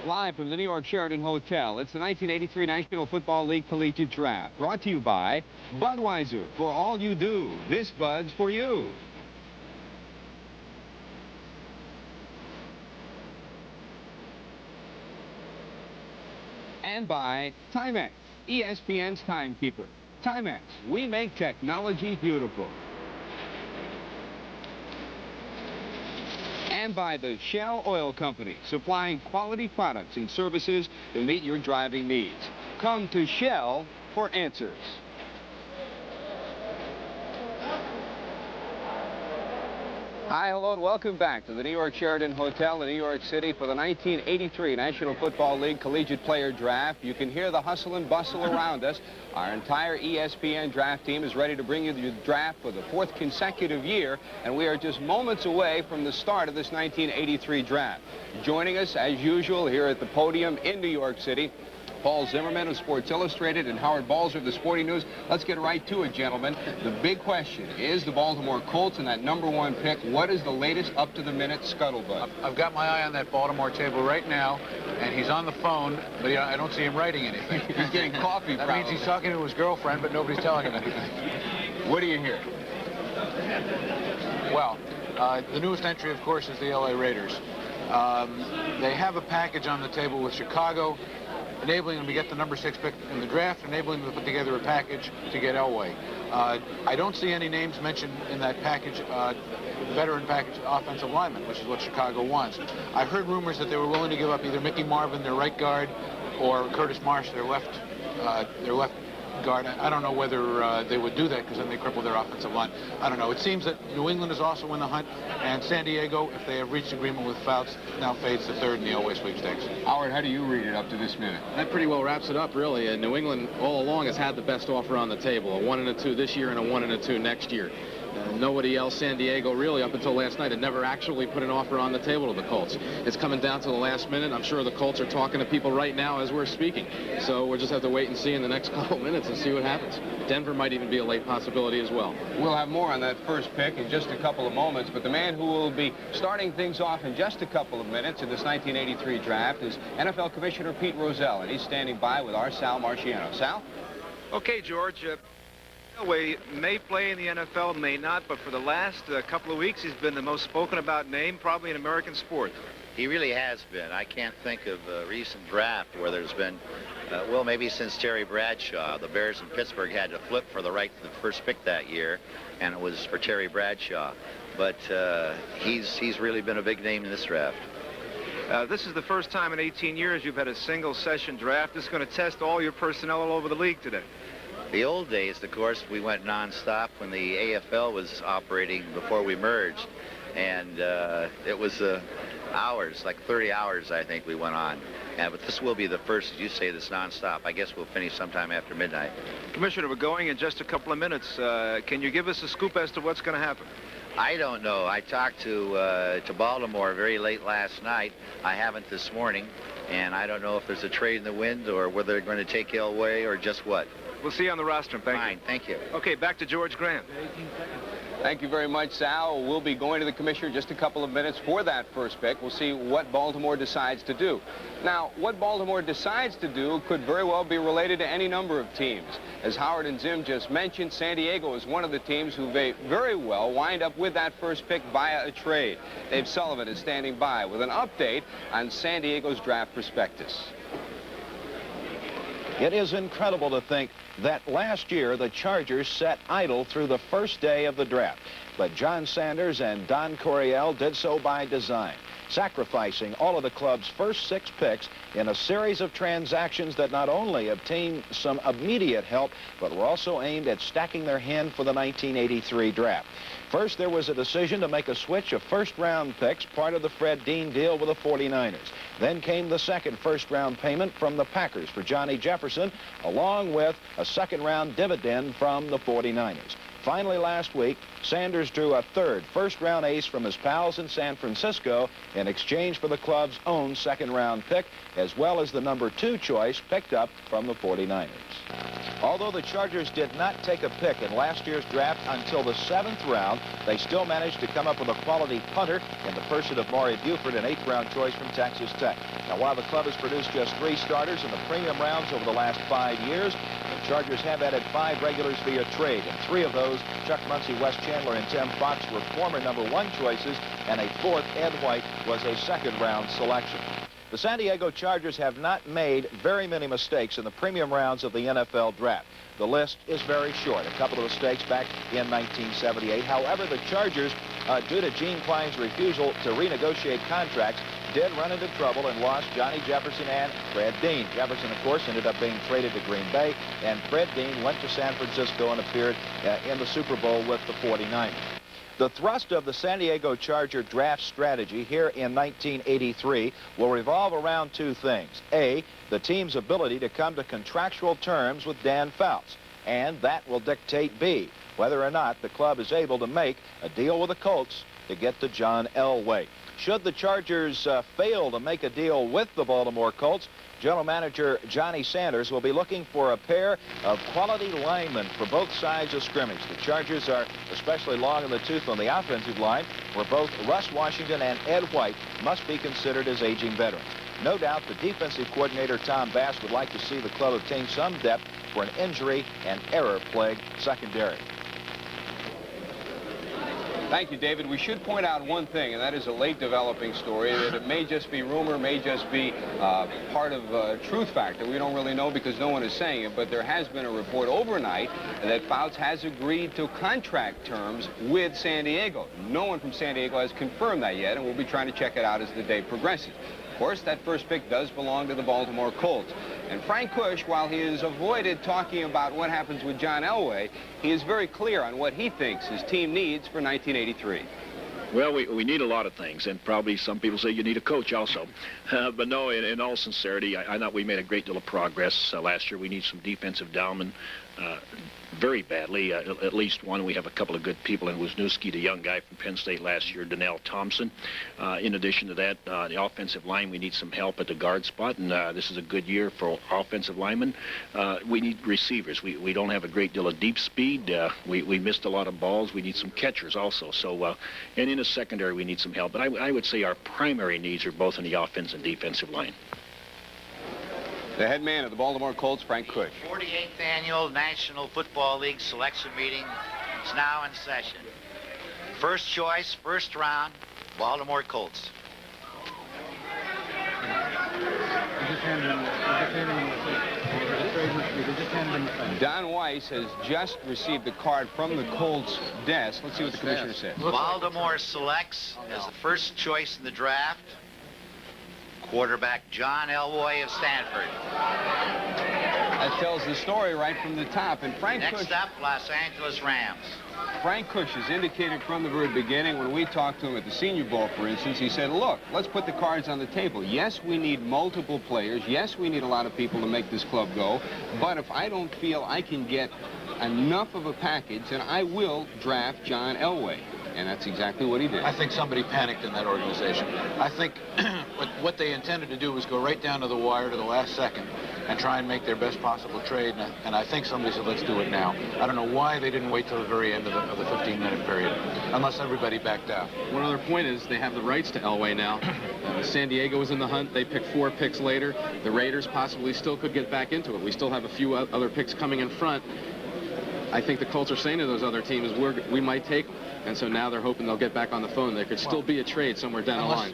Live from the New York Sheraton Hotel, it's the 1983 National Football League Collegiate Draft, brought to you by Budweiser. For all you do, this Bud's for you. And by Timex, ESPN's timekeeper. Timex, we make technology beautiful. And by the Shell Oil Company, supplying quality products and services to meet your driving needs. Come to Shell for answers. Hi, hello, and welcome back to the New York Sheraton Hotel in New York City for the 1983 National Football League Collegiate Player Draft. You can hear the hustle and bustle around us. Our entire ESPN draft team is ready to bring you the draft for the 4th consecutive year, and we are just moments away from the start of this 1983 draft. Joining us, as usual, here at the podium in New York City, Paul Zimmerman of Sports Illustrated and Howard Balzer of the Sporting News. Let's get right to it, gentlemen. The big question is the Baltimore Colts and that #1 pick. What is the latest up-to-the-minute scuttlebutt? I've got my eye on that Baltimore table right now, and he's on the phone, but I don't see him writing anything. He's getting coffee, That probably. means he's talking to his girlfriend, but nobody's telling him anything. What do you hear? Well, the newest entry, of course, is the LA Raiders. They have a package on the table with Chicago, enabling them to get the #6 pick in the draft, enabling them to put together a package to get Elway. I don't see any names mentioned in that package, veteran package offensive lineman, which is what Chicago wants. I heard rumors that they were willing to give up either Mickey Marvin, their right guard, or Curtis Marsh, their left guard. I don't know whether they would do that because then they cripple their offensive line. I don't know. It seems that New England is also in the hunt, and San Diego, if they have reached agreement with Fouts, now fades to 3rd in the Elway sweepstakes. Howard, how do you read it up to this minute? That pretty well wraps it up, really. And New England all along has had the best offer on the table, a 1 and a 2 this year and a 1 and a 2 next year. Nobody else, San Diego, really, up until last night, had never actually put an offer on the table to the Colts. It's coming down to the last minute. I'm sure the Colts are talking to people right now as we're speaking. So we'll just have to wait and see in the next couple minutes and see what happens. Denver might even be a late possibility as well. We'll have more on that first pick in just a couple of moments, but the man who will be starting things off in just a couple of minutes in this 1983 draft is NFL Commissioner Pete Rozelle, and he's standing by with our Sal Marciano. Sal? Okay, George. Elway may play in the NFL, may not, but for the last couple of weeks, he's been the most spoken about name probably in American sport. He really has been. I can't think of a recent draft where there's been, well, maybe since Terry Bradshaw. The Bears in Pittsburgh had to flip for the right to the first pick that year, and it was for Terry Bradshaw. But he's really been a big name in this draft. This is the first time in 18 years you've had a single-session draft. This is going to test all your personnel all over the league today. The old days, of course, we went nonstop when the AFL was operating before we merged, and it was hours, like 30 hours, I think we went on. But this will be the first, as you say, that's nonstop. I guess we'll finish sometime after midnight. Commissioner, we're going in just a couple of minutes. Can you give us a scoop as to what's going to happen? I don't know. I talked to Baltimore very late last night. I haven't this morning, and I don't know if there's a trade in the wind or whether they're going to take Elway or just what. We'll see you on the rostrum. Thank you. Fine, thank you. Okay, back to George Grant. Thank you very much, Sal. We'll be going to the commissioner just a couple of minutes for that first pick. We'll see what Baltimore decides to do. Now, what Baltimore decides to do could very well be related to any number of teams. As Howard and Zim just mentioned, San Diego is one of the teams who may very well wind up with that first pick via a trade. Dave Sullivan is standing by with an update on San Diego's draft prospectus. It is incredible to think that last year the Chargers sat idle through the first day of the draft. But John Sanders and Don Coryell did so by design. sacrificing all of the club's first 6 picks in a series of transactions that not only obtained some immediate help, but were also aimed at stacking their hand for the 1983 draft. First, there was a decision to make a switch of first-round picks, part of the Fred Dean deal with the 49ers. Then came the second first-round payment from the Packers for Johnny Jefferson, along with a second-round dividend from the 49ers. Finally, last week, Sanders drew a third first-round ace from his pals in San Francisco in exchange for the club's own second-round pick, as well as the number 2 choice picked up from the 49ers. Although the Chargers did not take a pick in last year's draft until the 7th round, they still managed to come up with a quality punter in the person of Maury Buford, an 8th-round choice from Texas Tech. Now, while the club has produced just 3 starters in the premium rounds over the last 5 years, the Chargers have added 5 regulars via trade, and 3 of those, Chuck Muncie, Wes Chandler, and Tim Fox, were former number 1 choices, and a 4th, Ed White, was a second-round selection. The San Diego Chargers have not made very many mistakes in the premium rounds of the NFL draft. The list is very short. A couple of mistakes back in 1978. However, the Chargers, due to Gene Klein's refusal to renegotiate contracts, did run into trouble and lost Johnny Jefferson and Fred Dean. Jefferson, of course, ended up being traded to Green Bay, and Fred Dean went to San Francisco and appeared in the Super Bowl with the 49ers. The thrust of the San Diego Charger draft strategy here in 1983 will revolve around 2 things. A, the team's ability to come to contractual terms with Dan Fouts, and that will dictate B, whether or not the club is able to make a deal with the Colts to get to John Elway. Should the Chargers fail to make a deal with the Baltimore Colts, General Manager Johnny Sanders will be looking for a pair of quality linemen for both sides of scrimmage. The Chargers are especially long in the tooth on the offensive line, where both Russ Washington and Ed White must be considered as aging veterans. No doubt the defensive coordinator Tom Bass would like to see the club obtain some depth for an injury and error-plagued secondary. Thank you, David. We should point out one thing, and that is a late developing story, that it may just be rumor, may just be part of a truth factor. We don't really know because no one is saying it, but there has been a report overnight that Fouts has agreed to contract terms with San Diego. No one from San Diego has confirmed that yet, and we'll be trying to check it out as the day progresses. Of course, that first pick does belong to the Baltimore Colts. And Frank Cush, while he has avoided talking about what happens with John Elway, he is very clear on what he thinks his team needs for 1983. Well, we need a lot of things, and probably some people say you need a coach also. But no, in all sincerity, I thought we made a great deal of progress last year. We need some defensive downmen very badly, at least one. We have a couple of good people in Wisniewski, the young guy from Penn State last year, Donnell Thompson. In addition to that, the offensive line, we need some help at the guard spot, and this is a good year for offensive linemen. We need receivers. We don't have a great deal of deep speed. We missed a lot of balls. We need some catchers also. So, and in the secondary, we need some help. But I would say our primary needs are both in the offense and defensive line. The head man of the Baltimore Colts, Frank Cush. 48th Annual National Football League selection meeting is now in session. First choice, first round, Baltimore Colts. Don Weiss has just received a card from the Colts desk. Let's see what the commissioner said. Baltimore selects as the first choice in the draft, quarterback John Elway of Stanford. That tells the story right from the top. And Frank Cush, Next up, Los Angeles Rams. Frank Cush has indicated from the very beginning, when we talked to him at the Senior Bowl, for instance, he said, look, let's put the cards on the table. Yes, we need multiple players. Yes, we need a lot of people to make this club go. But if I don't feel I can get enough of a package, then I will draft John Elway. And that's exactly what he did. I think somebody panicked in that organization. I think what they intended to do was go right down to the wire to the last second and try and make their best possible trade. And I think somebody said, let's do it now. I don't know why they didn't wait till the very end of the 15-minute period, unless everybody backed out. One other point is they have the rights to Elway now. San Diego was in the hunt. They picked 4 picks later. The Raiders possibly still could get back into it. We still have a few other picks coming in front. I think the Colts are saying to those other teams, we might take, and so now they're hoping they'll get back on the phone. There could still be a trade somewhere down the line.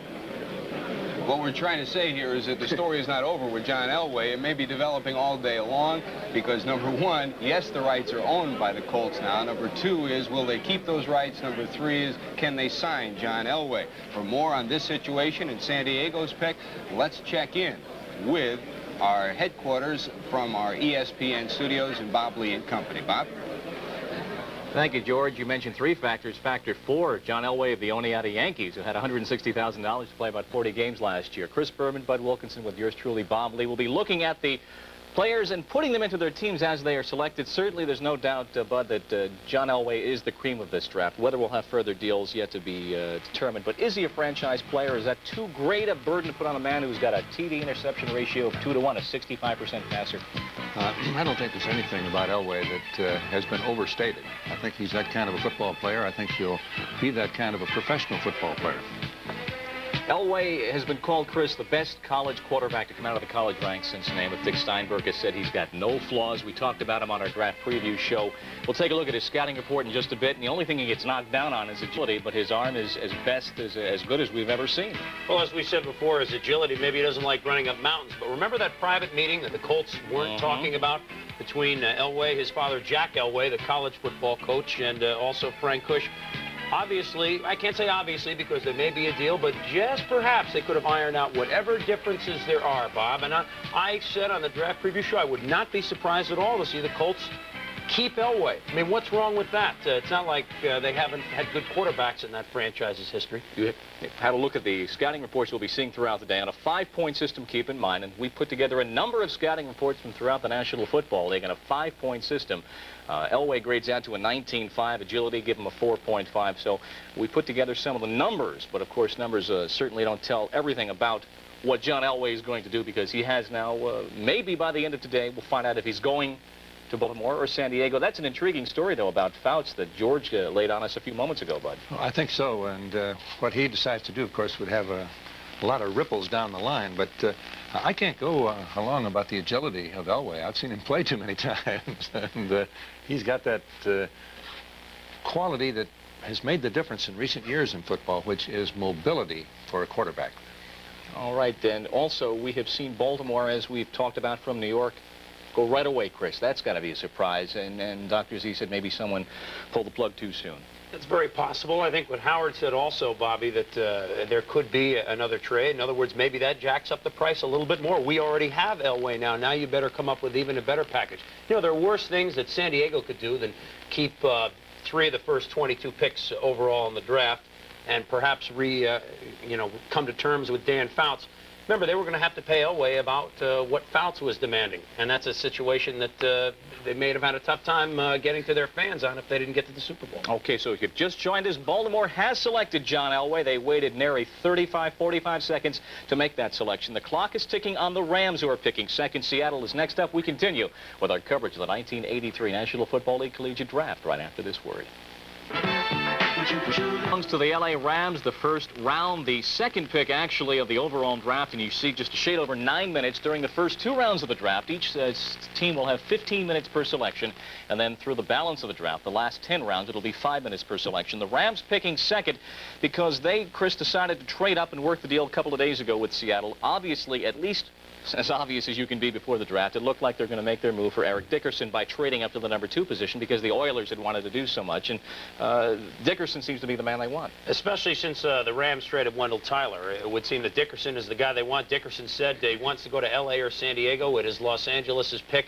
What we're trying to say here is that the story is not over with John Elway. It may be developing all day long because, number one, yes, the rights are owned by the Colts now. Number two is, will they keep those rights? Number three is, can they sign John Elway? For more on this situation and San Diego's pick, let's check in with our headquarters from our ESPN studios and Bob Lee and Company. Bob? Thank you, George. You mentioned three factors. Factor four, John Elway of the Oneonta Yankees, who had $160,000 to play about 40 games last year. Chris Berman, Bud Wilkinson with yours truly, Bob Lee, will be looking at the players and putting them into their teams as they are selected. Certainly, there's no doubt, Bud, that John Elway is the cream of this draft. Whether we'll have further deals yet to be determined. But is he a franchise player? Is that too great a burden to put on a man who's got a TD interception ratio of 2-to-1, a 65% passer? I don't think there's anything about Elway that has been overstated. I think he's that kind of a football player. I think he'll be that kind of a professional football player. Elway has been called, Chris, the best college quarterback to come out of the college ranks since the name of Dick Steinberg has said he's got no flaws. We talked about him on our draft preview show. We'll take a look at his scouting report in just a bit, and the only thing he gets knocked down on is agility, but his arm is as good as we've ever seen. Well, as we said before, his agility, maybe he doesn't like running up mountains, but remember that private meeting that the Colts weren't talking about between Elway, his father Jack Elway, the college football coach, and also Frank Kush? Obviously, I can't say obviously because there may be a deal, but just perhaps they could have ironed out whatever differences there are, Bob. And I said on the draft preview show I would not be surprised at all to see the Colts keep Elway. I mean, what's wrong with that? It's not like they haven't had good quarterbacks in that franchise's history. You had a look at the scouting reports you'll be seeing throughout the day on a 5-point system, keep in mind, and we put together a number of scouting reports from throughout the National Football League on a 5-point system. Elway grades out to a 19.5, agility give him a 4.5, so we put together some of the numbers, but of course numbers certainly don't tell everything about what John Elway is going to do, because he has now, maybe by the end of today, we'll find out if he's going to Baltimore or San Diego. That's an intriguing story, though, about Fouts that George laid on us a few moments ago, Bud. Well, I think so, and what he decides to do, of course, would have a lot of ripples down the line, but I can't go along about the agility of Elway. I've seen him play too many times, and he's got that quality that has made the difference in recent years in football, which is mobility for a quarterback. All right, then. Also, we have seen Baltimore, as we've talked about from New York, go right away, Chris. That's got to be a surprise. And Dr. Z said maybe someone pulled the plug too soon. It's very possible. I think what Howard said also, Bobby, that there could be another trade. In other words, maybe that jacks up the price a little bit more. We already have Elway now. Now you better come up with even a better package. You know, there are worse things that San Diego could do than keep 3 of the first 22 picks overall in the draft and perhaps come to terms with Dan Fouts. Remember, they were going to have to pay Elway about what Fouts was demanding, and that's a situation that they may have had a tough time getting to their fans on if they didn't get to the Super Bowl. Okay, so if you've just joined us, Baltimore has selected John Elway. They waited nary 45 seconds to make that selection. The clock is ticking on the Rams, who are picking second. Seattle is next up. We continue with our coverage of the 1983 National Football League Collegiate Draft right after this word. Belongs to the LA Rams, the first round, the second pick actually of the overall draft, and you see just a shade over 9 minutes during the first 2 rounds of the draft. Each team will have 15 minutes per selection, and then through the balance of the draft, the last 10 rounds, it'll be 5 minutes per selection. The Rams picking second because they, Chris, decided to trade up and work the deal a couple of days ago with Seattle. Obviously, at least as obvious as you can be before the draft, it looked like they're going to make their move for Eric Dickerson by trading up to the number 2 position because the Oilers had wanted to do so much, and Dickerson seems to be the man they want. Especially since the Rams traded Wendell Tyler. It would seem that Dickerson is the guy they want. Dickerson said he wants to go to L.A. or San Diego. It is Los Angeles' pick.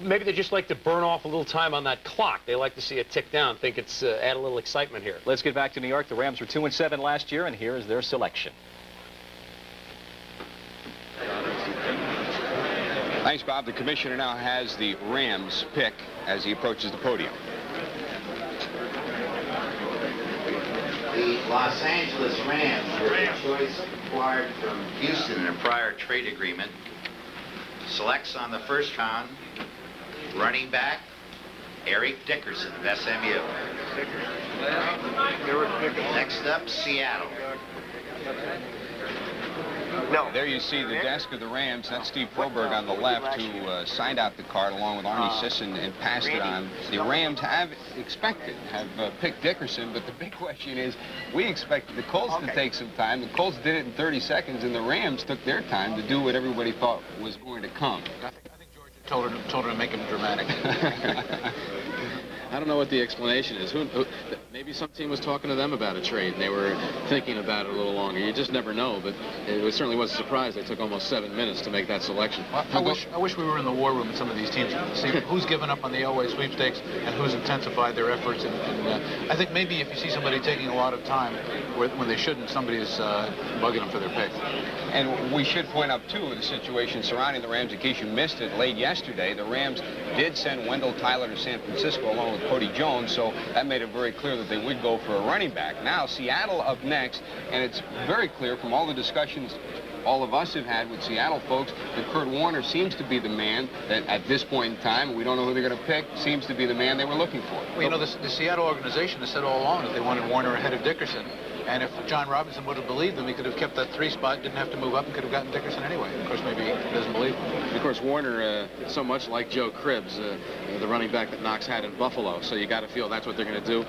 Maybe they just like to burn off a little time on that clock. They like to see it tick down, think it's add a little excitement here. Let's get back to New York. The Rams were 2-7 last year, and here is their selection. Thanks, Bob. The commissioner now has the Rams pick as he approaches the podium. The Los Angeles Rams, with a choice acquired from Houston in a prior trade agreement, selects on the first round running back Eric Dickerson of SMU. Next up, Seattle. No. There you see the desk of the Rams. That's Steve Froberg on the left, who signed out the card along with Arnie Sisson and passed it on. The Rams have picked Dickerson, but the big question is, we expected the Colts to take some time. The Colts did it in 30 seconds, and the Rams took their time to do what everybody thought was going to come. I think George told her to make him dramatic. I don't know what the explanation is. Maybe some team was talking to them about a trade, and they were thinking about it a little longer. You just never know, but it certainly was a surprise. They took almost 7 minutes to make that selection. I wish we were in the war room with some of these teams to see who's given up on the Elway sweepstakes and who's intensified their efforts. And I think maybe if you see somebody taking a lot of time when they shouldn't, somebody is bugging them for their pick. And we should point out, too, the situation surrounding the Rams, in case you missed it late yesterday. The Rams did send Wendell Tyler to San Francisco along with Cody Jones, so that made it very clear that they would go for a running back. Now, Seattle up next, and it's very clear from all the discussions all of us have had with Seattle folks that Kurt Warner seems to be the man that at this point in time, we don't know who they're going to pick, seems to be the man they were looking for. Well, you know, the Seattle organization has said all along that they wanted Warner ahead of Dickerson. And if John Robinson would have believed them, he could have kept that 3 spot, didn't have to move up, and could have gotten Dickerson anyway. Of course, maybe he doesn't believe him. Of course, Warner, so much like Joe Cribbs, the running back that Knox had in Buffalo. So you got to feel that's what they're going to do.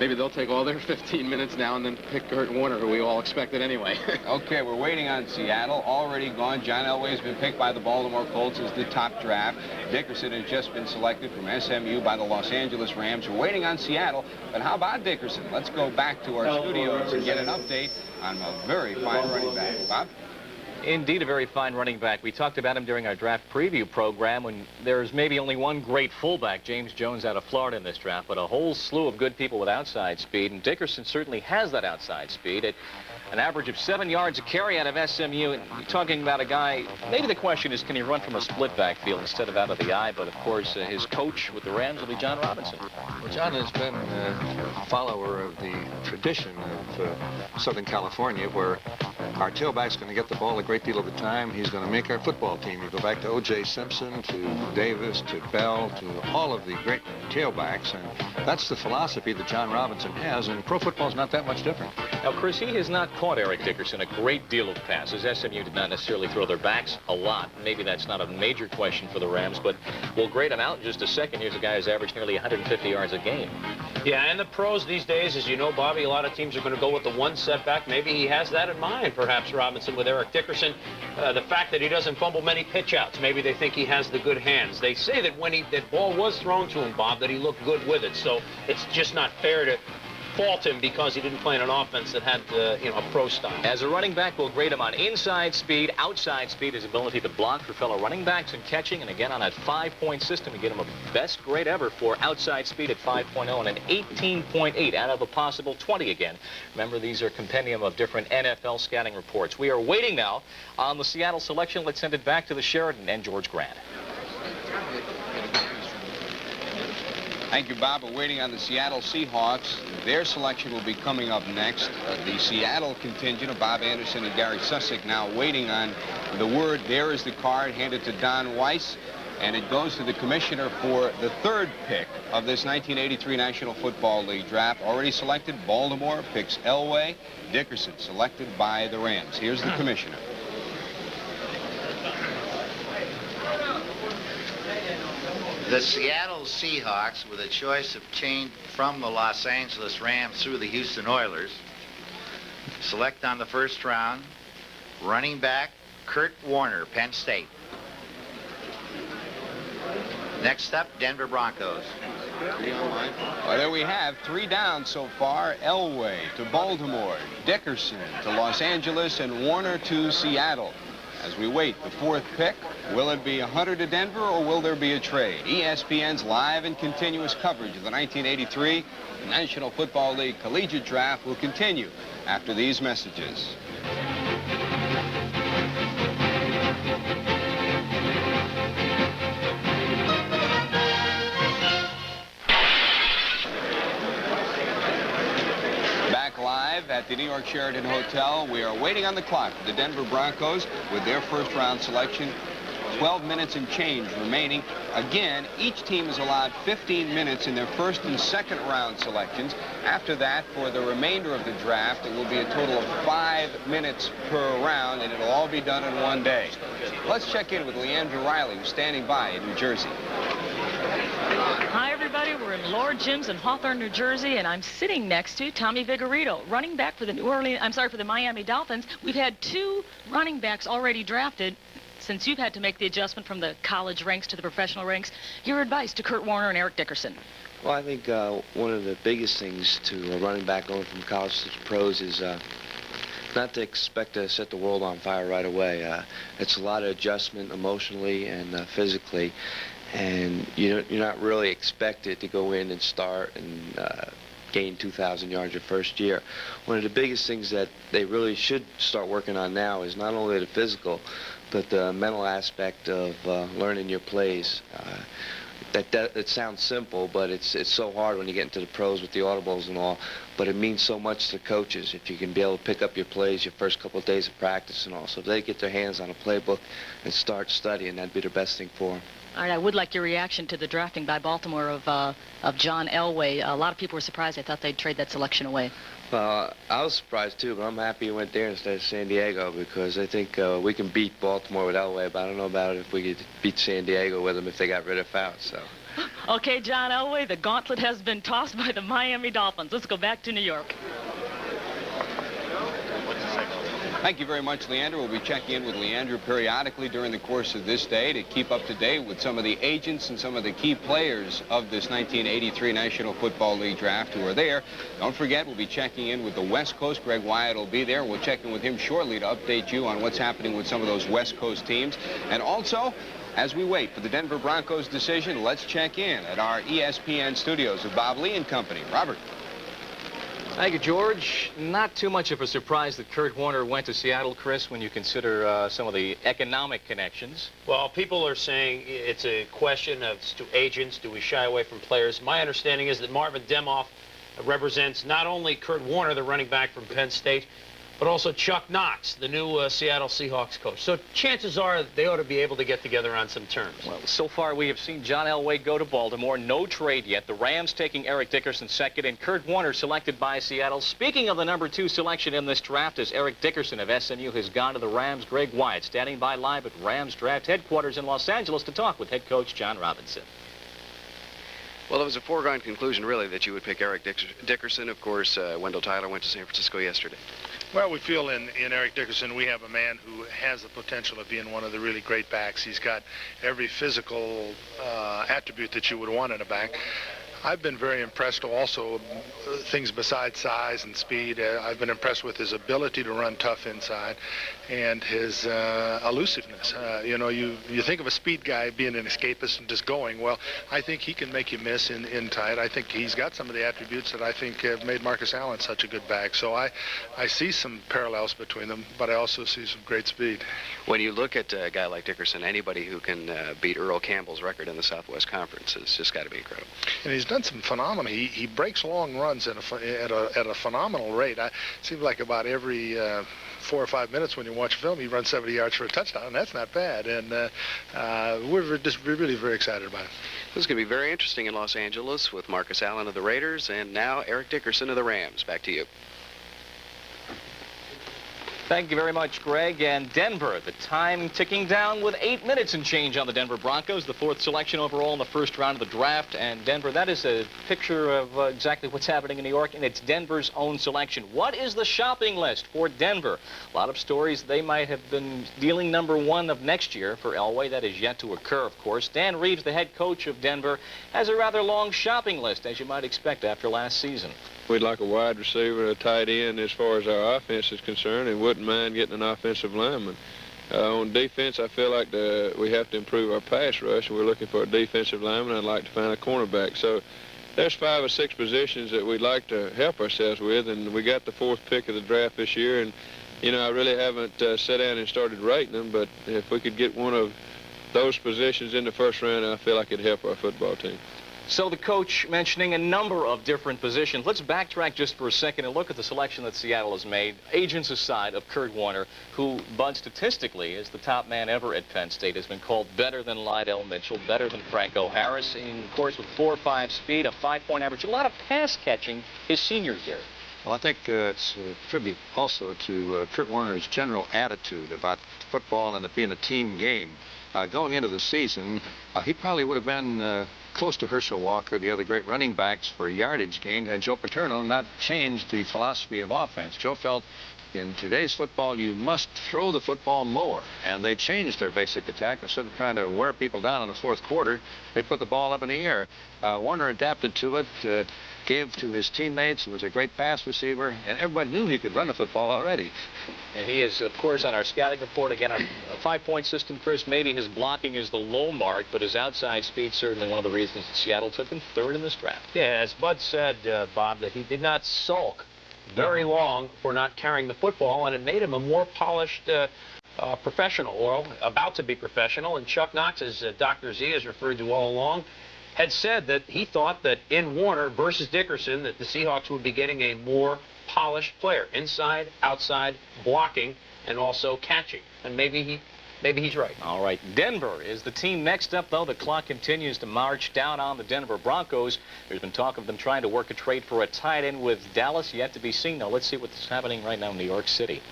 Maybe they'll take all their 15 minutes now and then pick Kurt Warner, who we all expected anyway. Okay, we're waiting on Seattle. Already gone. John Elway's been picked by the Baltimore Colts as the top draft. Dickerson has just been selected from SMU by the Los Angeles Rams. We're waiting on Seattle. But how about Dickerson? Let's go back to our studios and get an update on a very fine running back. Bob? Indeed, a very fine running back. We talked about him during our draft preview program when there's maybe only one great fullback, James Jones out of Florida in this draft, but a whole slew of good people with outside speed, and Dickerson certainly has that outside speed at an average of 7 yards a carry out of SMU. And you're talking about a guy, maybe the question is, can he run from a split backfield instead of out of the eye? But, of course, his coach with the Rams will be John Robinson. Well, John has been a follower of the tradition of Southern California, where our tailback's going to get the ball a great deal of the time. He's going to make our football team. You go back to O.J. Simpson, to Davis, to Bell, to all of the great tailbacks, and that's the philosophy that John Robinson has, and pro football's not that much different. Now, Chris, he has not caught Eric Dickerson a great deal of passes. SMU did not necessarily throw their backs a lot. Maybe that's not a major question for the Rams, but we'll grade him out in just a second. Here's a guy who's averaged nearly 150 yards a game. Yeah, and the pros these days, as you know, Bobby, a lot of teams are going to go with the one setback. Maybe he has that in mind, perhaps, Robinson, with Eric Dickerson. The fact that he doesn't fumble many pitch outs, maybe they think he has the good hands. They say that when that ball was thrown to him, Bob, that he looked good with it. So it's just not fair to fault him because he didn't play in an offense that had, a pro style. As a running back, we'll grade him on inside speed, outside speed, his ability to block for fellow running backs and catching. And again, on that 5-point system, we get him a best grade ever for outside speed at 5.0 and an 18.8 out of a possible 20 again. Remember, these are a compendium of different NFL scouting reports. We are waiting now on the Seattle selection. Let's send it back to the Sheridan and George Grant. Thank you, Bob. We're waiting on the Seattle Seahawks. Their selection will be coming up next. The Seattle contingent of Bob Anderson and Gary Susick now waiting on the word. There is the card handed to Don Weiss, and it goes to the commissioner for the 3rd pick of this 1983 National Football League draft. Already selected, Baltimore picks Elway. Dickerson selected by the Rams. Here's the commissioner. The Seattle Seahawks, with a choice of change from the Los Angeles Rams through the Houston Oilers, select on the 1st round running back Kurt Warner, Penn State. Next up, Denver Broncos. Well, there we have 3 down so far. Elway to Baltimore, Dickerson to Los Angeles, and Warner to Seattle. As we wait the 4th pick, will it be Hunter to Denver or will there be a trade? ESPN's live and continuous coverage of the 1983 National Football League Collegiate Draft will continue after these messages. At the New York Sheraton Hotel, we are waiting on the clock for the Denver Broncos with their 1st round selection. 12 minutes and change remaining. Again, each team is allowed 15 minutes in their first and second round selections. After that, for the remainder of the draft, it will be a total of 5 minutes per round, and it'll all be done in one day. Let's check in with Leandra Riley, who's standing by in New Jersey. Hi, everybody. We're in Lord Jim's in Hawthorne, New Jersey, and I'm sitting next to Tommy Vigorito, running back for the for the Miami Dolphins. We've had 2 running backs already drafted since you've had to make the adjustment from the college ranks to the professional ranks. Your advice to Kurt Warner and Eric Dickerson? Well, I think one of the biggest things to a running back going from college to the pros is not to expect to set the world on fire right away. It's a lot of adjustment emotionally and physically. And you're not really expected to go in and start and gain 2,000 yards your first year. One of the biggest things that they really should start working on now is not only the physical, but the mental aspect of learning your plays. It sounds simple, but it's so hard when you get into the pros with the audibles and all. But it means so much to coaches if you can be able to pick up your plays your first couple of days of practice and all. So if they get their hands on a playbook and start studying, that'd be the best thing for them. All right, I would like your reaction to the drafting by Baltimore of John Elway. A lot of people were surprised. I thought they'd trade that selection away. Well, I was surprised too, but I'm happy he went there instead of San Diego because I think we can beat Baltimore with Elway, but I don't know about if we could beat San Diego with them if they got rid of Fouts. So. Okay, John Elway, the gauntlet has been tossed by the Miami Dolphins. Let's go back to New York. Thank you very much, Leandra. We'll be checking in with Leandra periodically during the course of this day to keep up to date with some of the agents and some of the key players of this 1983 National Football League draft who are there. Don't forget, we'll be checking in with the West Coast. Greg Wyatt will be there. We'll check in with him shortly to update you on what's happening with some of those West Coast teams. And also, as we wait for the Denver Broncos decision, let's check in at our ESPN studios with Bob Lee and company. Robert. Thank you, George. Not too much of a surprise that Kurt Warner went to Seattle, Chris, when you consider some of the economic connections. Well, people are saying it's a question of to agents, do we shy away from players? My understanding is that Marvin Demoff represents not only Kurt Warner, the running back from Penn State, but also Chuck Knox, the new Seattle Seahawks coach. So chances are they ought to be able to get together on some terms. Well, so far we have seen John Elway go to Baltimore. No trade yet. The Rams taking Eric Dickerson second, and Kurt Warner selected by Seattle. Speaking of the number 2 selection in this draft, as Eric Dickerson of SMU has gone to the Rams, Greg Wyatt standing by live at Rams draft headquarters in Los Angeles to talk with head coach John Robinson. Well, it was a foregone conclusion, really, that you would pick Eric Dickerson. Of course, Wendell Tyler went to San Francisco yesterday. Well, we feel in Eric Dickerson we have a man who has the potential of being one of the really great backs. He's got every physical attribute that you would want in a back. I've been very impressed also, things besides size and speed. I've been impressed with his ability to run tough inside and his elusiveness. You know, you think of a speed guy being an escapist and just going. Well, I think he can make you miss in tight. I think he's got some of the attributes that I think have made Marcus Allen such a good back. So I see some parallels between them, but I also see some great speed. When you look at a guy like Dickerson, anybody who can beat Earl Campbell's record in the Southwest Conference has just got to be incredible. And he's done some phenomenal. He breaks long runs at a phenomenal rate. It seems like about every 4 or 5 minutes when you watch film, he runs 70 yards for a touchdown, and that's not bad. And we're really very excited about it. This is going to be very interesting in Los Angeles with Marcus Allen of the Raiders and now Eric Dickerson of the Rams. Back to you. Thank you very much, Greg. And Denver, the time ticking down with 8 minutes and change on the Denver Broncos, the 4th selection overall in the first round of the draft. And Denver, that is a picture of exactly what's happening in New York, and it's Denver's own selection. What is the shopping list for Denver? A lot of stories they might have been dealing number 1 of next year for Elway. That is yet to occur, of course. Dan Reeves, the head coach of Denver, has a rather long shopping list, as you might expect after last season. We'd like a wide receiver, a tight end as far as our offense is concerned, and wouldn't mind getting an offensive lineman. On defense, I feel like we have to improve our pass rush, and we're looking for a defensive lineman. I'd like to find a cornerback. So there's 5 or 6 positions that we'd like to help ourselves with, and we got the 4th pick of the draft this year. And, you know, I really haven't sat down and started rating them, but if we could get one of those positions in the first round, I feel like it'd help our football team. So the coach mentioning a number of different positions. Let's backtrack just for a second and look at the selection that Seattle has made, agents aside of Kurt Warner, who, Bud, statistically is the top man ever at Penn State, has been called better than Lydell Mitchell, better than Franco Harris, in course with 4.5 speed, a 5-point average, a lot of pass catching his senior year. Well, I think it's a tribute also to Kurt Warner's general attitude about football and it being a team game. Going into the season, he probably would have been close to Herschel Walker, the other great running backs, for yardage gain, had Joe Paterno not changed the philosophy of offense. Joe felt in today's football you must throw the football more, and they changed their basic attack. Instead of trying to wear people down in the fourth quarter, they put the ball up in the air. Warner adapted to it, gave to his teammates, was a great pass receiver, and everybody knew he could run the football already. And he is, of course, on our scouting report, again, a 5-point system, Chris. Maybe his blocking is the low mark, but his outside speed certainly one of the reasons that Seattle took him third in this draft. Yeah, as Bud said, Bob, that he did not sulk very long for not carrying the football, and it made him a more polished professional, or about to be professional. And Chuck Knox, as Dr. Z has referred to all along, had said that he thought that in Warner versus Dickerson that the Seahawks would be getting a more polished player, inside, outside, blocking, and also catching. And maybe he's right. All right, Denver is the team next up, though. The clock continues to march down on the Denver Broncos. There's been talk of them trying to work a trade for a tight end with Dallas, yet to be seen. Now let's see what's happening right now in New York City.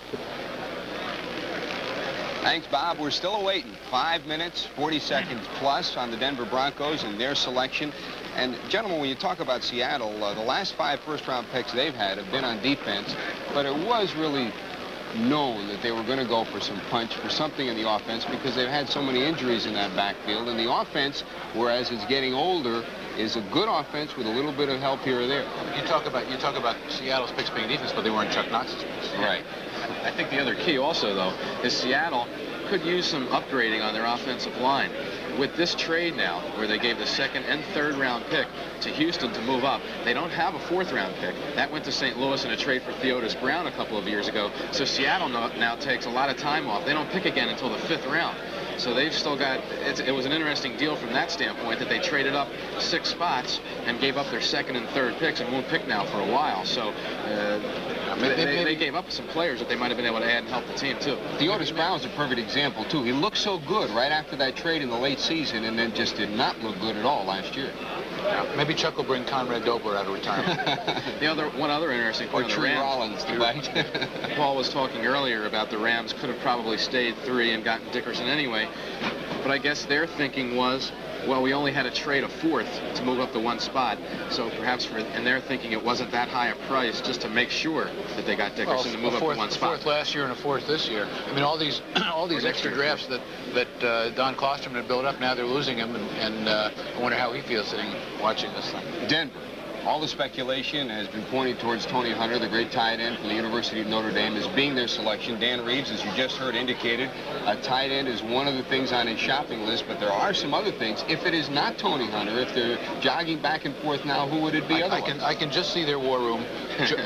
Thanks, Bob. We're still awaiting 5 minutes, 40 seconds plus on the Denver Broncos and their selection. And, gentlemen, when you talk about Seattle, the last 5 first-round picks they've had have been on defense, but it was really known that they were going to go for some punch, for something in the offense, because they've had so many injuries in that backfield. And the offense, whereas it's getting older, is a good offense with a little bit of help here or there. You talk about Seattle's picks being defense, but they weren't Chuck Knox's picks. Right. I think the other key also, though, is Seattle could use some upgrading on their offensive line. With this trade now, where they gave the 2nd and 3rd round pick to Houston to move up, they don't have a 4th round pick. That went to St. Louis in a trade for Theodis Brown a couple of years ago. So Seattle now takes a lot of time off. They don't pick again until the 5th round. So they've still got, it was an interesting deal from that standpoint that they traded up 6 spots and gave up their 2nd and 3rd picks and won't pick now for a while. So they gave up some players that they might have been able to add and help the team, too. Theodis Brown's a perfect example, too. He looked so good right after that trade in the late season and then just did not look good at all last year. Yeah, maybe Chuck will bring Conrad Dobler out of retirement. One other interesting point on the Rams. Rollins, right? Paul was talking earlier about the Rams could have probably stayed 3 and gotten Dickerson anyway. But I guess their thinking was, well, we only had to trade a 4th to move up to 1 spot. So perhaps in their thinking it wasn't that high a price just to make sure that they got Dickerson to move up to 1 spot. A 4th last year and a 4th this year. I mean, all these extra drafts that Don Klosterman had built up, now they're losing him, and I wonder how he feels sitting watching this thing. Denver. All the speculation has been pointing towards Tony Hunter, the great tight end from the University of Notre Dame, as being their selection. Dan Reeves, as you just heard, indicated a tight end is one of the things on his shopping list, but there are some other things. If it is not Tony Hunter, if they're jogging back and forth now, who would it be otherwise? I can just see their war room.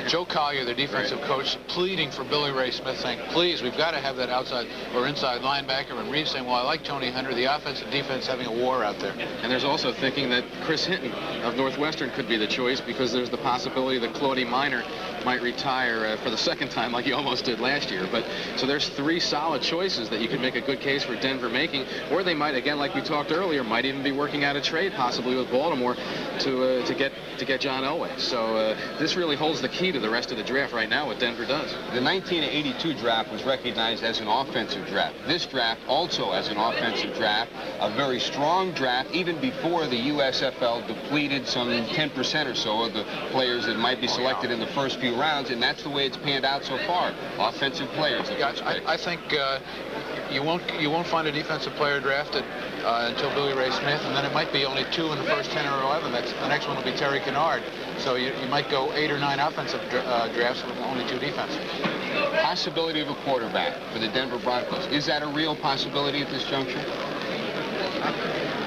Joe Collier, their defensive coach, pleading for Billy Ray Smith, saying, please, we've got to have that outside or inside linebacker, and Reeves saying, well, I like Tony Hunter, the offense and defense having a war out there. And there's also thinking that Chris Hinton of Northwestern could be the choice, because there's the possibility that Claudie Minor might retire for the 2nd time like he almost did last year. But so there's 3 solid choices that you could make a good case for Denver making, or they might, again, like we talked earlier, might even be working out a trade possibly with Baltimore to get John Elway. So this really holds the key to the rest of the draft right now, what Denver does. The 1982 draft was recognized as an offensive draft. This draft also as an offensive draft, a very strong draft, even before the USFL depleted some 10% or so of the players that might be selected in the first few rounds, and that's the way it's panned out so far. Offensive players. I think you won't find a defensive player drafted until Billy Ray Smith, and then it might be only 2 in the first 10 or 11. The next one will be Terry Kennard. So you might go 8 or 9 offensive drafts with only 2 defensive. Possibility of a quarterback for the Denver Broncos. Is that a real possibility at this juncture?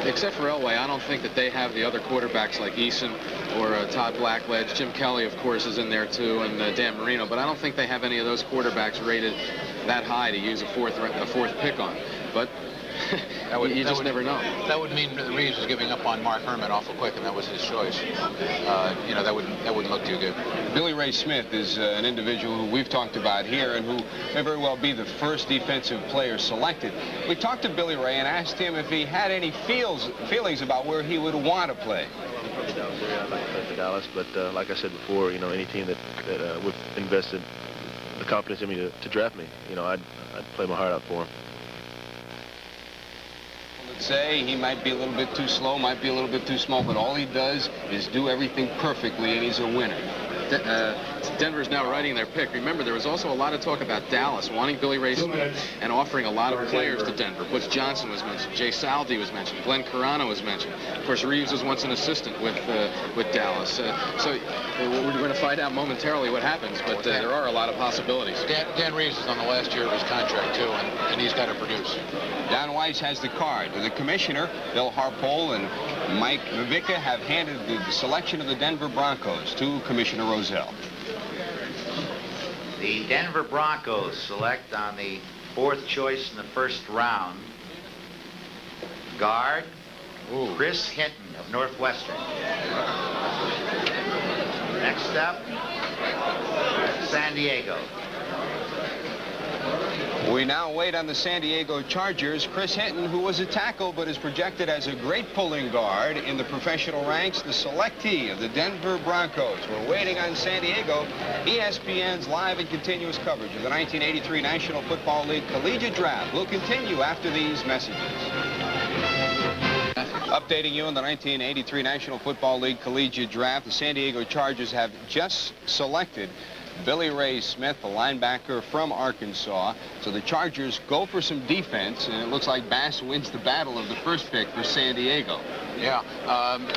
Except for Elway, I don't think that they have the other quarterbacks like Eason or Todd Blackledge. Jim Kelly, of course, is in there too, and Dan Marino. But I don't think they have any of those quarterbacks rated that high to use a fourth pick on. But You just never know. That would mean that Reeves was giving up on Mark Herman awful quick, and that was his choice. That wouldn't look too good. Billy Ray Smith is an individual who we've talked about here and who may very well be the first defensive player selected. We talked to Billy Ray and asked him if he had any feelings about where he would want to play. I'd like to play for Dallas, but like I said before, any team that would invested the confidence in me to draft me, I'd play my heart out for him. Let's say he might be a little bit too slow, might be a little bit too small, but all he does is do everything perfectly, and he's a winner. Denver's now writing their pick. Remember, there was also a lot of talk about Dallas wanting Billy Ray Smith and offering a lot of players to Denver. Butch Johnson was mentioned. Jay Saldi was mentioned. Glenn Carano was mentioned. Of course, Reeves was once an assistant with Dallas. So we're going to find out momentarily what happens, but there are a lot of possibilities. Dan Reeves is on the last year of his contract, too, and he's got to produce. Don Weiss has the card. The commissioner, Bill Harpole, and Mike Novica have handed the selection of the Denver Broncos to Commissioner Rozelle. The Denver Broncos select on the 4th choice in the 1st round, guard Chris Hinton of Northwestern. Next up, San Diego. We now wait on the San Diego Chargers. Chris Hinton, who was a tackle but is projected as a great pulling guard in the professional ranks, the selectee of the Denver Broncos. We're waiting on San Diego. ESPN's live and continuous coverage of the 1983 National Football League Collegiate Draft will continue after these messages. Updating you on the 1983 National Football League Collegiate Draft, the San Diego Chargers have just selected Billy Ray Smith, the linebacker from Arkansas. So the Chargers go for some defense, and it looks like Bass wins the battle of the first pick for San Diego. Yeah,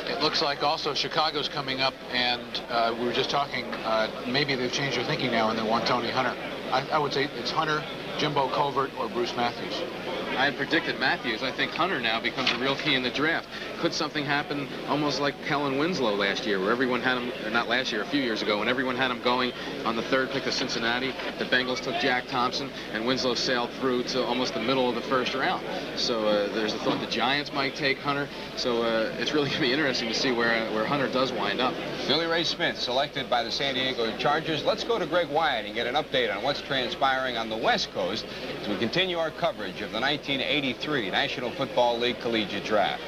it looks like also Chicago's coming up, and we were just talking, maybe they've changed their thinking now and they want Tony Hunter. I would say it's Hunter, Jimbo Covert, or Bruce Matthews. I had predicted Matthews. I think Hunter now becomes a real key in the draft. Could something happen almost like Kellen Winslow last year, where everyone had him, or not last year, a few years ago, when everyone had him going on the 3rd pick to Cincinnati. The Bengals took Jack Thompson, and Winslow sailed through to almost the middle of the 1st round. So there's the thought the Giants might take Hunter. So it's really going to be interesting to see where Hunter does wind up. Billy Ray Smith selected by the San Diego Chargers. Let's go to Greg Wyatt and get an update on what's transpiring on the West Coast as we continue our coverage of the 1983 National Football League Collegiate Draft.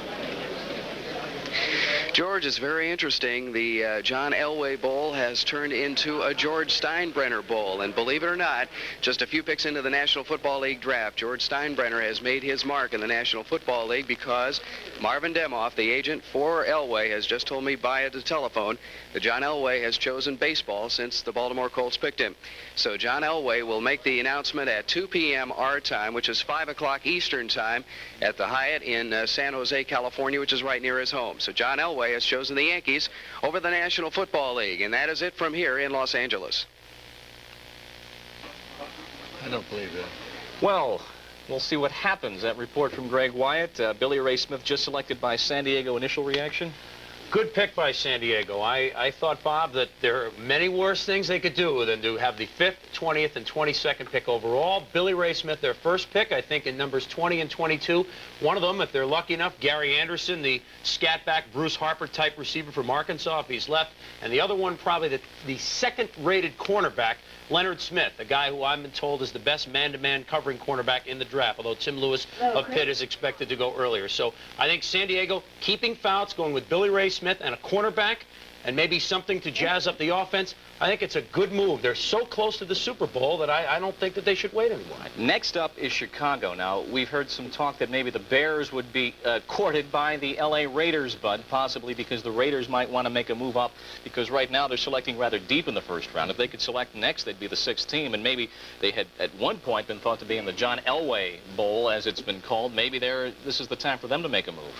George, is very interesting. The John Elway Bowl has turned into a George Steinbrenner Bowl. And believe it or not, just a few picks into the National Football League draft, George Steinbrenner has made his mark in the National Football League because Marvin Demoff, the agent for Elway, has just told me via the telephone that John Elway has chosen baseball since the Baltimore Colts picked him. So John Elway will make the announcement at 2 p.m. our time, which is 5 o'clock Eastern time, at the Hyatt in San Jose, California, which is right near his home. So John Elway has chosen the Yankees over the National Football League, and that is it from here in Los Angeles. I don't believe that. Well, we'll see what happens. That report from Greg Wyatt. Billy Ray Smith just selected by San Diego. Initial reaction? Good pick by San Diego. I thought, Bob, that there are many worse things they could do than to have the 5th, 20th, and 22nd pick overall. Billy Ray Smith, their first pick, I think, in numbers 20 and 22. One of them, if they're lucky enough, Gary Anderson, the scat-back Bruce Harper-type receiver from Arkansas, if he's left. And the other one, probably the 2nd-rated cornerback, Leonard Smith, a guy who I've been told is the best man-to-man covering cornerback in the draft, although Tim Lewis of Pitt is expected to go earlier. So I think San Diego keeping Fouts, going with Billy Ray Smith and a cornerback, and maybe something to jazz up the offense. I think it's a good move. They're so close to the Super Bowl that I don't think that they should wait anymore. Next up is Chicago. Now, we've heard some talk that maybe the Bears would be courted by the L.A. Raiders, Bud, possibly because the Raiders might want to make a move up, because right now they're selecting rather deep in the 1st round. If they could select next, they'd be the 6th team, and maybe they had at one point been thought to be in the John Elway Bowl, as it's been called. Maybe this is the time for them to make a move.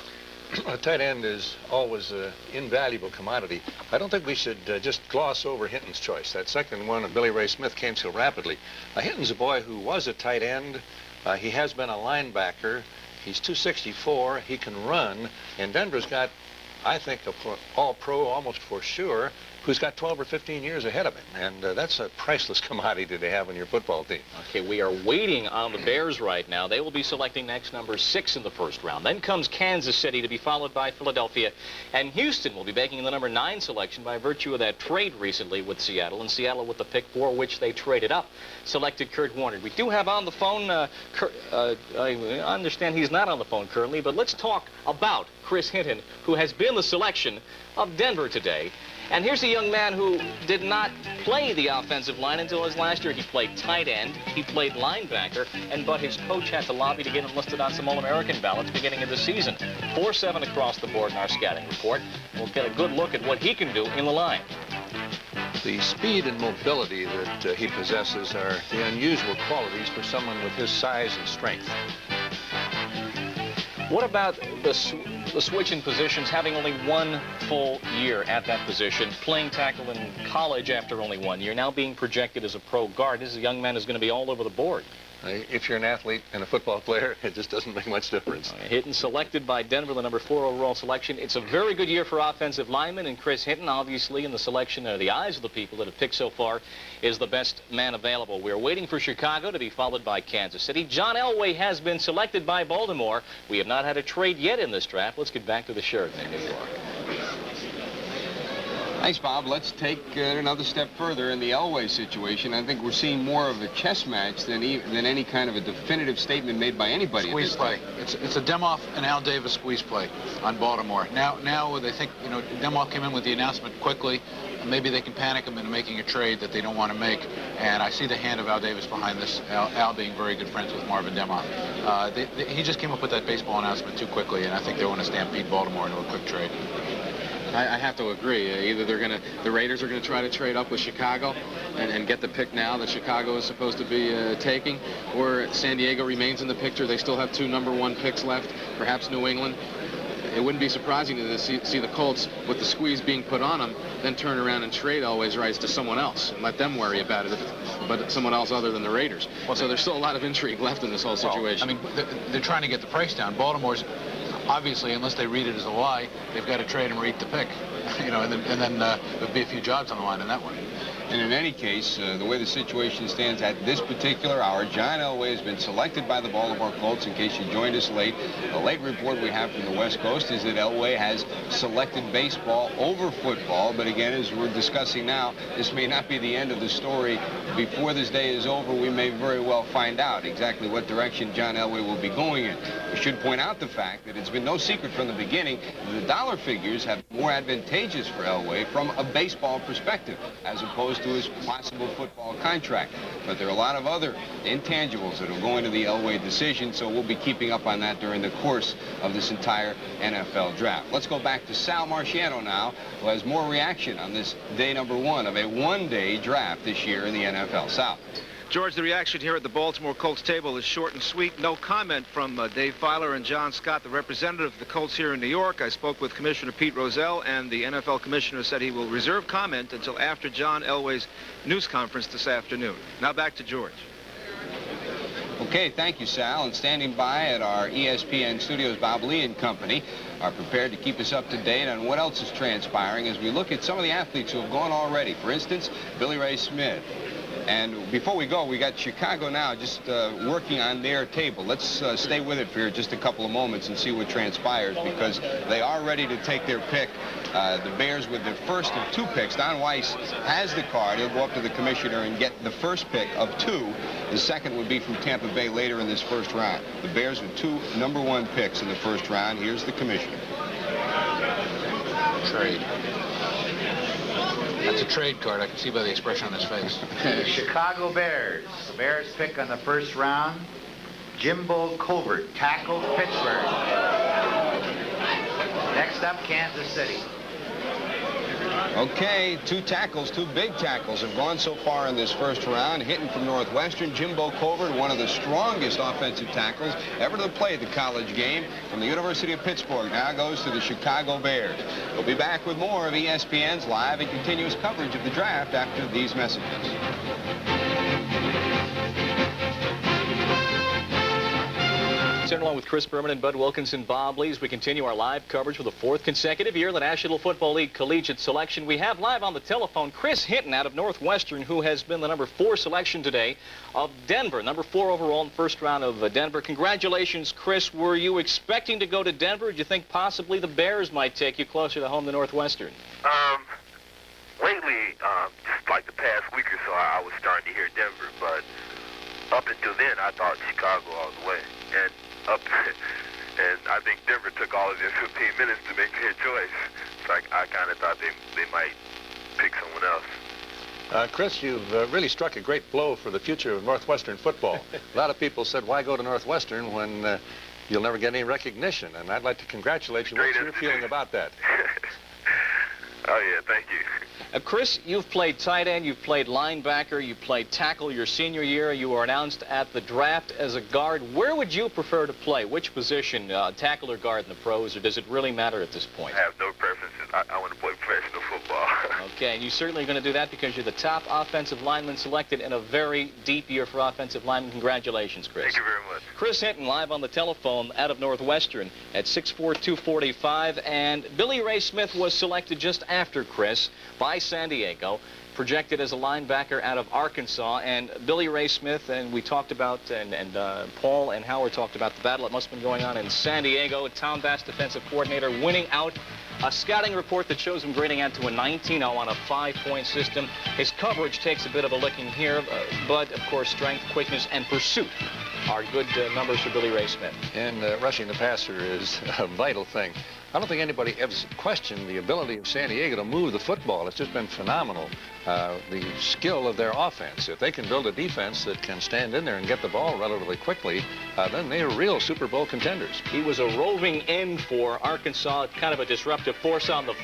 A tight end is always an invaluable commodity. I don't think we should just gloss over Hinton's choice. That second one of Billy Ray Smith came so rapidly. Hinton's a boy who was a tight end. He has been a linebacker. He's 264. He can run. And Denver's got, I think, a all-pro almost for sure. who's got 12 or 15 years ahead of him. And that's a priceless commodity to have on your football team. Okay, we are waiting on the Bears right now. They will be selecting next number 6 in the first round. Then comes Kansas City, to be followed by Philadelphia. And Houston will be making the number 9 selection by virtue of that trade recently with Seattle. And Seattle, with the pick for which they traded up, selected Kurt Warner. We do have on the phone, I understand he's not on the phone currently, but let's talk about Chris Hinton, who has been the selection of Denver today. And here's a young man who did not play the offensive line until his last year. He played tight end, he played linebacker, but his coach had to lobby to get him listed on some All-American ballots beginning of the season. 4.7 across the board in our scouting report. We'll get a good look at what he can do in the line. The speed and mobility that he possesses are the unusual qualities for someone with his size and strength. What about the switch in positions, having only 1 full year at that position, playing tackle in college after only 1 year, now being projected as a pro guard? This is a young man who's going to be all over the board. If you're an athlete and a football player, it just doesn't make much difference. Hinton selected by Denver, the number 4 overall selection. It's a very good year for offensive linemen, and Chris Hinton, obviously, in the selection, the eyes of the people that have picked so far, is the best man available. We're waiting for Chicago to be followed by Kansas City. John Elway has been selected by Baltimore. We have not had a trade yet in this draft. Let's get back to the Sheraton in New York. Thanks, Bob. Let's take another step further in the Elway situation. I think we're seeing more of a chess match than any kind of a definitive statement made by anybody. Squeeze play. It's a Demoff and Al Davis squeeze play on Baltimore. Now they think, Demoff came in with the announcement quickly. Maybe they can panic him into making a trade that they don't want to make. And I see the hand of Al Davis behind this, Al being very good friends with Marvin Demoff. He just came up with that baseball announcement too quickly, and I think they want to stampede Baltimore into a quick trade. I have to agree. Either the Raiders are going to try to trade up with Chicago and get the pick now that Chicago is supposed to be taking, or San Diego remains in the picture. They still have 2 number 1 picks left, perhaps New England. It wouldn't be surprising to see the Colts, with the squeeze being put on them, then turn around and trade Elway's rights to someone else and let them worry about it, but someone else other than the Raiders. So there's still a lot of intrigue left in this whole situation. Well, they're trying to get the price down. Baltimore's, obviously, unless they read it as a lie, they've got to trade him or eat the pick. And then there'll be a few jobs on the line in that one. And in any case, the way the situation stands at this particular hour, John Elway has been selected by the Baltimore Colts. In case you joined us late, the late report we have from the West Coast is that Elway has selected baseball over football. But again, as we're discussing now, this may not be the end of the story. Before this day is over, we may very well find out exactly what direction John Elway will be going in. We should point out the fact that it's been no secret from the beginning that the dollar figures have been more advantageous for Elway from a baseball perspective, as opposed to his possible football contract. But there are a lot of other intangibles that will go into the Elway decision, so we'll be keeping up on that during the course of this entire NFL draft. Let's go back to Sal Marciano now, who has more reaction on this day number 1 of a one-day draft this year in the NFL. Sal. George, the reaction here at the Baltimore Colts table is short and sweet. No comment from Dave Filer and John Scott, the representative of the Colts here in New York. I spoke with Commissioner Pete Rozelle, and the NFL commissioner said he will reserve comment until after John Elway's news conference this afternoon. Now back to George. Okay, thank you, Sal. And standing by at our ESPN studios, Bob Lee and company are prepared to keep us up to date on what else is transpiring as we look at some of the athletes who have gone already. For instance, Billy Ray Smith. And before we go, we got Chicago now just working on their table. Let's stay with it for just a couple of moments and see what transpires, because they are ready to take their pick. The Bears with their first of 2 picks. Don Weiss has the card. He'll go up to the commissioner and get the first pick of 2. The second would be from Tampa Bay later in this first round. The Bears with 2 number 1 picks in the first round. Here's the commissioner. Trade. That's a trade card. I can see by the expression on his face. The Chicago Bears. The Bears pick on the first round. Jimbo Covert, tackle, Pittsburgh. Next up, Kansas City. Okay, 2 tackles, 2 big tackles have gone so far in this first round. Hitting from Northwestern, Jimbo Covert, one of the strongest offensive tackles ever to play the college game from the University of Pittsburgh. Now goes to the Chicago Bears. We'll be back with more of ESPN's live and continuous coverage of the draft after these messages. Sitting along with Chris Berman and Bud Wilkinson, Bob Lee, as we continue our live coverage for the 4th consecutive year of the National Football League Collegiate Selection. We have live on the telephone Chris Hinton out of Northwestern, who has been the number 4 selection today of Denver. Number 4 overall in the first round of Denver. Congratulations, Chris. Were you expecting to go to Denver? Or did you think possibly the Bears might take you closer to home than Northwestern? Lately, just like the past week or so, I was starting to hear Denver, but up until then, I thought Chicago all the way. And I think Denver took all of their 15 minutes to make their choice. So I kind of thought they might pick someone else. Chris, you've really struck a great blow for the future of Northwestern football. A lot of people said, why go to Northwestern when you'll never get any recognition? And I'd like to congratulate you. What's your feeling about that? Oh, yeah, thank you. Chris, you've played tight end, you've played linebacker, you played tackle your senior year. You were announced at the draft as a guard. Where would you prefer to play? Which position, tackle or guard in the pros, or does it really matter at this point? I have no preferences. I want to play professional football. Okay, and you're certainly going to do that because you're the top offensive lineman selected in a very deep year for offensive linemen. Congratulations, Chris. Thank you very much. Chris Hinton live on the telephone out of Northwestern at 6'4", 245, and Billy Ray Smith was selected just after Chris by San Diego, projected as a linebacker out of Arkansas. And Billy Ray Smith, and we talked about, and Paul and Howard talked about the battle that must have been going on in San Diego. Tom Bass, defensive coordinator, winning out a scouting report that shows him grading out to a 19-0 on a 5-point system. His coverage takes a bit of a licking here, but of course strength, quickness, and pursuit are good numbers for Billy Ray Smith. And rushing the passer is a vital thing. I don't think anybody ever questioned the ability of San Diego to move the football. It's just been phenomenal, the skill of their offense. If they can build a defense that can stand in there and get the ball relatively quickly, then they are real Super Bowl contenders. He was a roving end for Arkansas, kind of a disruptive force on the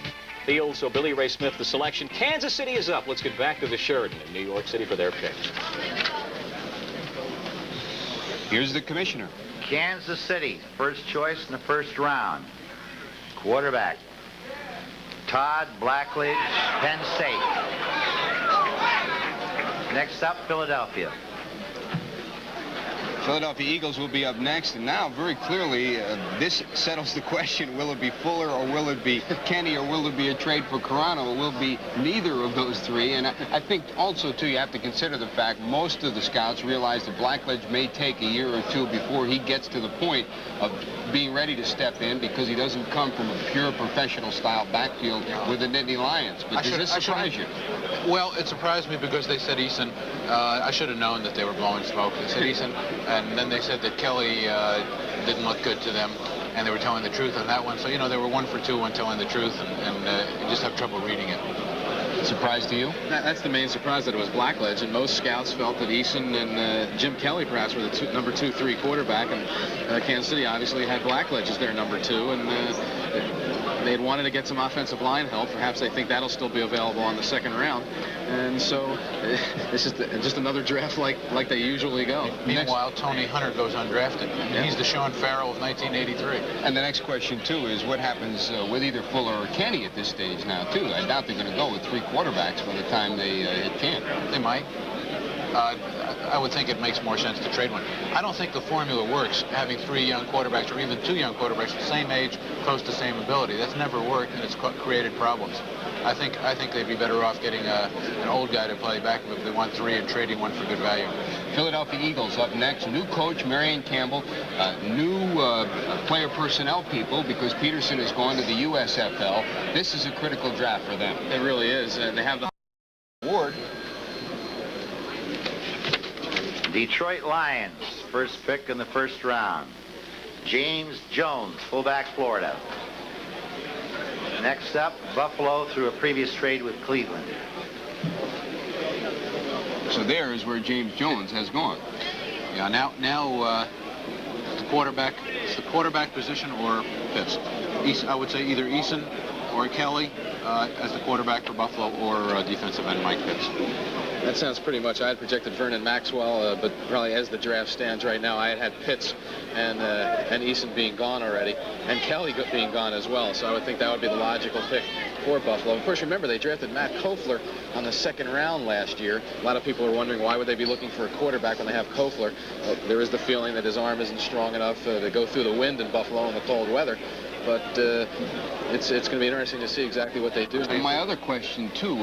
field, so Billy Ray Smith, the selection. Kansas City is up. Let's get back to the Sheridan in New York City for their pick. Here's the commissioner. Kansas City, first choice in the first round. Quarterback, Todd Blackledge, Penn State. Next up, Philadelphia. Philadelphia Eagles will be up next, and now very clearly this settles the question: will it be Fuller, or will it be Kenny, or will it be a trade for Carano? It will be neither of those three. And I think also too you have to consider the fact most of the scouts realize that Blackledge may take a year or two before he gets to the point of being ready to step in, because he doesn't come from a pure professional style backfield with the Nittany Lions. But does this surprise you? Well, it surprised me because they said Eason. I should have known that they were blowing smoke. They said Eason, and then they said that Kelly didn't look good to them, and they were telling the truth on that one. So, you know, they were 1 for 2 on telling the truth, and you just have trouble reading it. Surprise to you? That's the main surprise, that it was Blackledge, and most scouts felt that Eason and Jim Kelly perhaps were the number 2-3 quarterback, and Kansas City obviously had Blackledge as their number 2, and they had wanted to get some offensive line help. Perhaps they think that'll still be available on the second round, and so this is just another draft like they usually go. Meanwhile, Tony Hunter goes undrafted. Yeah. He's the Sean Farrell of 1983. And the next question, too, is what happens with either Fuller or Kenny at this stage now, too. I doubt they're going to go with 3 quarterbacks by the time they hit camp. They might. I would think it makes more sense to trade one. I don't think the formula works, having 3 young quarterbacks or even 2 young quarterbacks the same age, close to same ability. That's never worked, and it's created problems. I think they'd be better off getting an old guy to play back if they want 3 and trading one for good value. Philadelphia Eagles up next. New coach, Marion Campbell. New player personnel people, because Peterson is going to the USFL. This is a critical draft for them. It really is, and they have the award. Detroit Lions, first pick in the first round. James Jones, fullback, Florida. Next up, Buffalo through a previous trade with Cleveland. So there is where James Jones has gone. Yeah, now the quarterback position or Pitts. I would say either Eason or Kelly as the quarterback for Buffalo, or defensive end Mike Pitts. That sounds pretty much. I had projected Vernon Maxwell, but probably as the draft stands right now, I had Pitts and Eason being gone already, and Kelly being gone as well. So I would think that would be the logical pick for Buffalo. Of course, remember, they drafted Matt Kofler on the 2nd round last year. A lot of people are wondering why would they be looking for a quarterback when they have Kofler. There is the feeling that his arm isn't strong enough to go through the wind in Buffalo in the cold weather. But it's going to be interesting to see exactly what they do. And my other question, too,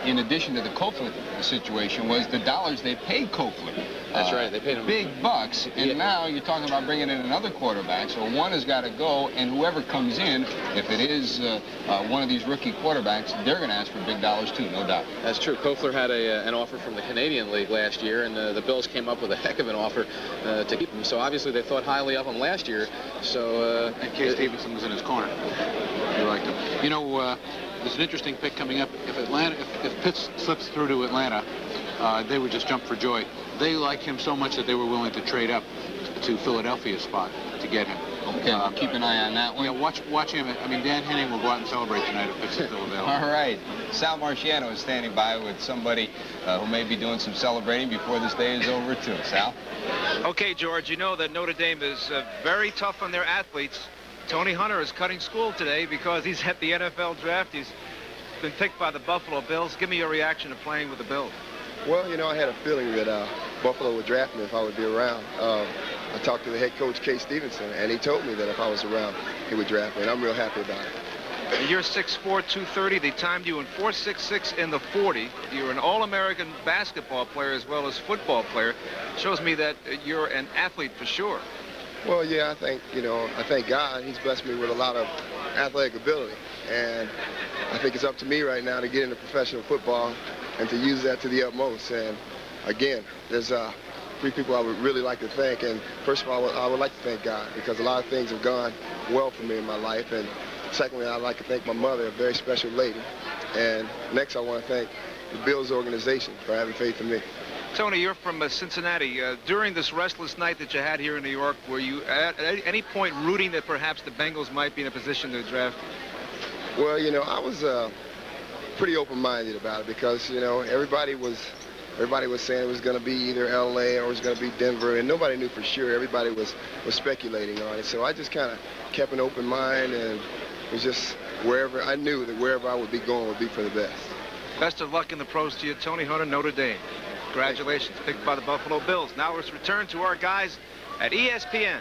in addition to the Kofler situation, was the dollars they paid Kofler. That's right. They paid him big bucks, and now you're talking about bringing in another quarterback. So one has got to go, and whoever comes in, if it is one of these rookie quarterbacks, they're going to ask for big dollars, too, no doubt. That's true. Kofler had an offer from the Canadian League last year, and the Bills came up with a heck of an offer to keep him. So obviously they thought highly of him last year. So and Case Stevenson was in his corner. You liked him. You know, there's an interesting pick coming up. If Pitts slips through to Atlanta, they would just jump for joy. They like him so much that they were willing to trade up to Philadelphia's spot to get him. Okay, I'll keep an eye on that one. Yeah, watch him. I mean, Dan Henning will go out and celebrate tonight if Pitts is still available. All right. Sal Marciano is standing by with somebody who may be doing some celebrating before this day is over, too. Sal? Okay, George, you know that Notre Dame is very tough on their athletes. Tony Hunter is cutting school today because he's at the NFL draft. He's been picked by the Buffalo Bills. Give me your reaction to playing with the Bills. Well, you know, I had a feeling that Buffalo would draft me if I would be around. I talked to the head coach, Case Stevenson, and he told me that if I was around, he would draft me, and I'm real happy about it. You're 6'4", 230. They timed you in 4.66 in the 40. You're an All-American basketball player as well as football player. Shows me that you're an athlete for sure. Well, yeah, I thank God. He's blessed me with a lot of athletic ability, and I think it's up to me right now to get into professional football and to use that to the utmost. And again, there's 3 people I would really like to thank. And first of all, I would like to thank God, because a lot of things have gone well for me in my life. And secondly, I'd like to thank my mother, a very special lady. And next, I want to thank the Bills organization for having faith in me. Tony, you're from Cincinnati. During this restless night that you had here in New York, were you at any point rooting that perhaps the Bengals might be in a position to draft? Well, you know, I was pretty open-minded about it, because, you know, everybody was saying it was going to be either L.A. or it was going to be Denver, and nobody knew for sure. Everybody was speculating on it. So I just kind of kept an open mind, and was just wherever I knew that wherever I would be going would be for the best. Best of luck in the pros to you, Tony Hunter, Notre Dame. Congratulations, picked by the Buffalo Bills. Now let's return to our guys at ESPN.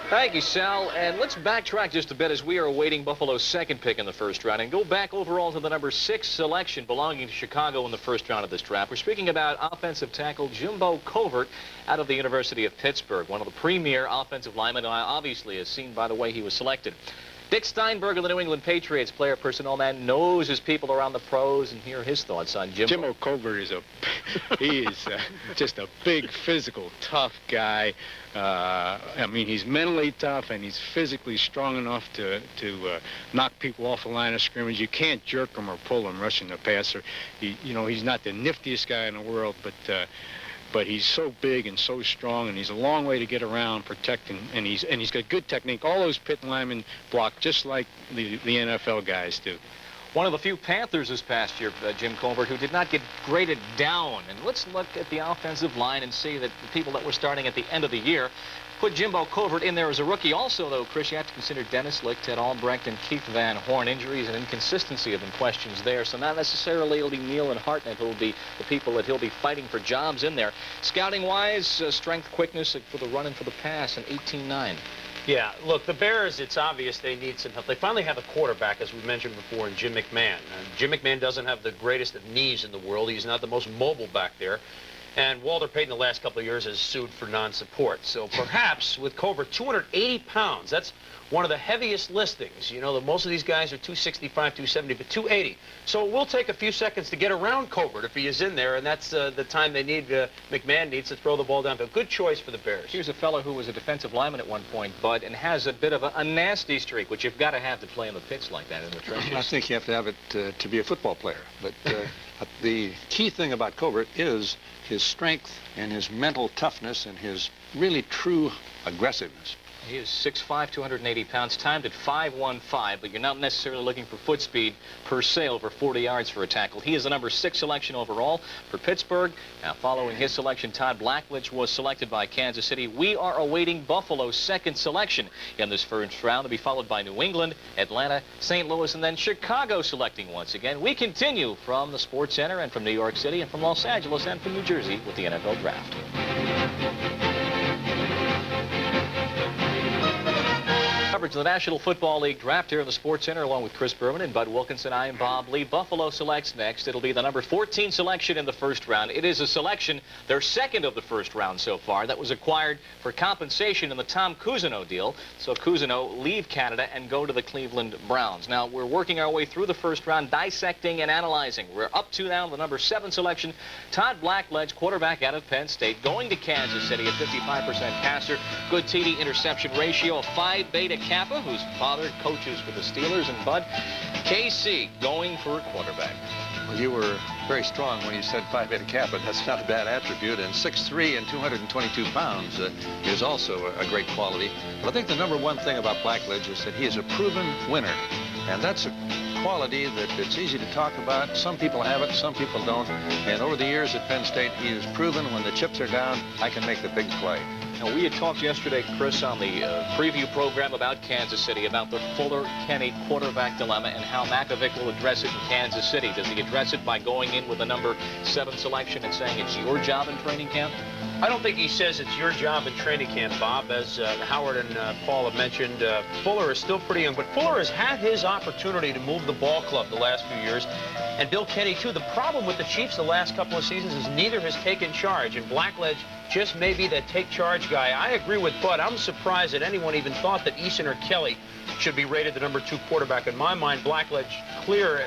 Thank you, Sal. And let's backtrack just a bit as we are awaiting Buffalo's 2nd pick in the 1st round and go back overall to the number 6 selection belonging to Chicago in the 1st round of this draft. We're speaking about offensive tackle Jimbo Covert out of the University of Pittsburgh, one of the premier offensive linemen, obviously, as seen by the way he was selected. Dick Steinberg of the New England Patriots, player personnel man, knows his people around the pros, and here are his thoughts on Jimbo. Jimbo Covert is just a big, physical, tough guy. I mean, he's mentally tough, and he's physically strong enough to knock people off the line of scrimmage. You can't jerk him or pull him rushing the passer. He's not the niftiest guy in the world, but he's so big and so strong, and he's a long way to get around protecting, and he's got good technique. All those pit linemen block just like the NFL guys do. One of the few Panthers this past year, Jim Covert, who did not get graded down. And let's look at the offensive line and see that the people that were starting at the end of the year put Jimbo Covert in there as a rookie. Also, though, Chris, you have to consider Dennis Lick, Ted Albrecht, and Keith Van Horn. Injuries and inconsistency have been questions there. So not necessarily it'll be Neal and Hartnett who will be the people that he'll be fighting for jobs in there. Scouting-wise, strength, quickness for the run and for the pass, and 18-9. Yeah, look, the Bears, it's obvious they need some help. They finally have a quarterback, as we mentioned before, in Jim McMahon. Jim McMahon doesn't have the greatest of knees in the world. He's not the most mobile back there. And Walter Payton the last couple of years has sued for non-support. So perhaps with Covert, 280 pounds, that's one of the heaviest listings. You know, most of these guys are 265, 270, but 280. So it will take a few seconds to get around Covert if he is in there, and that's the time they need, McMahon needs to throw the ball down. But good choice for the Bears. Here's a fellow who was a defensive lineman at one point, Bud, and has a bit of a nasty streak, which you've got to have to play in the pits like that in the trenches. I think you have to have it to be a football player. But the key thing about Covert is his strength and his mental toughness and his really true aggressiveness. He is 6'5", 280 pounds, timed at 5.15, but you're not necessarily looking for foot speed per se over 40 yards for a tackle. He is the number 6 selection overall for Pittsburgh. Now, following his selection, Todd Blackledge was selected by Kansas City. We are awaiting Buffalo's 2nd selection in this first round, to be followed by New England, Atlanta, St. Louis, and then Chicago selecting once again. We continue from the Sports Center and from New York City and from Los Angeles and from New Jersey with the NFL Draft. Coverage of the National Football League Draft here in the Sports Center, along with Chris Berman and Bud Wilkinson. I am Bob Lee. Buffalo selects next. It'll be the number 14 selection in the first round. It is a selection, their 2nd of the first round so far, that was acquired for compensation in the Tom Cousineau deal. So Cousineau leave Canada and go to the Cleveland Browns. Now, we're working our way through the first round, dissecting and analyzing. We're up to now the number 7 selection. Todd Blackledge, quarterback out of Penn State, going to Kansas City at 55% passer. Good TD interception ratio, a Phi Beta Kappa, whose father coaches for the Steelers, and Bud, KC going for a quarterback. Well, you were very strong when you said Phi Beta Kappa. That's not a bad attribute. And 6'3" and 222 pounds is also a great quality. But I think the number one thing about Blackledge is that he is a proven winner. And that's a quality that it's easy to talk about. Some people have it, some people don't. And over the years at Penn State, he has proven when the chips are down, I can make the big play. Now, we had talked yesterday, Chris, on the preview program about Kansas City, about the Fuller-Kenny quarterback dilemma and how Makovic will address it in Kansas City. Does he address it by going in with the number 7 selection and saying it's your job in training camp? I don't think he says it's your job in training camp, Bob. As Howard and Paul have mentioned, Fuller is still pretty young, but Fuller has had his opportunity to move the ball club the last few years, and Bill Kenny, too. The problem with the Chiefs the last couple of seasons is neither has taken charge, and Blackledge just may be that take-charge guy. I agree with Bud. I'm surprised that anyone even thought that Eason or Kelly should be rated the number 2 quarterback. In my mind, Blackledge clear,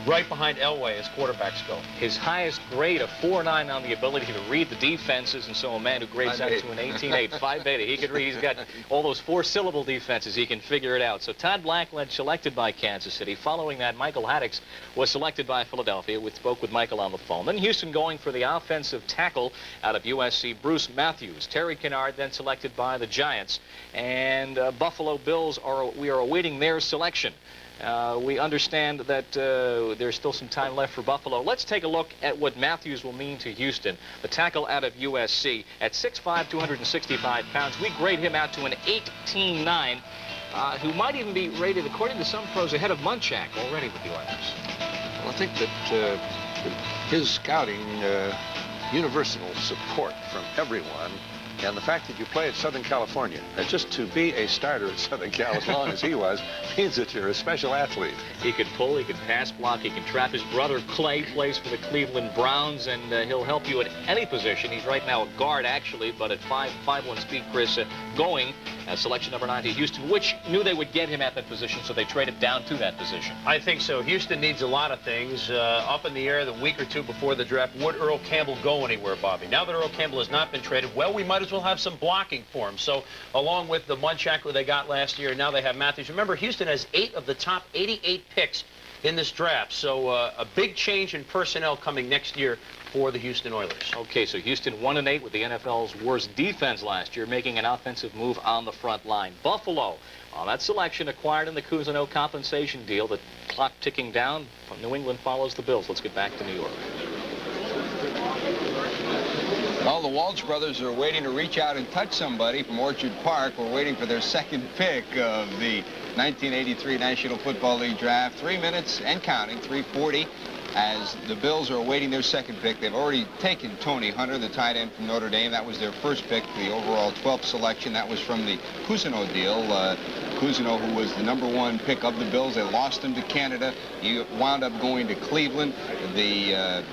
right behind Elway as quarterbacks go. His highest grade, a 4.9 on the ability to read the defenses, and so a man who grades out to an 18.8, Phi Beta. He could read. He's got all those 4-syllable defenses. He can figure it out. So Todd Blackledge selected by Kansas City. Following that, Michael Haddix was selected by Philadelphia. We spoke with Michael on the phone. Then Houston going for the offensive tackle out of USC, Bruce Matthews. Terry Kennard then selected by the Giants. And Buffalo Bills, we are awaiting their selection. We understand that there's still some time left for Buffalo. Let's take a look at what Matthews will mean to Houston. The tackle out of USC at 6'5", 265 pounds. We grade him out to an 18.9, who might even be rated, according to some pros, ahead of Munchak already with the Oilers. Well, I think that his scouting, universal support from everyone, and the fact that you play at Southern California, just to be a starter at Southern Cal as long as he was, means that you're a special athlete. He can pull, he can pass block, he can trap. His brother Clay plays for the Cleveland Browns, and he'll help you at any position. He's right now a guard, actually, but at 5'1" speed, Chris, going as selection number 9 to Houston, which knew they would get him at that position, so they traded down to that position. I think so. Houston needs a lot of things up in the air the week or two before the draft. Would Earl Campbell go anywhere, Bobby? Now that Earl Campbell has not been traded, well, we might as well have some blocking for him. So along with the Munchak who they got last year, now they have Matthews. Remember, Houston has 8 of the top 88 picks in this draft. So a big change in personnel coming next year for the Houston Oilers. Okay, so Houston 1-8 with the NFL's worst defense last year, making an offensive move on the front line. Buffalo, on that selection acquired in the Cousineau compensation deal, the clock ticking down. New England follows the Bills. Let's get back to New York. Well, the Walsh brothers are waiting to reach out and touch somebody from Orchard Park. We're waiting for their 2nd pick of the 1983 National Football League Draft. 3 minutes and counting, 3:40, as the Bills are awaiting their 2nd pick. They've already taken Tony Hunter, the tight end from Notre Dame. That was their 1st pick, the overall 12th selection. That was from the Cousineau deal. Cousineau, who was the number 1 pick of the Bills, they lost him to Canada. He wound up going to Cleveland. The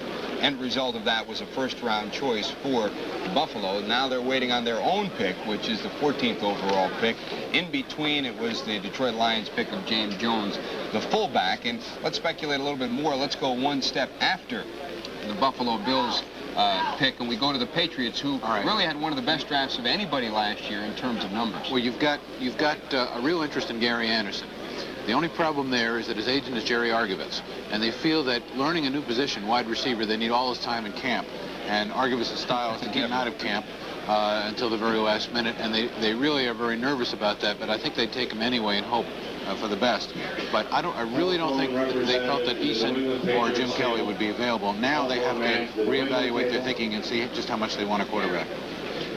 end result of that was a 1st-round choice for Buffalo. Now they're waiting on their own pick, which is the 14th overall pick. In between, it was the Detroit Lions pick of James Jones, the fullback. And let's speculate a little bit more. Let's go one step after the Buffalo Bills pick, and we go to the Patriots, who really had one of the best drafts of anybody last year in terms of numbers. Well, you've got a real interest in Gary Anderson. The only problem there is that his agent is Jerry Argovitz, and they feel that learning a new position, wide receiver, they need all his time in camp. And Argovitz's style is to get him out of camp, until the very last minute, and they really are very nervous about that, but I think they take him anyway and hope for the best. But I really don't think that they felt that Eason or Jim Kelly would be available. Now they have to reevaluate their thinking and see just how much they want a quarterback.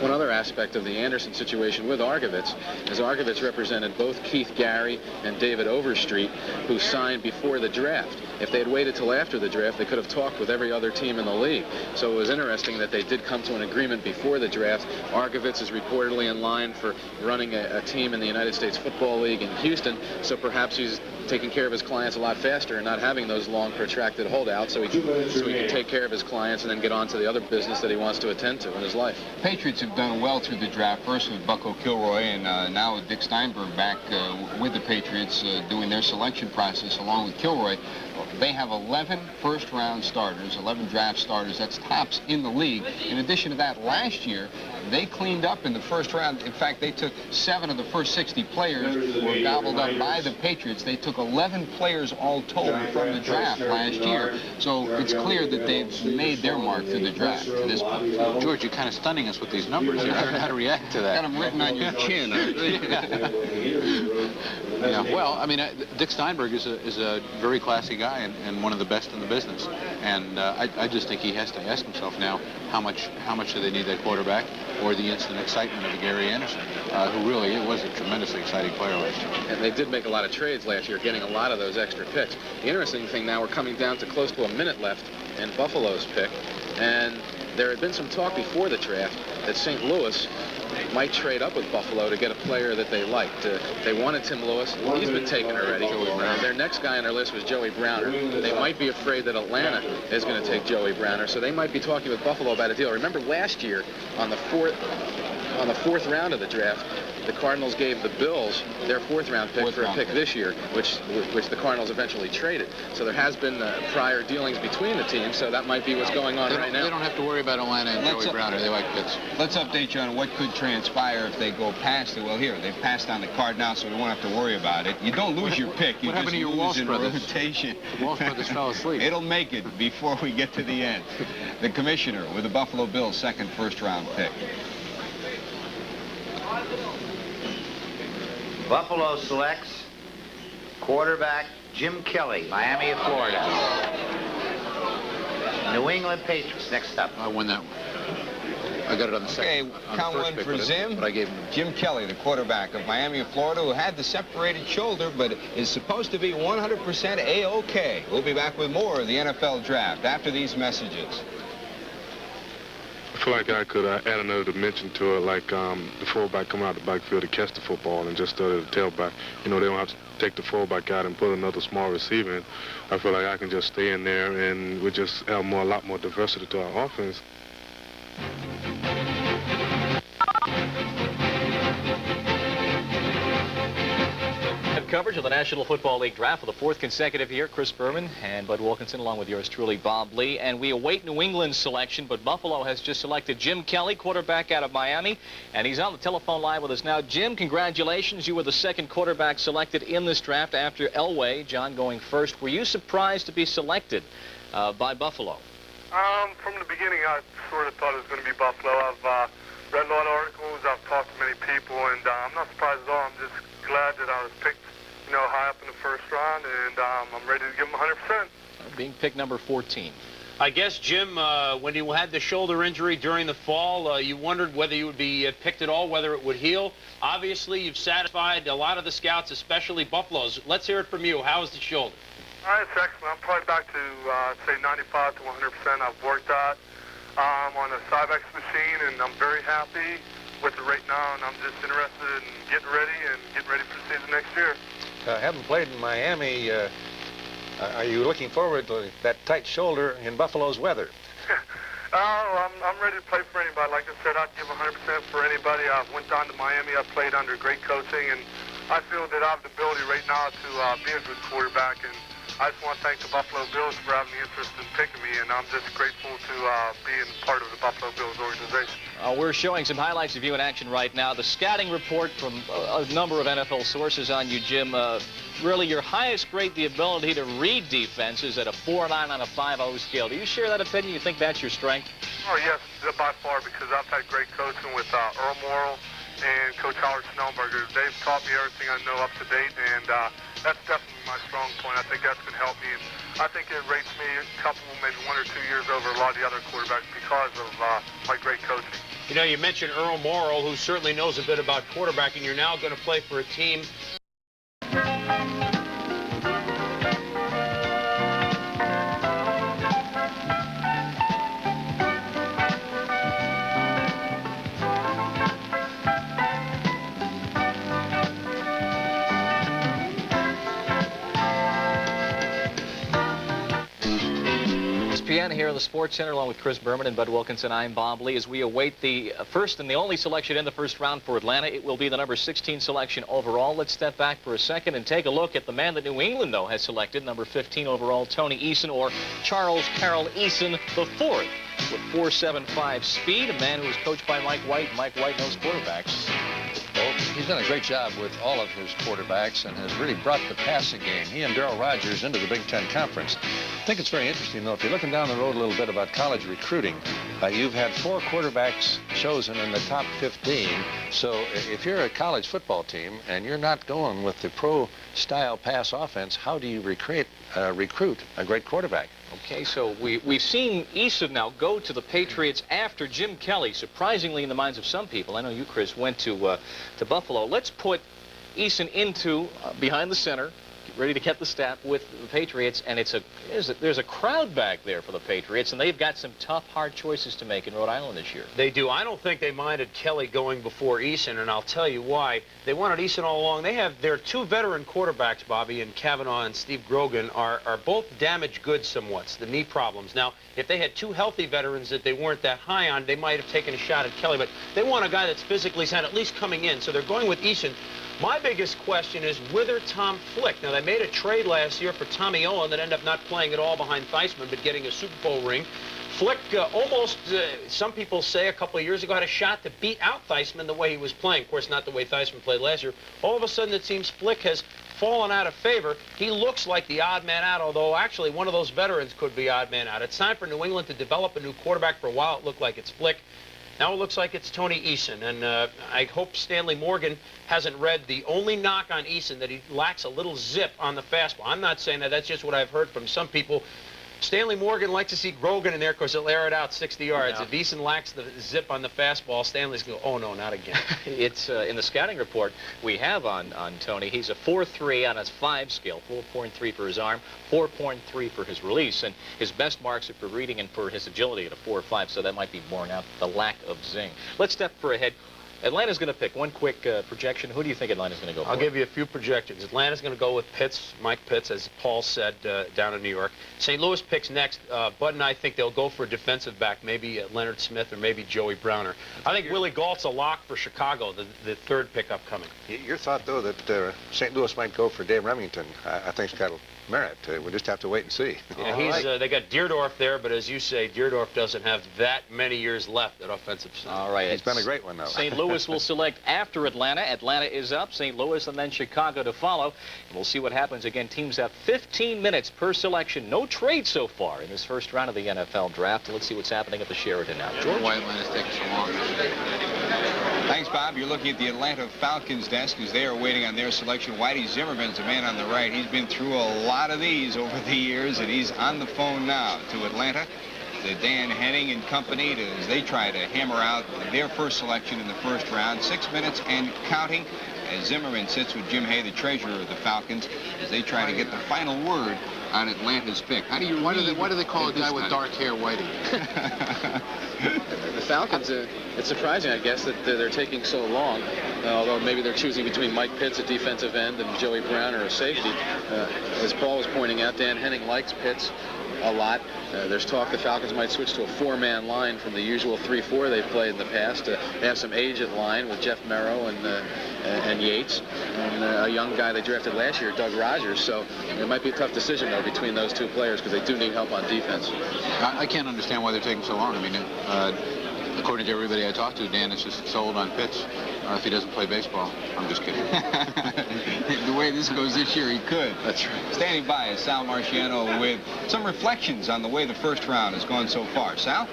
One other aspect of the Anderson situation with Argovitz is Argovitz represented both Keith Gary and David Overstreet, who signed before the draft. If they had waited till after the draft, they could have talked with every other team in the league. So it was interesting that they did come to an agreement before the draft. Argovitz is reportedly in line for running a team in the United States Football League in Houston, so perhaps he's taking care of his clients a lot faster and not having those long, protracted holdouts, so he can take care of his clients and then get on to the other business that he wants to attend to in his life. Patriots have done well through the draft, first with Bucko Kilroy, and now with Dick Steinberg back with the Patriots doing their selection process along with Kilroy. They have 11 first-round starters, 11 draft starters. That's tops in the league. In addition to that, last year, they cleaned up in the first round. In fact, they took 7 of the first 60 players were gobbled up by the Patriots. They took 11 players all told from the draft last year. So it's clear that they've made their mark through the draft to this point. George, you're kind of stunning us with these numbers here. I don't know how to react to that. Got them written on your chin. Yeah, well, I mean, Dick Steinberg is a very classy guy and one of the best in the business. And I just think he has to ask himself now how much do they need that quarterback, or the instant excitement of a Gary Anderson, who really was a tremendously exciting player last year. And they did make a lot of trades last year, getting a lot of those extra picks. The interesting thing now, we're coming down to close to a minute left in Buffalo's pick, and there had been some talk before the draft that St. Louis might trade up with Buffalo to get a player that they liked. They wanted Tim Lewis. He's been taken already. Their next guy on their list was Joey Browner. They might be afraid that Atlanta is going to take Joey Browner, so they might be talking with Buffalo about a deal. Remember last year on the fourth round of the draft, the Cardinals gave the Bills their fourth-round pick for a pick this year, which the Cardinals eventually traded. So there has been prior dealings between the teams, so that might be what's going on right now. They don't have to worry about Atlanta and Joey Browner. They like picks. Let's update you on what could transpire if they go past it. Well, here, they've passed on the card now, so we won't have to worry about it. You don't lose your pick. You just lose in rotation. The Walsh brothers fell asleep. It'll make it before we get to the end. The commissioner with the Buffalo Bills' second first-round pick. Buffalo selects quarterback Jim Kelly, Miami of Florida. New England Patriots next up. I won that one. I got it on the second. Okay, count one for Zim. But I gave him Jim Kelly, the quarterback of Miami of Florida, who had the separated shoulder, but is supposed to be 100% A-OK. We'll be back with more of the NFL draft after these messages. I feel like I could add another dimension to it, like the fullback coming out the backfield to catch the football and just the tailback. You know, they don't have to take the fullback out and put another small receiver in. I feel like I can just stay in there and we just have a lot more diversity to our offense. Coverage of the National Football League draft for the fourth consecutive year. Chris Berman and Bud Wilkinson, along with yours truly, Bob Lee. And we await New England's selection, but Buffalo has just selected Jim Kelly, quarterback out of Miami, and he's on the telephone line with us now. Jim, congratulations. You were the second quarterback selected in this draft after Elway, John going first. Were you surprised to be selected by Buffalo? From the beginning, I sort of thought it was going to be Buffalo. I've read a lot of articles, I've talked to many people, and I'm not surprised at all. I'm just glad that I was picked, you know, high up in the first round, and I'm ready to give them 100%. Being pick number 14. I guess, Jim, when you had the shoulder injury during the fall, you wondered whether you would be picked at all, whether it would heal. Obviously, you've satisfied a lot of the scouts, especially Buffalo's. Let's hear it from you. How is the shoulder? It's excellent. I'm probably back to, say, 95 to 100%. I've worked out on a Cybex machine, and I'm very happy with it right now, and I'm just interested in getting ready for the season next year. Having played in Miami, are you looking forward to that tight shoulder in Buffalo's weather? I'm ready to play for anybody. Like I said, I'd give 100% for anybody. I went down to Miami. I played under great coaching, and I feel that I have the ability right now to be a good quarterback. And I just want to thank the Buffalo Bills for having the interest in picking me, and I'm just grateful to being part of the Buffalo Bills organization. We're showing some highlights of you in action right now. The scouting report from a number of NFL sources on you, Jim. Really, your highest grade, the ability to read defenses at a 4.9 on a 5.0 scale. Do you share that opinion? You think that's your strength? Oh, yes, by far, because I've had great coaching with Earl Morrall and Coach Howard Snellberger. They've taught me everything I know up to date, and that's definitely my strong point. I think that's going to help me. And I think it rates me a couple, maybe 1 or 2 years over a lot of the other quarterbacks because of my great coaching. You know, you mentioned Earl Morrall, who certainly knows a bit about quarterbacking. You're now going to play for a team. ESPN here in the Sports Center along with Chris Berman and Bud Wilkinson. I'm Bob Lee. As we await the first and the only selection in the first round for Atlanta, it will be the number 16 selection overall. Let's step back for a second and take a look at the man that New England, though, has selected, number 15 overall, Tony Eason, or Charles Carroll Eason IV, with 4.75 speed, a man who was coached by Mike White. Mike White knows quarterbacks. Well, he's done a great job with all of his quarterbacks and has really brought the passing game, he and Darrell Rogers, into the Big Ten Conference. I think it's very interesting, though, if you're looking down the road a little bit about college recruiting, you've had 4 quarterbacks chosen in the top 15. So if you're a college football team and you're not going with the pro-style pass offense, how do you recruit a great quarterback? Okay, so we've seen Eason now go to the Patriots after Jim Kelly, surprisingly in the minds of some people. I know you, Chris, went to Buffalo. Let's put Eason into behind the center, ready to get the snap with the Patriots, and there's a crowd back there for the Patriots, and they've got some tough, hard choices to make in Rhode Island this year. They do. I don't think they minded Kelly going before Eason, and I'll tell you why. They wanted Eason all along. Their 2 veteran quarterbacks, Bobby, and Kavanaugh and Steve Grogan, are both damaged goods somewhat, the knee problems. Now, if they had 2 healthy veterans that they weren't that high on, they might have taken a shot at Kelly, but they want a guy that's physically sound, at least coming in, so they're going with Eason. My biggest question is whether Tom Flick. Now, they made a trade last year for Tommy Owen that ended up not playing at all behind Theismann, but getting a Super Bowl ring. Flick almost, some people say a couple of years ago, had a shot to beat out Theismann the way he was playing. Of course, not the way Theismann played last year. All of a sudden, it seems Flick has fallen out of favor. He looks like the odd man out, although actually one of those veterans could be odd man out. It's time for New England to develop a new quarterback. For a while, it looked like it's Flick. Now it looks like it's Tony Eason, and I hope Stanley Morgan hasn't read the only knock on Eason, that he lacks a little zip on the fastball. I'm not saying that. That's just what I've heard from some people. Stanley Morgan likes to see Grogan in there because he'll air it out 60 yards. Yeah. If Eason lacks the zip on the fastball, Stanley's going to go, oh, no, not again. It's in the scouting report we have on Tony. He's a 4.3 on his 5 scale, 4.3 for his arm, 4.3 for his release, and his best marks are for reading and for his agility at a 4.5, so that might be borne out the lack of zing. Let's step for ahead. Atlanta's going to pick. One quick projection. Who do you think Atlanta's going to go for? I'll give you a few projections. Atlanta's going to go with Pitts, Mike Pitts, as Paul said, down in New York. St. Louis picks next. Bud and I think they'll go for a defensive back, maybe Leonard Smith or maybe Joey Browner. I think Willie Galt's a lock for Chicago, the 3rd pick upcoming. Your thought, though, that St. Louis might go for Dave Remington, I think it's got merit. We'll just have to wait and see. Yeah, they got Deerdorf there, but as you say, Deerdorf doesn't have that many years left at offensive side. All right. He's been a great one, though. St. Louis will select after Atlanta. Atlanta is up, St. Louis, and then Chicago to follow. And we'll see what happens. Again, teams have 15 minutes per selection. No trade so far in this first round of the NFL draft. Let's see what's happening at the Sheraton now. George? Why Atlanta's taking so long. Thanks, Bob. You're looking at the Atlanta Falcons desk as they are waiting on their selection. Whitey Zimmerman's the man on the right. He's been through a lot of these over the years, and he's on the phone now to Atlanta, to Dan Henning and company, as they try to hammer out their first selection in the first round. 6 minutes and counting as Zimmerman sits with Jim Hay, the treasurer of the Falcons, as they try to get the final word on Atlanta's pick. How do you why do they call a guy with dark hair Whitey? The Falcons, it's surprising, I guess, that they're taking so long, although maybe they're choosing between Mike Pitts, a defensive end, and Joey Browner, a safety. As Paul was pointing out, Dan Henning likes Pitts a lot. There's talk the Falcons might switch to a 4-man line from the usual 3-4 they've played in the past. They have some age at line with Jeff Merrow and Yates, and a young guy they drafted last year, Doug Rogers. So it might be a tough decision, though, between those 2 players because they do need help on defense. I can't understand why they're taking so long. I mean, According to everybody I talked to, Dan is just sold on Pitts if he doesn't play baseball. I'm just kidding. The way this goes this year, he could. That's right. Standing by is Sal Marciano with some reflections on the way the first round has gone so far. Sal?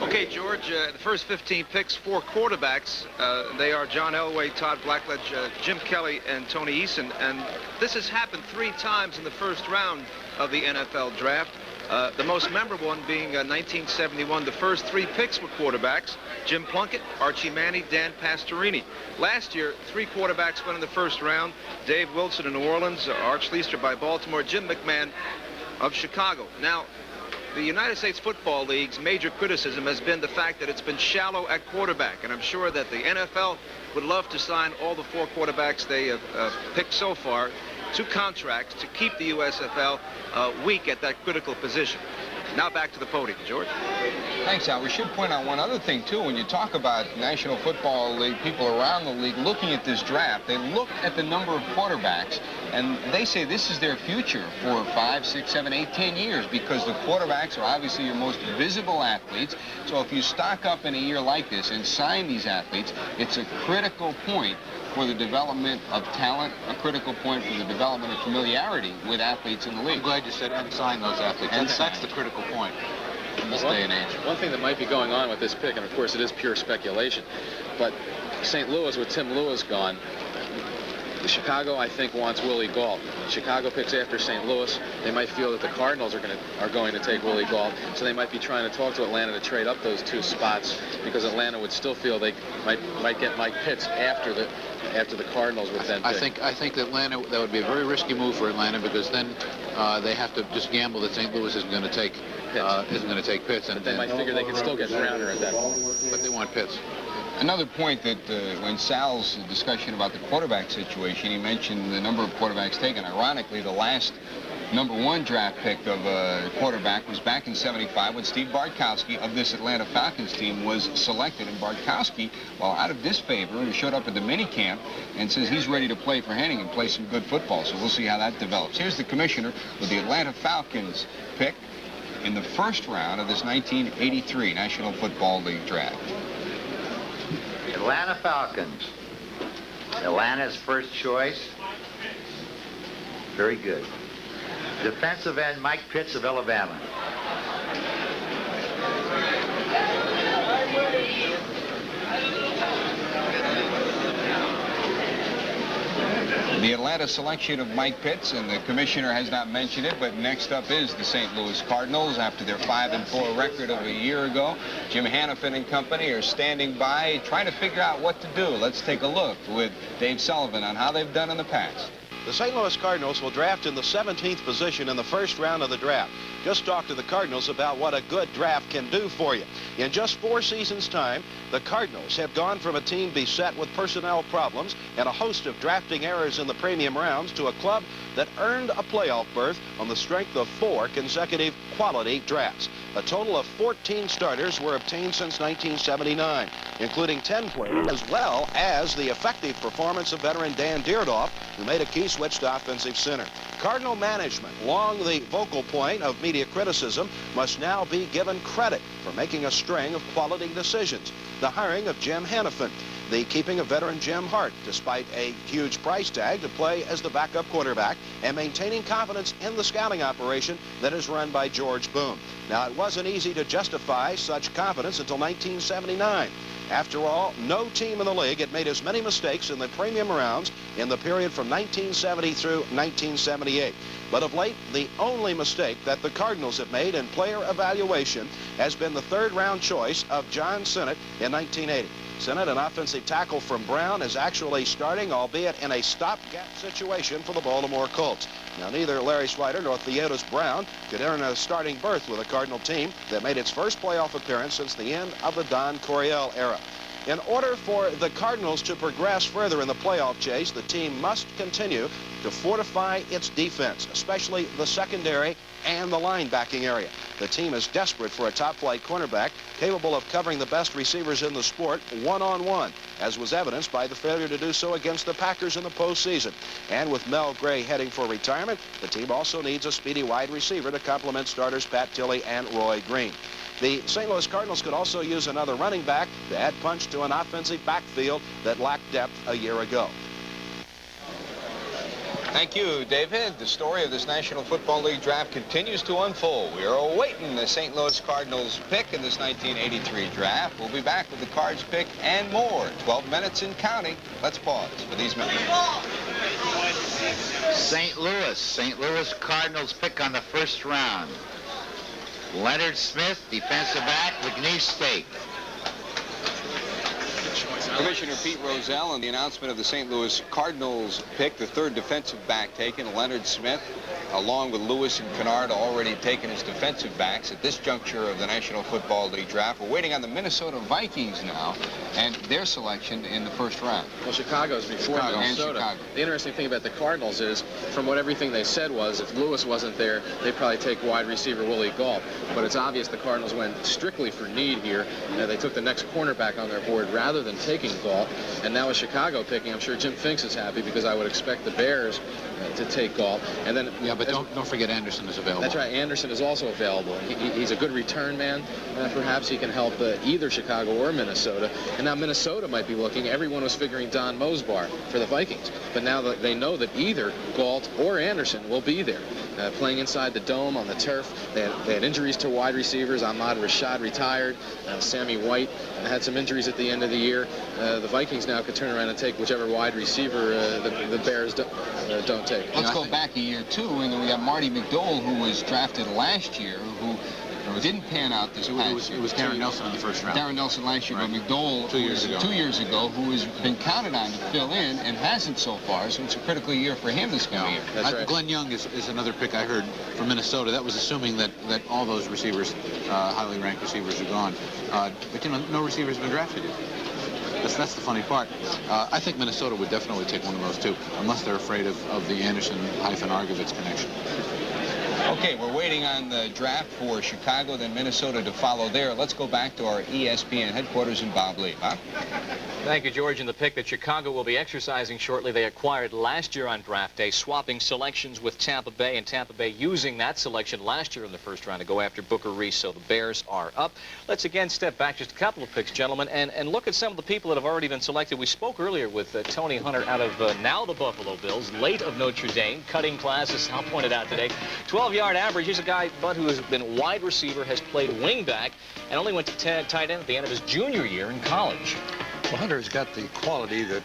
Okay, George, the first 15 picks, 4 quarterbacks. They are John Elway, Todd Blackledge, Jim Kelly, and Tony Eason. And this has happened 3 times in the first round of the NFL draft. The most memorable one being 1971. The first 3 picks were quarterbacks: Jim Plunkett, Archie Manning, Dan Pastorini. Last year, 3 quarterbacks went in the first round: Dave Wilson of New Orleans, Arch Leister by Baltimore, Jim McMahon of Chicago. Now, the United States Football League's major criticism has been the fact that it's been shallow at quarterback, and I'm sure that the NFL would love to sign all the 4 quarterbacks they have picked so far to contracts to keep the USFL weak at that critical position. Now back to the podium, George. Thanks, Al. We should point out one other thing, too. When you talk about National Football League, people around the league looking at this draft, they look at the number of quarterbacks, and they say this is their future for 5, 6, 7, 8, 10 years, because the quarterbacks are obviously your most visible athletes. So if you stock up in a year like this and sign these athletes, it's a critical point for the development of talent, a critical point for the development of familiarity with athletes in the league. I'm glad you said and sign those athletes. That's the critical point in this day and age. One thing that might be going on with this pick, and of course it is pure speculation, but St. Louis, with Tim Lewis gone, Chicago, I think, wants Willie Gault. Chicago picks after St. Louis. They might feel that the Cardinals are going to take Willie Gault, so they might be trying to talk to Atlanta to trade up those 2 spots, because Atlanta would still feel they might get Mike Pitts after the Cardinals would then pick. I think that Atlanta, that would be a very risky move for Atlanta, because then they have to just gamble that St. Louis isn't going to take Pitts. And they might figure they could still get Browner at that point. But they want Pitts. Another point that when Sal's discussion about the quarterback situation, he mentioned the number of quarterbacks taken. Ironically, the last number 1 draft pick of a quarterback was back in '75 when Steve Bartkowski of this Atlanta Falcons team was selected. And Bartkowski, while out of disfavor, showed up at the minicamp and says he's ready to play for Henning and play some good football. So we'll see how that develops. Here's the commissioner with the Atlanta Falcons pick in the first round of this 1983 National Football League draft. Atlanta Falcons. Atlanta's first choice. Very good. Defensive end Mike Pitts of Alabama. The Atlanta selection of Mike Pitts, and the commissioner has not mentioned it, but next up is the St. Louis Cardinals after their 5-4 record of a year ago. Jim Hannafin and company are standing by trying to figure out what to do. Let's take a look with Dave Sullivan on how they've done in the past. The St. Louis Cardinals will draft in the 17th position in the first round of the draft. Just talk to the Cardinals about what a good draft can do for you. In just 4 seasons' time, the Cardinals have gone from a team beset with personnel problems and a host of drafting errors in the premium rounds to a club that earned a playoff berth on the strength of 4 consecutive quality drafts. A total of 14 starters were obtained since 1979, including 10 players, as well as the effective performance of veteran Dan Dierdorf, who made a key switch to offensive center. Cardinal management, long the vocal point of media criticism, must now be given credit for making a string of quality decisions. The hiring of Jim Hannafin, the keeping of veteran Jim Hart, despite a huge price tag to play as the backup quarterback, and maintaining confidence in the scouting operation that is run by George Boone. Now, it wasn't easy to justify such confidence until 1979. After all, no team in the league had made as many mistakes in the premium rounds in the period from 1970 through 1978. But of late, the only mistake that the Cardinals have made in player evaluation has been the 3rd-round choice of John Cited in 1980. Cited, an offensive tackle from Brown, is actually starting, albeit in a stopgap situation for the Baltimore Colts. Now, neither Larry Swider nor Theodis Brown could earn a starting berth with a Cardinal team that made its first playoff appearance since the end of the Don Coryell era. In order for the Cardinals to progress further in the playoff chase, the team must continue to fortify its defense, especially the secondary and the linebacking area. The team is desperate for a top-flight cornerback capable of covering the best receivers in the sport one-on-one, as was evidenced by the failure to do so against the Packers in the postseason. And with Mel Gray heading for retirement, the team also needs a speedy wide receiver to complement starters Pat Tilley and Roy Green. The St. Louis Cardinals could also use another running back to add punch to an offensive backfield that lacked depth a year ago. Thank you, David. The story of this National Football League draft continues to unfold. We are awaiting the St. Louis Cardinals pick in this 1983 draft. We'll be back with the Cards pick and more. 12 minutes and counting. Let's pause for these minutes. St. Louis Cardinals pick on the first round. Leonard Smith, defensive back, McNeese State. Commissioner Pete Rozelle on the announcement of the St. Louis Cardinals pick, the third defensive back taken, Leonard Smith, along with Lewis and Kennard, already taken as defensive backs at this juncture of the National Football League draft. We're waiting on the Minnesota Vikings now and their selection in the first round. Well, Chicago's before Minnesota. Chicago. The interesting thing about the Cardinals is, from what everything they said was, if Lewis wasn't there, they'd probably take wide receiver Willie Gault. But it's obvious the Cardinals went strictly for need here. They took the next cornerback on their board rather than taking Gault. And now with Chicago picking, I'm sure Jim Finks is happy because I would expect the Bears to take Gault. And then, yeah, but don't forget Anderson is available. That's right. Anderson is also available. He's a good return man. Perhaps he can help either Chicago or Minnesota. And now Minnesota might be looking. Everyone was figuring Don Mosbar for the Vikings. But now that they know that either Gault or Anderson will be there, playing inside the dome on the turf. They had injuries to wide receivers. Ahmad Rashad retired. Sammy White had some injuries at the end of the year. The Vikings now could turn around and take whichever wide receiver the Bears don't take. Let's go back a year, too, and then we got Marty McDowell, who was drafted last year, who didn't pan out this past year. It was Darren Nelson in the first round. Darren Nelson last year, right. But McDowell 2 years ago, who has been counted on to fill in and hasn't so far, so it's a critical year for him this coming year. That's right. Glenn Young is another pick I heard from Minnesota. That was assuming that all those receivers, highly ranked receivers, are gone. But, you know, no receiver's been drafted yet. That's the funny part. I think Minnesota would definitely take one of those two, unless they're afraid of the Anderson-Argovitz connection. Okay, we're waiting on the draft for Chicago, then Minnesota to follow there. Let's go back to our ESPN headquarters in Bob Lee. Bob? Thank you, George. And the pick that Chicago will be exercising shortly, they acquired last year on draft day, swapping selections with Tampa Bay, and Tampa Bay using that selection last year in the first round to go after Booker Reese. So the Bears are up. Let's again step back just a couple of picks, gentlemen, and look at some of the people that have already been selected. We spoke earlier with Tony Hunter out of now the Buffalo Bills, late of Notre Dame, cutting class, as Sal pointed out today. 12-yard average. Here's a guy, Bud, who has been wide receiver, has played wingback, and only went to tight end at the end of his junior year in college. Well, Hunter's got the quality that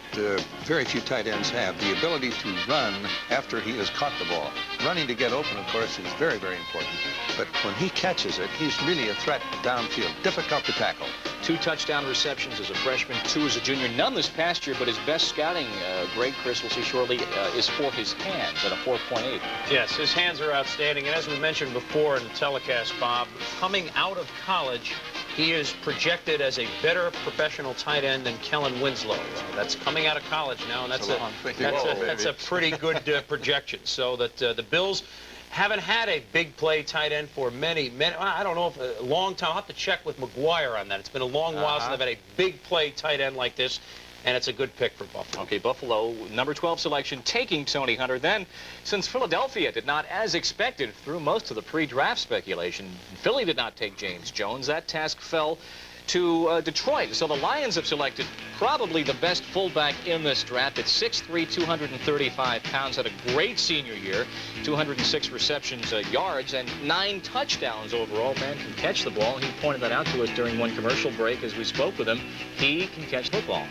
very few tight ends have, the ability to run after he has caught the ball. Running to get open, of course, is very, very important. But when he catches it, he's really a threat downfield, difficult to tackle. 2 touchdown receptions as a freshman, 2 as a junior. None this past year, but his best scouting grade, Chris, we'll see shortly, is for his hands at a 4.8. Yes, his hands are outstanding. And as we mentioned before in the telecast, Bob, coming out of college, he is projected as a better professional tight end than Kellen Winslow. That's coming out of college now, and that's a pretty good projection. So that the Bills haven't had a big play tight end for many, I don't know, if a long time. I'll have to check with McGuire on that. It's been a long while since they've had a big play tight end like this, and it's a good pick for Buffalo. Okay, Buffalo, number 12 selection, taking Tony Hunter. Then, since Philadelphia did not, as expected, through most of the pre-draft speculation, Philly did not take James Jones. That task fell to Detroit. So the Lions have selected probably the best fullback in this draft at 6'3", 235 pounds, had a great senior year, 206 receptions, yards, and 9 touchdowns overall. Man can catch the ball. He pointed that out to us during one commercial break as we spoke with him. He can catch football.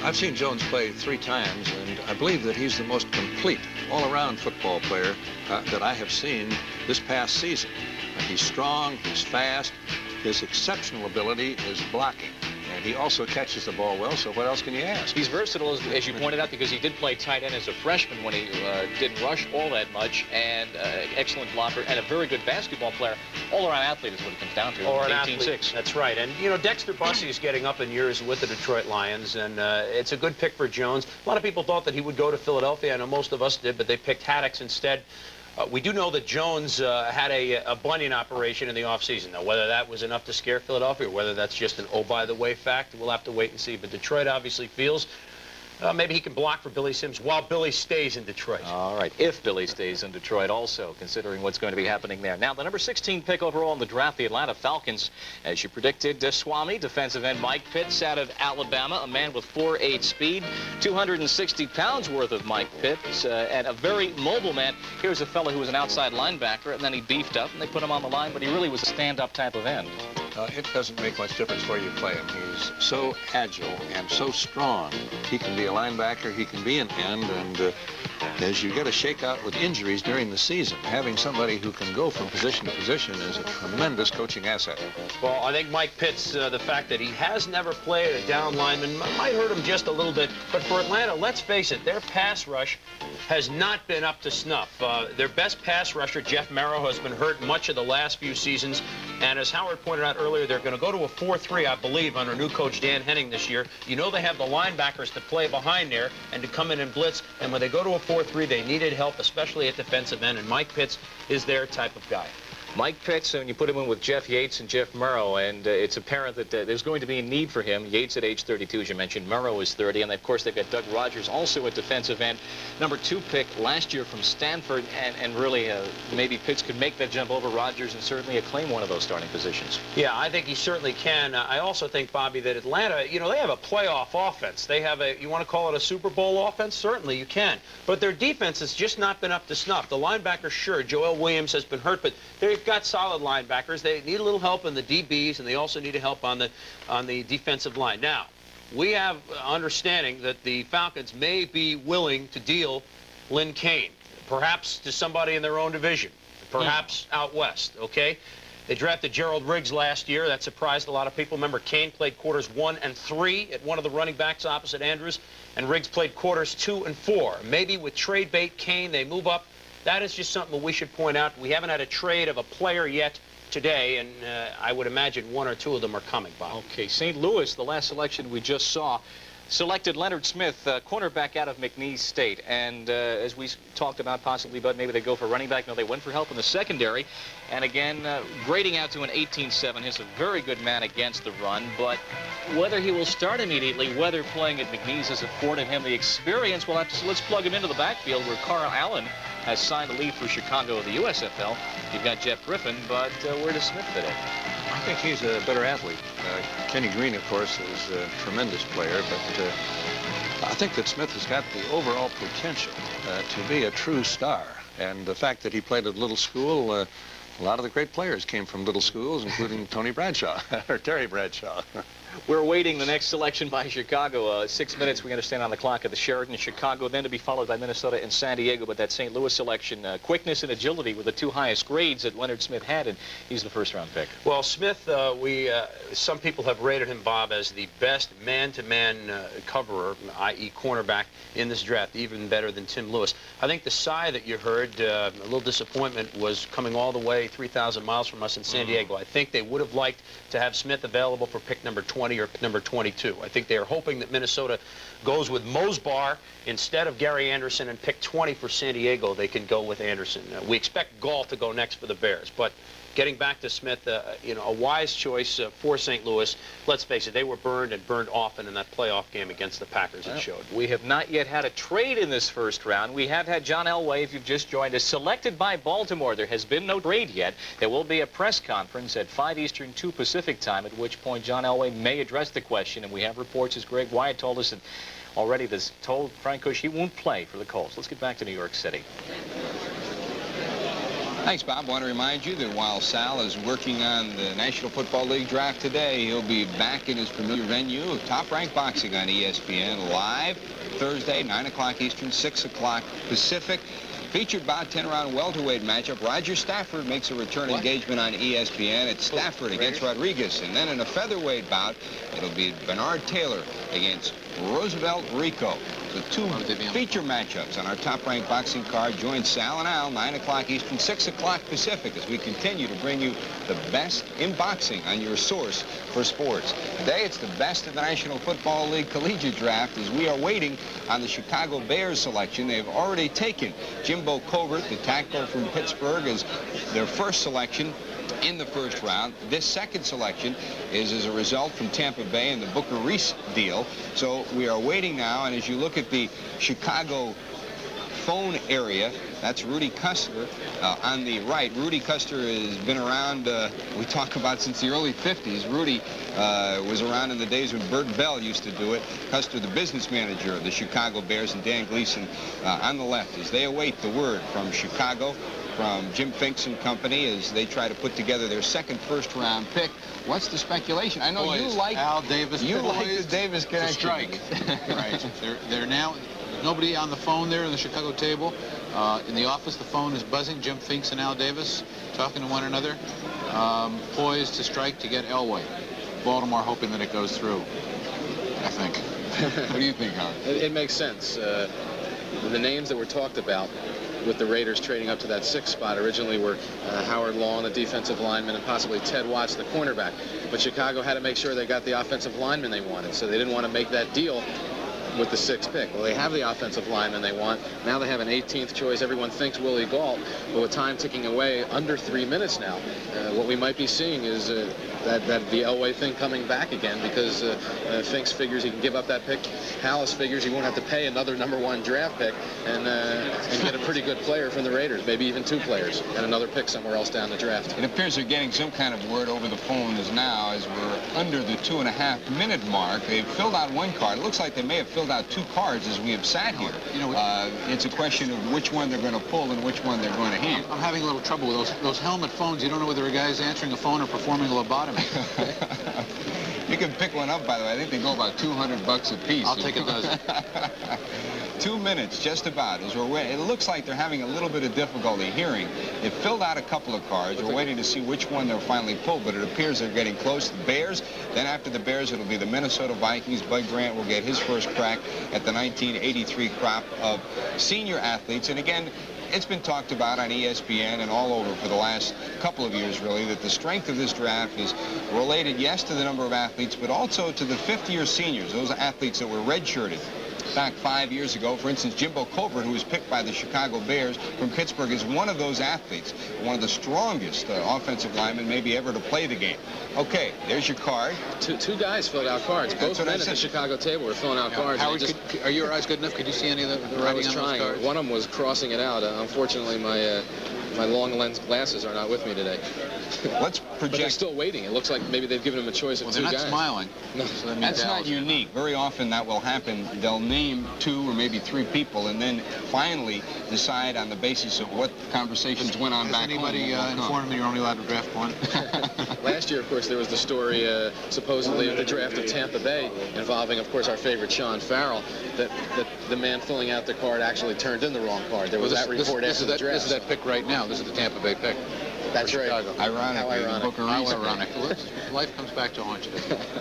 I've seen Jones play 3 times, and I believe that he's the most complete all-around football player that I have seen this past season. He's strong, he's fast. His exceptional ability is blocking, and he also catches the ball well, so what else can you ask? He's versatile, as you pointed out, because he did play tight end as a freshman when he didn't rush all that much, and excellent blocker, and a very good basketball player. All-around athlete is what it comes down to. All-around athlete, that's right. And, you know, Dexter Bussey is getting up in years with the Detroit Lions, and it's a good pick for Jones. A lot of people thought that he would go to Philadelphia. I know most of us did, but they picked Haddix instead. We do know that Jones had a bunion operation in the offseason. Now, whether that was enough to scare Philadelphia or whether that's just an oh-by-the-way fact, we'll have to wait and see. But Detroit obviously feels maybe he can block for Billy Sims while Billy stays in Detroit. All right, if Billy stays in Detroit also, considering what's going to be happening there. Now, the number 16 pick overall in the draft, the Atlanta Falcons, as you predicted, Swami, defensive end Mike Pitts out of Alabama, a man with 4.8 speed, 260 pounds worth of Mike Pitts, and a very mobile man. Here's a fellow who was an outside linebacker, and then he beefed up, and they put him on the line, but he really was a stand-up type of end. It doesn't make much difference where you play him. He's so agile and so strong. He can be a linebacker, he can be an end, and as you get a shakeout with injuries during the season, having somebody who can go from position to position is a tremendous coaching asset. Well, I think Mike Pitts, the fact that he has never played a down lineman might hurt him just a little bit. But for Atlanta, let's face it, their pass rush has not been up to snuff. Their best pass rusher, Jeff Merrill, has been hurt much of the last few seasons. And as Howard pointed out earlier, they're going to go to a 4-3, I believe, under new coach Dan Henning this year. You know they have the linebackers to play behind there and to come in and blitz. And when they go to a 4-3, they needed help, especially at defensive end. And Mike Pitts is their type of guy. Mike Pitts, and you put him in with Jeff Yates and Jeff Murrow, and it's apparent that there's going to be a need for him. Yates at age 32, as you mentioned. Murrow is 30, and of course they've got Doug Rogers also at defensive end. Number 2 pick last year from Stanford, and really maybe Pitts could make that jump over Rogers and certainly claim one of those starting positions. Yeah, I think he certainly can. I also think, Bobby, that Atlanta, you know, they have a playoff offense. They have a, you want to call it a Super Bowl offense? Certainly you can. But their defense has just not been up to snuff. The linebackers, sure, Joel Williams has been hurt, but they've got solid linebackers. They need a little help in the DBs, and they also need help on the defensive line. Now, we have understanding that the Falcons may be willing to deal Lynn Kane, perhaps to somebody in their own division, perhaps out west, okay? They drafted Gerald Riggs last year. That surprised a lot of people. Remember, Kane played quarters 1 and 3 at one of the running backs opposite Andrews, and Riggs played quarters 2 and 4. Maybe with trade bait Kane, they move up. That is just something that we should point out. We haven't had a trade of a player yet today, and I would imagine 1 or 2 of them are coming, Bob. Okay, St. Louis, the last selection we just saw, selected Leonard Smith, cornerback out of McNeese State. And as we talked about possibly, but maybe they go for running back. No, they went for help in the secondary. And again, grading out to an 18-7. He's a very good man against the run. But whether he will start immediately, whether playing at McNeese has afforded him the experience, we'll have to see. Let's plug him into the backfield where Carl Allen has signed to leave for Chicago of the USFL. You've got Jeff Griffin, but where does Smith fit in? I think he's a better athlete. Kenny Green, of course, is a tremendous player, but I think that Smith has got the overall potential to be a true star. And the fact that he played at little school, a lot of the great players came from little schools, including Tony Bradshaw, or Terry Bradshaw. We're awaiting the next selection by Chicago. 6 minutes, we understand, on the clock at the Sheraton in Chicago, then to be followed by Minnesota and San Diego. But that St. Louis selection, quickness and agility were the 2 highest grades that Leonard Smith had, and he's the first-round pick. Well, Smith, some people have rated him, Bob, as the best man-to-man coverer, i.e. cornerback, in this draft, even better than Tim Lewis. I think the sigh that you heard, a little disappointment, was coming all the way 3,000 miles from us in San Diego. I think they would have liked to have Smith available for pick number 20 or number 22. I think they are hoping that Minnesota goes with Mosbar instead of Gary Anderson, and pick 20 for San Diego. They can go with Anderson. We expect Gall to go next for the Bears, but getting back to Smith, you know, a wise choice for St. Louis. Let's face it, they were burned and burned often in that playoff game against the Packers. It showed. We have not yet had a trade in this first round. We have had John Elway, if you've just joined us, selected by Baltimore. There has been no trade yet. There will be a press conference at 5 Eastern, 2 Pacific time, at which point John Elway may address the question. And we have reports, as Greg Wyatt told us, that already this told Frank Kush he won't play for the Colts. Let's get back to New York City. Thanks, Bob. I want to remind you that while Sal is working on the National Football League draft today, he'll be back in his familiar venue of Top Rank Boxing on ESPN live Thursday, 9 o'clock Eastern, 6 o'clock Pacific. Featured bout 10-round welterweight matchup. Roger Stafford makes a return engagement on ESPN. It's Stafford against Rodriguez. And then in a featherweight bout, it'll be Bernard Taylor against Roosevelt Rico. The 2 feature matchups on our top-ranked boxing card. Join Sal and Al, 9 o'clock Eastern, 6 o'clock Pacific, as we continue to bring you the best in boxing on your source for sports. Today, it's the best of the National Football League collegiate draft, as we are waiting on the Chicago Bears selection. They've already taken Jimbo Covert, the tackle from Pittsburgh, as their first selection. in the first round. This second selection is as a result from Tampa Bay and the Booker Reese deal. So we are waiting now, and as you look at the Chicago phone area, that's Rudy Custer on the right. Rudy Custer has been around, we talk about since the early 50s. Rudy was around in the days when Bert Bell used to do it. Custer, the business manager of the Chicago Bears, and Dan Gleason on the left as they await the word from Chicago, from Jim Finks and company, as they try to put together their second first-round pick. What's the speculation? I know Boys, you like Al Davis. You like the Davis connection. Strike. Right. They're now. There's nobody on the phone there in the Chicago table. In the office, the phone is buzzing. Jim Finks and Al Davis talking to one another, poised to strike to get Elway. Baltimore hoping that it goes through, I think. What do you think, Howard? It makes sense. The names that were talked about with the Raiders trading up to that 6th spot originally were Howard Long, the defensive lineman, and possibly Ted Watts, the cornerback. But Chicago had to make sure they got the offensive lineman they wanted, so they didn't want to make that deal with the 6th pick. Well, they have the offensive lineman they want. Now they have an 18th choice. Everyone thinks Willie Gault, but with time ticking away, under 3 minutes now, what we might be seeing is that the Elway thing coming back again, because Finks figures he can give up that pick. Hallis figures he won't have to pay another #1 draft pick and get a pretty good player from the Raiders, maybe even 2 players, and another pick somewhere else down the draft. It appears they're getting some kind of word over the phone now as we're under the 2.5-minute mark. They've filled out 1 card. It looks like they may have filled out 2 cards as we have sat here. You know, it's a question of which one they're going to pull and which one they're going to hand. I'm having a little trouble with those helmet phones. You don't know whether a guy's answering a phone or performing a lobotomy. You can pick one up, by the way. I think they go about $200 a piece. I'll take a dozen. 2 minutes, just about, as we're waiting. It looks like they're having a little bit of difficulty hearing. They've filled out a couple of cards. We're waiting to see which one they'll finally pull, but it appears they're getting close. The Bears, then after the Bears, it'll be the Minnesota Vikings. Bud Grant will get his first crack at the 1983 crop of senior athletes. And again, it's been talked about on ESPN and all over for the last couple of years, really, that the strength of this draft is related, yes, to the number of athletes, but also to the fifth-year seniors, those athletes that were redshirted. Back 5 years ago, for instance, Jimbo Covert, who was picked by the Chicago Bears from Pittsburgh, is one of those athletes, one of the strongest offensive linemen maybe ever to play the game. Okay, there's your card. Two guys filled out cards. Both men at the Chicago table were filling out cards. Howard, are your eyes good enough? Could you see any of the writing I was on trying. those cards? One of them was crossing it out. Unfortunately, my long lens glasses are not with me today. Let's project. But they're still waiting. It looks like maybe they've given him a choice of 2 guys. They're not smiling. No. So that means That's not unique. Very often that will happen. They'll name 2 or maybe 3 people and then finally decide on the basis of what conversations went on back home. Has anybody informed me you're only allowed to draft 1? Last year, of course, there was the story supposedly of the draft of Tampa Bay involving, of course, our favorite Sean Farrell, that the man filling out the card actually turned in the wrong card. There was that report after the draft. This is that pick right now. This is the Tampa Bay pick. That's right. Ironic. How ironic. Booker How Reese ironic. Life comes back to haunt you.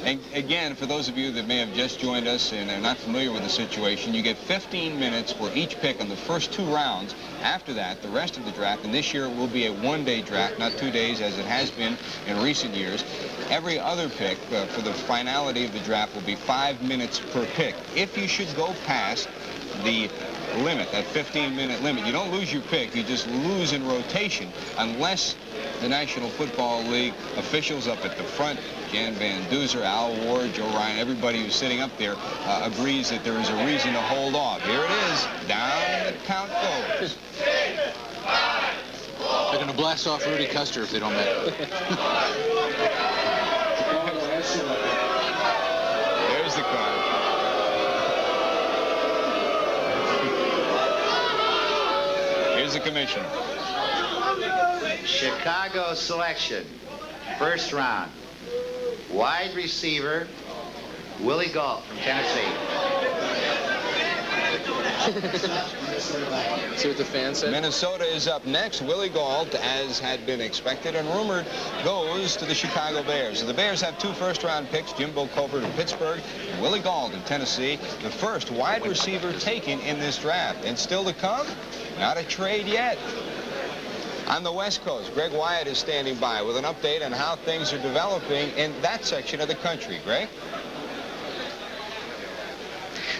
And again, for those of you that may have just joined us and are not familiar with the situation, you get 15 minutes for each pick on the first 2 rounds. After that, the rest of the draft, and this year it will be a 1-day draft, not 2 days as it has been in recent years. Every other pick for the finality of the draft will be 5 minutes per pick. If you should go past the limit, that 15-minute limit, you don't lose your pick, you just lose in rotation unless the National Football League officials up at the front, Jan Van Duzer, Al Ward, Joe Ryan, everybody who's sitting up there agrees that there is a reason to hold off. Here it is. Down the count goes. They're going to blast off Rudy Custer if they don't make it. There's the card. Here's the commissioner. Chicago selection, first round. Wide receiver, Willie Gault from Tennessee. See what the fans said? Minnesota is up next. Willie Gault, as had been expected and rumored, goes to the Chicago Bears. So the Bears have 2 first-round picks, Jimbo Covert of Pittsburgh and Willie Gault of Tennessee, the first wide receiver taken in this draft. And still to come, not a trade yet. On the West Coast, Greg Wyatt is standing by with an update on how things are developing in that section of the country. Greg?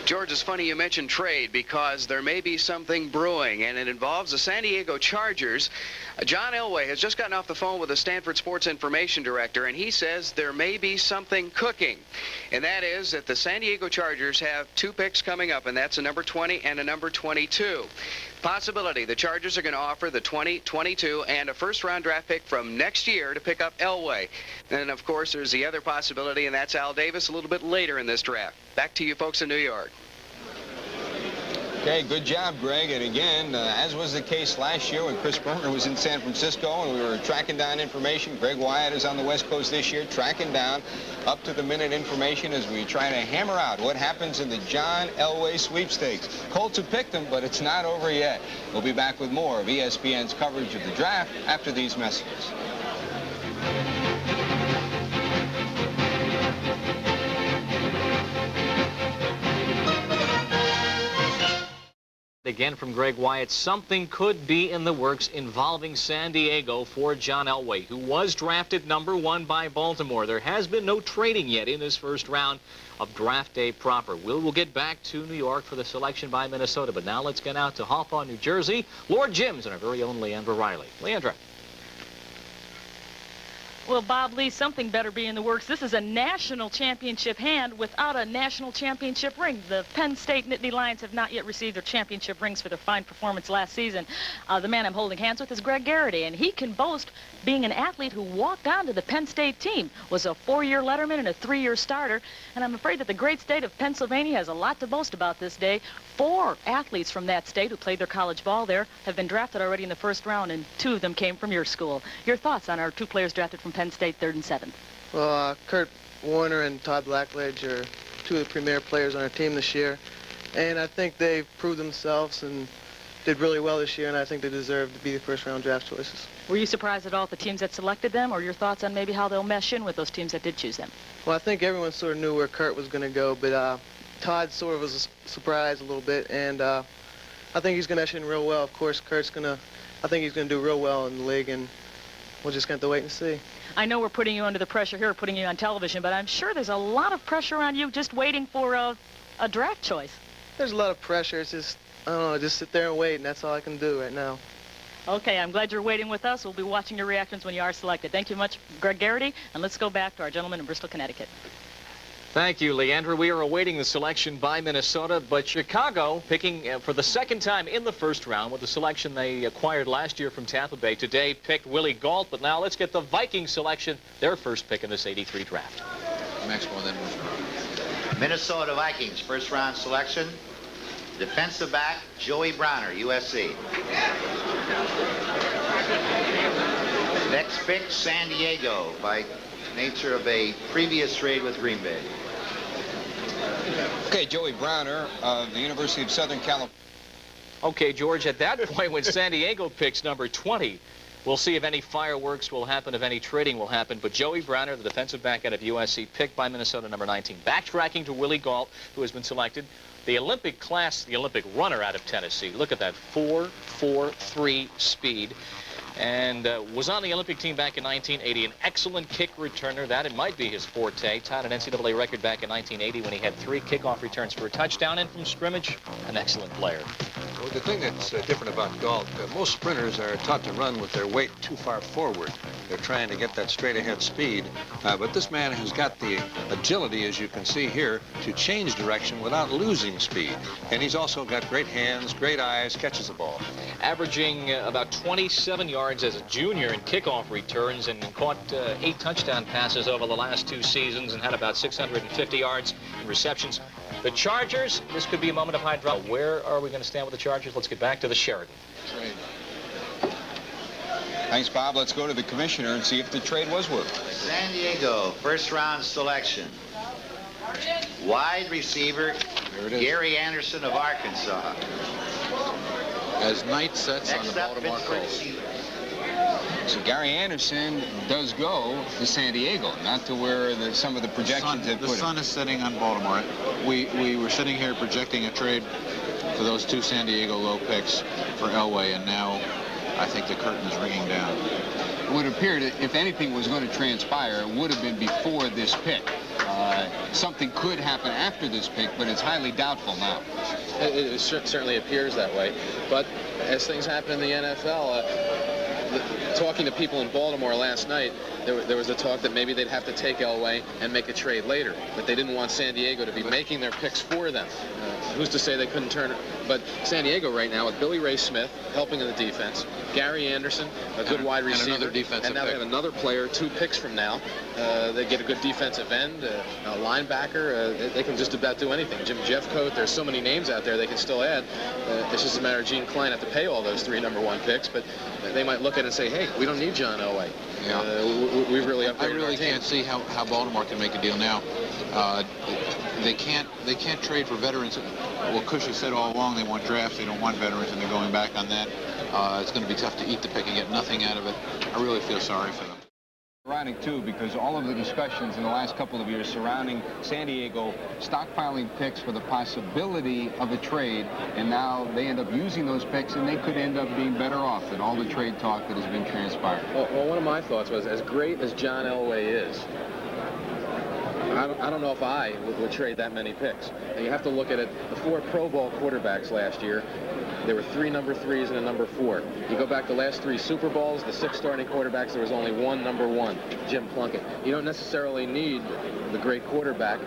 George, it's funny you mentioned trade because there may be something brewing, and it involves the San Diego Chargers. John Elway has just gotten off the phone with the Stanford Sports Information Director, and he says there may be something cooking. And that is that the San Diego Chargers have 2 picks coming up, and that's a number 20 and a number 22. Possibility, the Chargers are going to offer the 20, 22, and a first-round draft pick from next year to pick up Elway. And, of course, there's the other possibility, and that's Al Davis a little bit later in this draft. Back to you folks in New York. Okay, good job, Greg. And again, as was the case last year when Chris Berner was in San Francisco and we were tracking down information, Greg Wyatt is on the West Coast this year, tracking down up-to-the-minute information as we try to hammer out what happens in the John Elway sweepstakes. Colts have picked him, but it's not over yet. We'll be back with more of ESPN's coverage of the draft after these messages. Again from Greg Wyatt, something could be in the works involving San Diego for John Elway, who was drafted number 1 by Baltimore. There has been no trading yet in this first round of draft day proper. We'll get back to New York for the selection by Minnesota, but now let's get out to Hawthorne, New Jersey. Lord Jim's and our very own Leandra Riley. Leandra. Well, Bob Lee, something better be in the works. This is a national championship hand without a national championship ring. The Penn State Nittany Lions have not yet received their championship rings for their fine performance last season. The man I'm holding hands with is Greg Garrity, and he can boast being an athlete who walked onto the Penn State team, was a 4-year letterman and a 3-year starter, and I'm afraid that the great state of Pennsylvania has a lot to boast about this day. 4 athletes from that state who played their college ball there have been drafted already in the first round, and 2 of them came from your school. Your thoughts on our 2 players drafted from Penn State, 3rd and 7th? Well, Kurt Warner and Todd Blackledge are 2 of the premier players on our team this year, and I think they've proved themselves and did really well this year, and I think they deserve to be the first-round draft choices. Were you surprised at all at the teams that selected them, or your thoughts on maybe how they'll mesh in with those teams that did choose them? Well, I think everyone sort of knew where Kurt was going to go, but Todd sort of was a surprise a little bit, and I think he's going to mesh in real well. Of course, I think he's going to do real well in the league, and we're just going to have to wait and see. I know we're putting you under the pressure here, putting you on television, but I'm sure there's a lot of pressure on you just waiting for a draft choice. There's a lot of pressure. It's just, I don't know, just sit there and wait, and that's all I can do right now. Okay, I'm glad you're waiting with us. We'll be watching your reactions when you are selected. Thank you much, Greg Garrity, and let's go back to our gentleman in Bristol, Connecticut. Thank you, Leandra. We are awaiting the selection by Minnesota, but Chicago picking for the 2nd time in the first round with the selection they acquired last year from Tampa Bay. Today picked Willie Gault, but now let's get the Vikings selection, their first pick in this '83 draft. Maxwell, then Minnesota Vikings, first round selection. Defensive back, Joey Browner, USC. Next pick, San Diego, by nature of a previous trade with Green Bay. Okay, Joey Browner of the University of Southern California. Okay, George, at that point when San Diego picks number 20, we'll see if any fireworks will happen, if any trading will happen. But Joey Browner, the defensive back out of USC, picked by Minnesota, number 19. Backtracking to Willie Gault, who has been selected. The Olympic class, the Olympic runner out of Tennessee. Look at that, 4.43 speed. And was on the Olympic team back in 1980. An excellent kick returner. That it might be his forte. Tied an NCAA record back in 1980 when he had 3 kickoff returns for a touchdown. And from scrimmage, an excellent player. Well, the thing that's different about Gault, most sprinters are taught to run with their weight too far forward. They're trying to get that straight-ahead speed. But this man has got the agility, as you can see here, to change direction without losing speed. And he's also got great hands, great eyes, catches the ball. Averaging about 27 yards as a junior in kickoff returns, and caught 8 touchdown passes over the last 2 seasons and had about 650 yards in receptions. The Chargers, this could be a moment of high drop. Where are we going to stand with the Chargers? Let's get back to the Sheraton. Thanks, Bob. Let's go to the commissioner and see if the trade was worth it. San Diego, first round selection. Wide receiver, Gary Anderson of Arkansas. As night sets on the Baltimore Colts. So Gary Anderson does go to San Diego, not to where some of the projections have put him. The sun is setting on Baltimore. We were sitting here projecting a trade for those 2 San Diego low picks for Elway, and now I think the curtain is ringing down. It would appear that if anything was going to transpire, it would have been before this pick. something could happen after this pick, but it's highly doubtful now. It certainly appears that way. But as things happen in the NFL, talking to people in Baltimore last night, there was a talk that maybe they'd have to take Elway and make a trade later, but they didn't want San Diego to be making their picks for them. Who's to say they couldn't turn it? But San Diego right now with Billy Ray Smith helping in the defense, Gary Anderson, a good wide receiver, and another defensive and now pick. they have another player 2 picks from now. They get a good defensive end, a linebacker. They can just about do anything. Jim Jeffcoat, there's so many names out there they can still add. It's just a matter of Gene Klein have to pay all those 3 #1 picks, but they might look at it and say, hey, we don't need John Elway. Yeah. We've really upgraded I really our team. can't see how Baltimore can make a deal now. They can't trade for veterans. Well, Cush has said all along they want drafts. They don't want veterans, and they're going back on that. It's going to be tough to eat the pick and get nothing out of it. I really feel sorry for them. Ironic, too, because all of the discussions in the last couple of years surrounding San Diego stockpiling picks for the possibility of a trade, and now they end up using those picks, and they could end up being better off than all the trade talk that has been transpired. Well, one of my thoughts was, as great as John Elway is, I don't know if I would trade that many picks. And you have to look at it. The 4 Pro Bowl quarterbacks last year, there were 3 number 3s and a number 4. You go back the last 3 Super Bowls, the 6 starting quarterbacks, there was only 1 number 1, Jim Plunkett. You don't necessarily need the great quarterback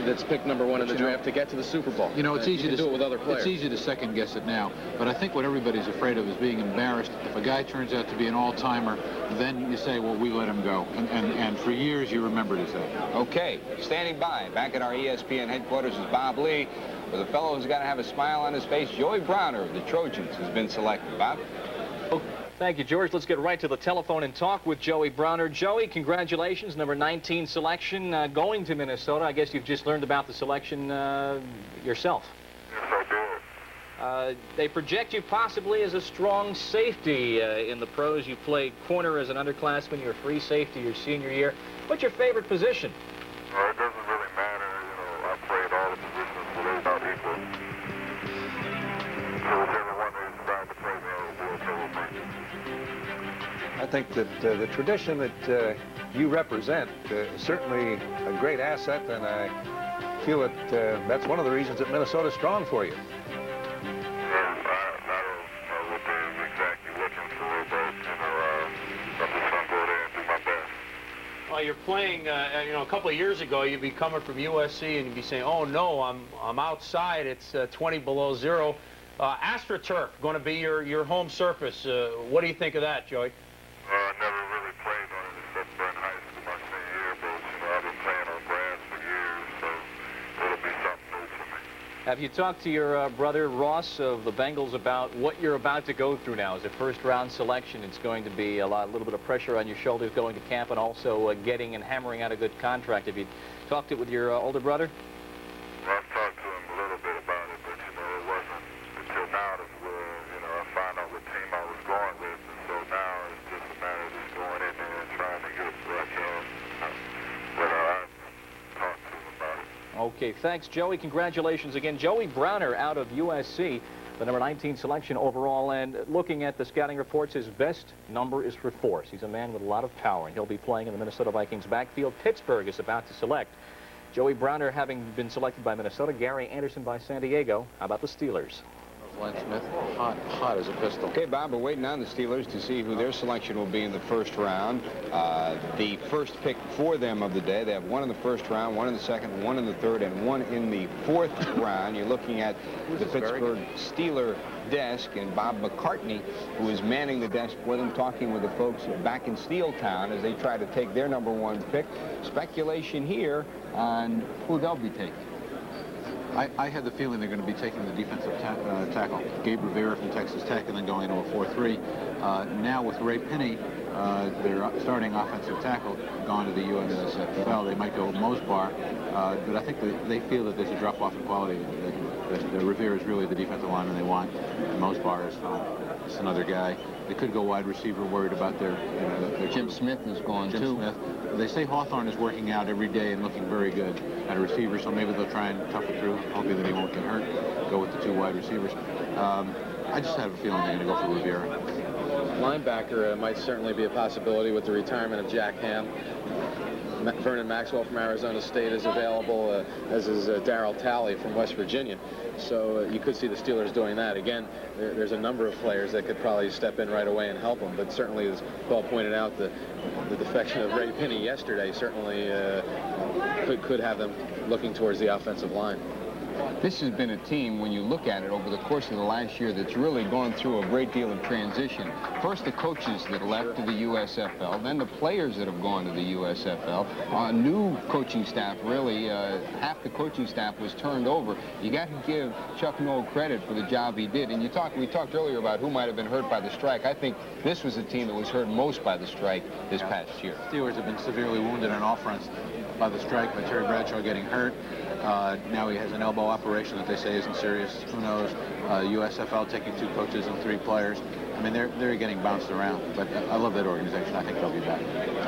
that's picked number 1 in the draft to get to the Super Bowl. You know, it's easy to do it with other players. It's easy to second guess it now, but I think what everybody's afraid of is being embarrassed. If a guy turns out to be an all-timer, then you say, well, we let him go. And for years, you remembered as that. Okay, standing by, back at our ESPN headquarters is Bob Lee, with a fellow who's got to have a smile on his face. Joey Browner of the Trojans has been selected. Bob? Thank you, George. Let's get right to the telephone and talk with Joey Browner. Joey, congratulations, number 19 selection going to Minnesota. I guess you've just learned about the selection yourself. Yes, I did. They project you possibly as a strong safety in the pros. You played corner as an underclassman. You're a free safety your senior year. What's your favorite position? It doesn't really matter. You know, I played all the positions, so they're about equal. So whichever one they decide to play, they'll do okay with me. I think that the tradition that you represent is certainly a great asset, and I feel that that's one of the reasons that Minnesota's strong for you. I don't know what they're exactly looking for, but, you know, I'm just going to go there and do my best. Well, you're playing, you know, a couple of years ago, you'd be coming from USC and you'd be saying, oh, no, I'm outside. It's 20 below zero. AstroTurf going to be your home surface. What do you think of that, Joey? I never really played on it except for in high school my senior year, but, you know, I've been playing on grass for years, so it'll be something new for me. Have you talked to your brother Ross of the Bengals about what you're about to go through now? As a first-round selection, it's going to be a little bit of pressure on your shoulders going to camp, and also getting and hammering out a good contract. Have you talked it with your older brother? Well, I've talked to him a little bit about it, but, you know, it wasn't until now that, you know, I found out what team I was going with, and so now it's just a matter of just going in there and trying to get what I can. But I've talked to him about it. Okay, thanks, Joey. Congratulations again. Joey Browner out of USC, the number 19 selection overall. And looking at the scouting reports, his best number is for force. He's a man with a lot of power, and he'll be playing in the Minnesota Vikings backfield. Pittsburgh is about to select Joey Browner, having been selected by Minnesota, Gary Anderson by San Diego. How about the Steelers? Glenn Smith, hot as a pistol. Okay, Bob, we're waiting on the Steelers to see who their selection will be in the first round. The first pick for them of the day, they have 1 in the first round, 1 in the second, 1 in the third, and 1 in the fourth round. You're looking at the Pittsburgh Steeler desk, and Bob McCartney, who is manning the desk with them, talking with the folks back in Steeltown as they try to take their number 1 pick. Speculation here on who they'll be taking. I had the feeling they're going to be taking the defensive tackle, Gabe Rivera from Texas Tech, and then going to a 4-3. Now with Ray Pinney, their starting offensive tackle, gone to the USFL, they might go Mosbar, but I think they feel that there's a drop-off in quality. That Rivera is really the defensive lineman they want. Mosbar is just another guy. They could go wide receiver, worried about their Jim Smith is gone, too. Smith. They say Hawthorne is working out every day and looking very good at a receiver, so maybe they'll try and tough it through, hoping that he won't get hurt, go with the 2 wide receivers. I just have a feeling they're going to go for Rivera. Linebacker might certainly be a possibility with the retirement of Jack Ham. Vernon Maxwell from Arizona State is available, as is Darryl Talley from West Virginia. So you could see the Steelers doing that. Again, there's a number of players that could probably step in right away and help them. But certainly, as Paul pointed out, the defection of Ray Pinney yesterday certainly could have them looking towards the offensive line. This has been a team, when you look at it over the course of the last year, that's really gone through a great deal of transition. First, the coaches that left to the USFL, then the players that have gone to the USFL. New coaching staff, really, half the coaching staff was turned over. You got to give Chuck Noll credit for the job he did. And we talked earlier about who might have been hurt by the strike. I think this was the team that was hurt most by the strike this past year. Steelers have been severely wounded on offense by the strike, by Terry Bradshaw getting hurt. Now he has an elbow operation that they say isn't serious. Who knows? USFL taking 2 coaches and 3 players. I mean, they're getting bounced around. But I love that organization. I think they'll be back.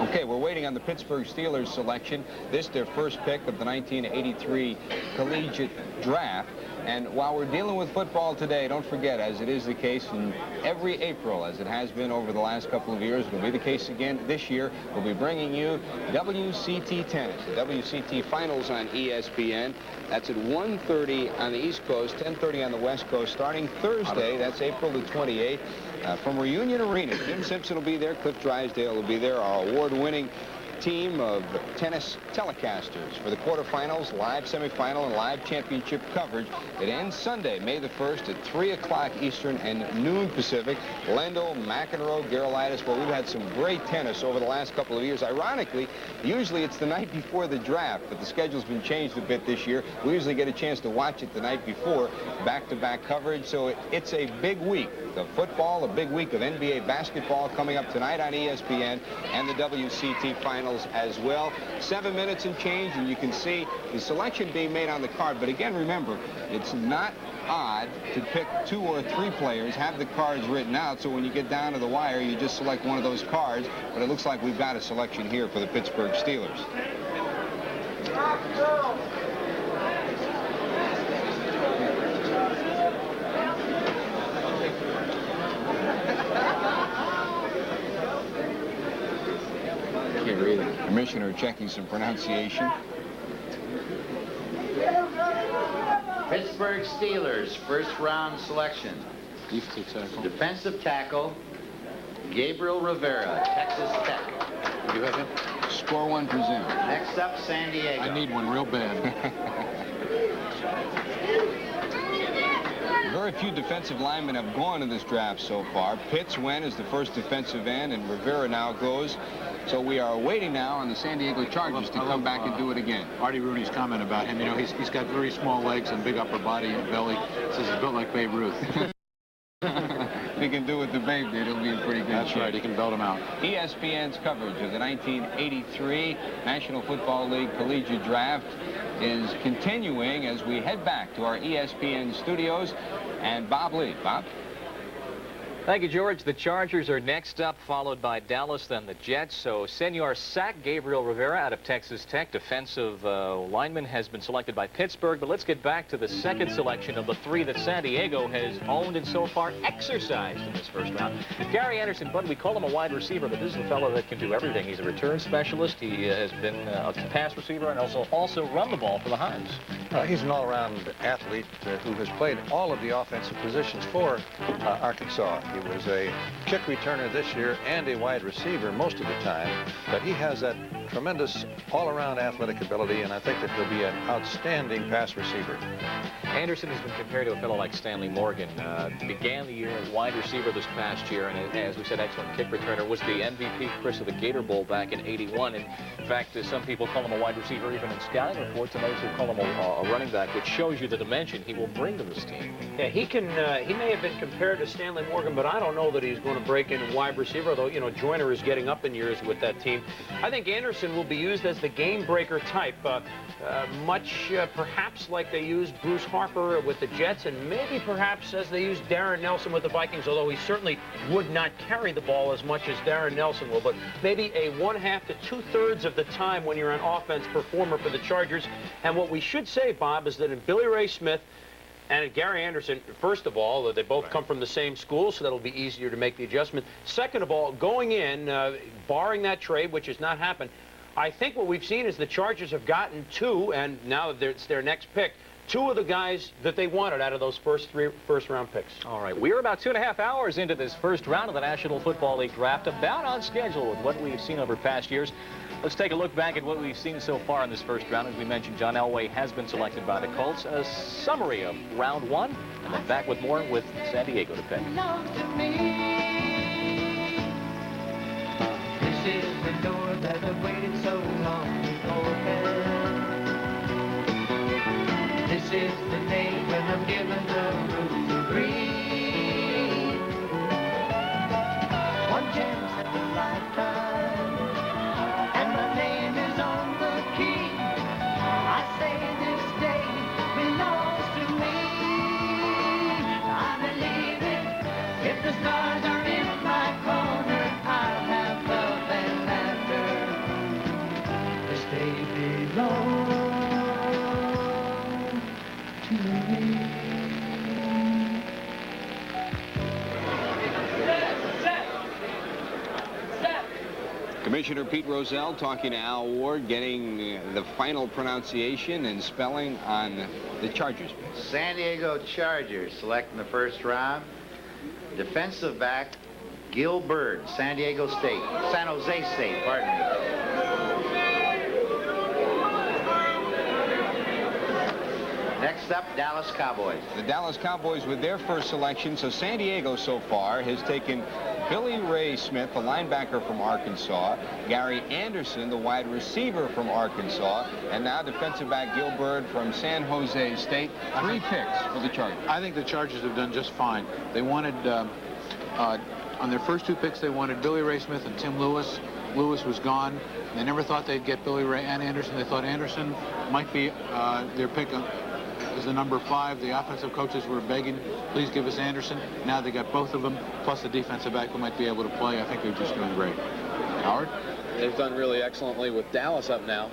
Okay, we're waiting on the Pittsburgh Steelers selection. This their first pick of the 1983 collegiate draft. And while we're dealing with football today, don't forget, as it is the case in every April, as it has been over the last couple of years, it'll be the case again this year. We'll be bringing you WCT tennis, the WCT finals on ESPN. That's at 1:30 on the East Coast, 10:30 on the West Coast, starting Thursday. That's April the 28th. From Reunion Arena, Jim Simpson will be there. Cliff Drysdale will be there. Our award-winning team of tennis telecasters for the quarterfinals, live semifinal, and live championship coverage. It ends Sunday, May the 1st at 3 o'clock Eastern and noon Pacific. Lendl, McEnroe, Gerolaitis. Well, we've had some great tennis over the last couple of years. Ironically, usually it's the night before the draft, but the schedule's been changed a bit this year. We usually get a chance to watch it the night before, back-to-back coverage. So it's a big week of football, a big week of NBA basketball coming up tonight on ESPN, and the WCT finals as well. 7 minutes and change, and you can see the selection being made on the card. But again, remember, it's not odd to pick 2 or 3 players, have the cards written out, so when you get down to the wire, you just select one of those cards. But it looks like we've got a selection here for the Pittsburgh Steelers. Commissioner checking some pronunciation. Pittsburgh Steelers, first round selection. Defensive tackle, Gabriel Rivera, Texas Tech. You have him? Score one, presume. Next up, San Diego. I need one real bad. Very few defensive linemen have gone in this draft so far. Pitts went as the first defensive end, and Rivera now goes. So we are waiting now on the San Diego Chargers to come back and do it again. Artie Rooney's comment about him, you know, he's got very small legs and big upper body and belly. Says he's built like Babe Ruth. If he can do what the Babe did, he'll be in pretty good shape. That's right, he can belt him out. ESPN's coverage of the 1983 National Football League Collegiate Draft is continuing as we head back to our ESPN studios. And Bob Lee. Bob? Thank you, George. The Chargers are next up, followed by Dallas, then the Jets. So Senor Sack, Gabriel Rivera out of Texas Tech, defensive lineman, has been selected by Pittsburgh. But let's get back to the second selection of the 3 that San Diego has owned and so far exercised in this first round. Gary Anderson, Bud, we call him a wide receiver, but this is a fellow that can do everything. He's a return specialist. He has been a pass receiver and also run the ball for the Hives. He's an all-around athlete who has played all of the offensive positions for Arkansas. He was a kick returner this year and a wide receiver most of the time, but he has that tremendous all-around athletic ability, and I think that he'll be an outstanding pass receiver. Anderson has been compared to a fellow like Stanley Morgan. Began the year as wide receiver this past year, and as we said, excellent kick returner. Was the MVP, Chris, of the Gator Bowl back in '81. In fact, some people call him a wide receiver even in scouting reports, and others who call him a running back, which shows you the dimension he will bring to this team. Yeah, he may have been compared to Stanley Morgan, but I don't know that he's going to break into wide receiver, although, you know, Joyner is getting up in years with that team. I think Anderson will be used as the game breaker type, much perhaps like they used Bruce Harper with the Jets, and maybe perhaps as they used Darren Nelson with the Vikings, although he certainly would not carry the ball as much as Darren Nelson will, but maybe a 1/2 to 2/3 of the time when you're an offense performer for the Chargers. And what we should say, Bob, is that in Billy Ray Smith and Gary Anderson, first of all, they both come from the same school, so that'll be easier to make the adjustment. Second of all, going in, barring that trade, which has not happened, I think what we've seen is the Chargers have gotten two, and now it's their next pick, two of the guys that they wanted out of those first round picks. All right, we're about 2.5 hours into this first round of the National Football League draft, about on schedule with what we've seen over past years. Let's take a look back at what we've seen so far in this first round. As we mentioned, John Elway has been selected by the Colts. A summary of round one, and then back with more with San Diego to pick. This is the door that I've waited so long to open. This is the day when I'm given the room to breathe. One chance at a lifetime, and my name is on the key. I say this day belongs to me. I believe it. If the stars are in my corner, I'll have love and laughter. This day belongs to me. Commissioner Pete Rozelle talking to Al Ward, getting the final pronunciation and spelling on the Chargers. San Diego Chargers selecting the first round. Defensive back, Gil Bird, San Jose State, pardon me. Next up, Dallas Cowboys. The Dallas Cowboys with their first selection. So San Diego so far has taken Billy Ray Smith, the linebacker from Arkansas, Gary Anderson, the wide receiver from Arkansas, and now defensive back Gil Bird from San Jose State. 3 picks for the Chargers. I think the Chargers have done just fine. They wanted, on their first 2 picks, they wanted Billy Ray Smith and Tim Lewis. Lewis was gone. They never thought they'd get Billy Ray and Anderson. They thought Anderson might be their pick as the number 5. The offensive coaches were begging, please give us Anderson. Now they got both of them, plus the defensive back who might be able to play. I think they're just doing great. Howard? They've done really excellently with Dallas up now.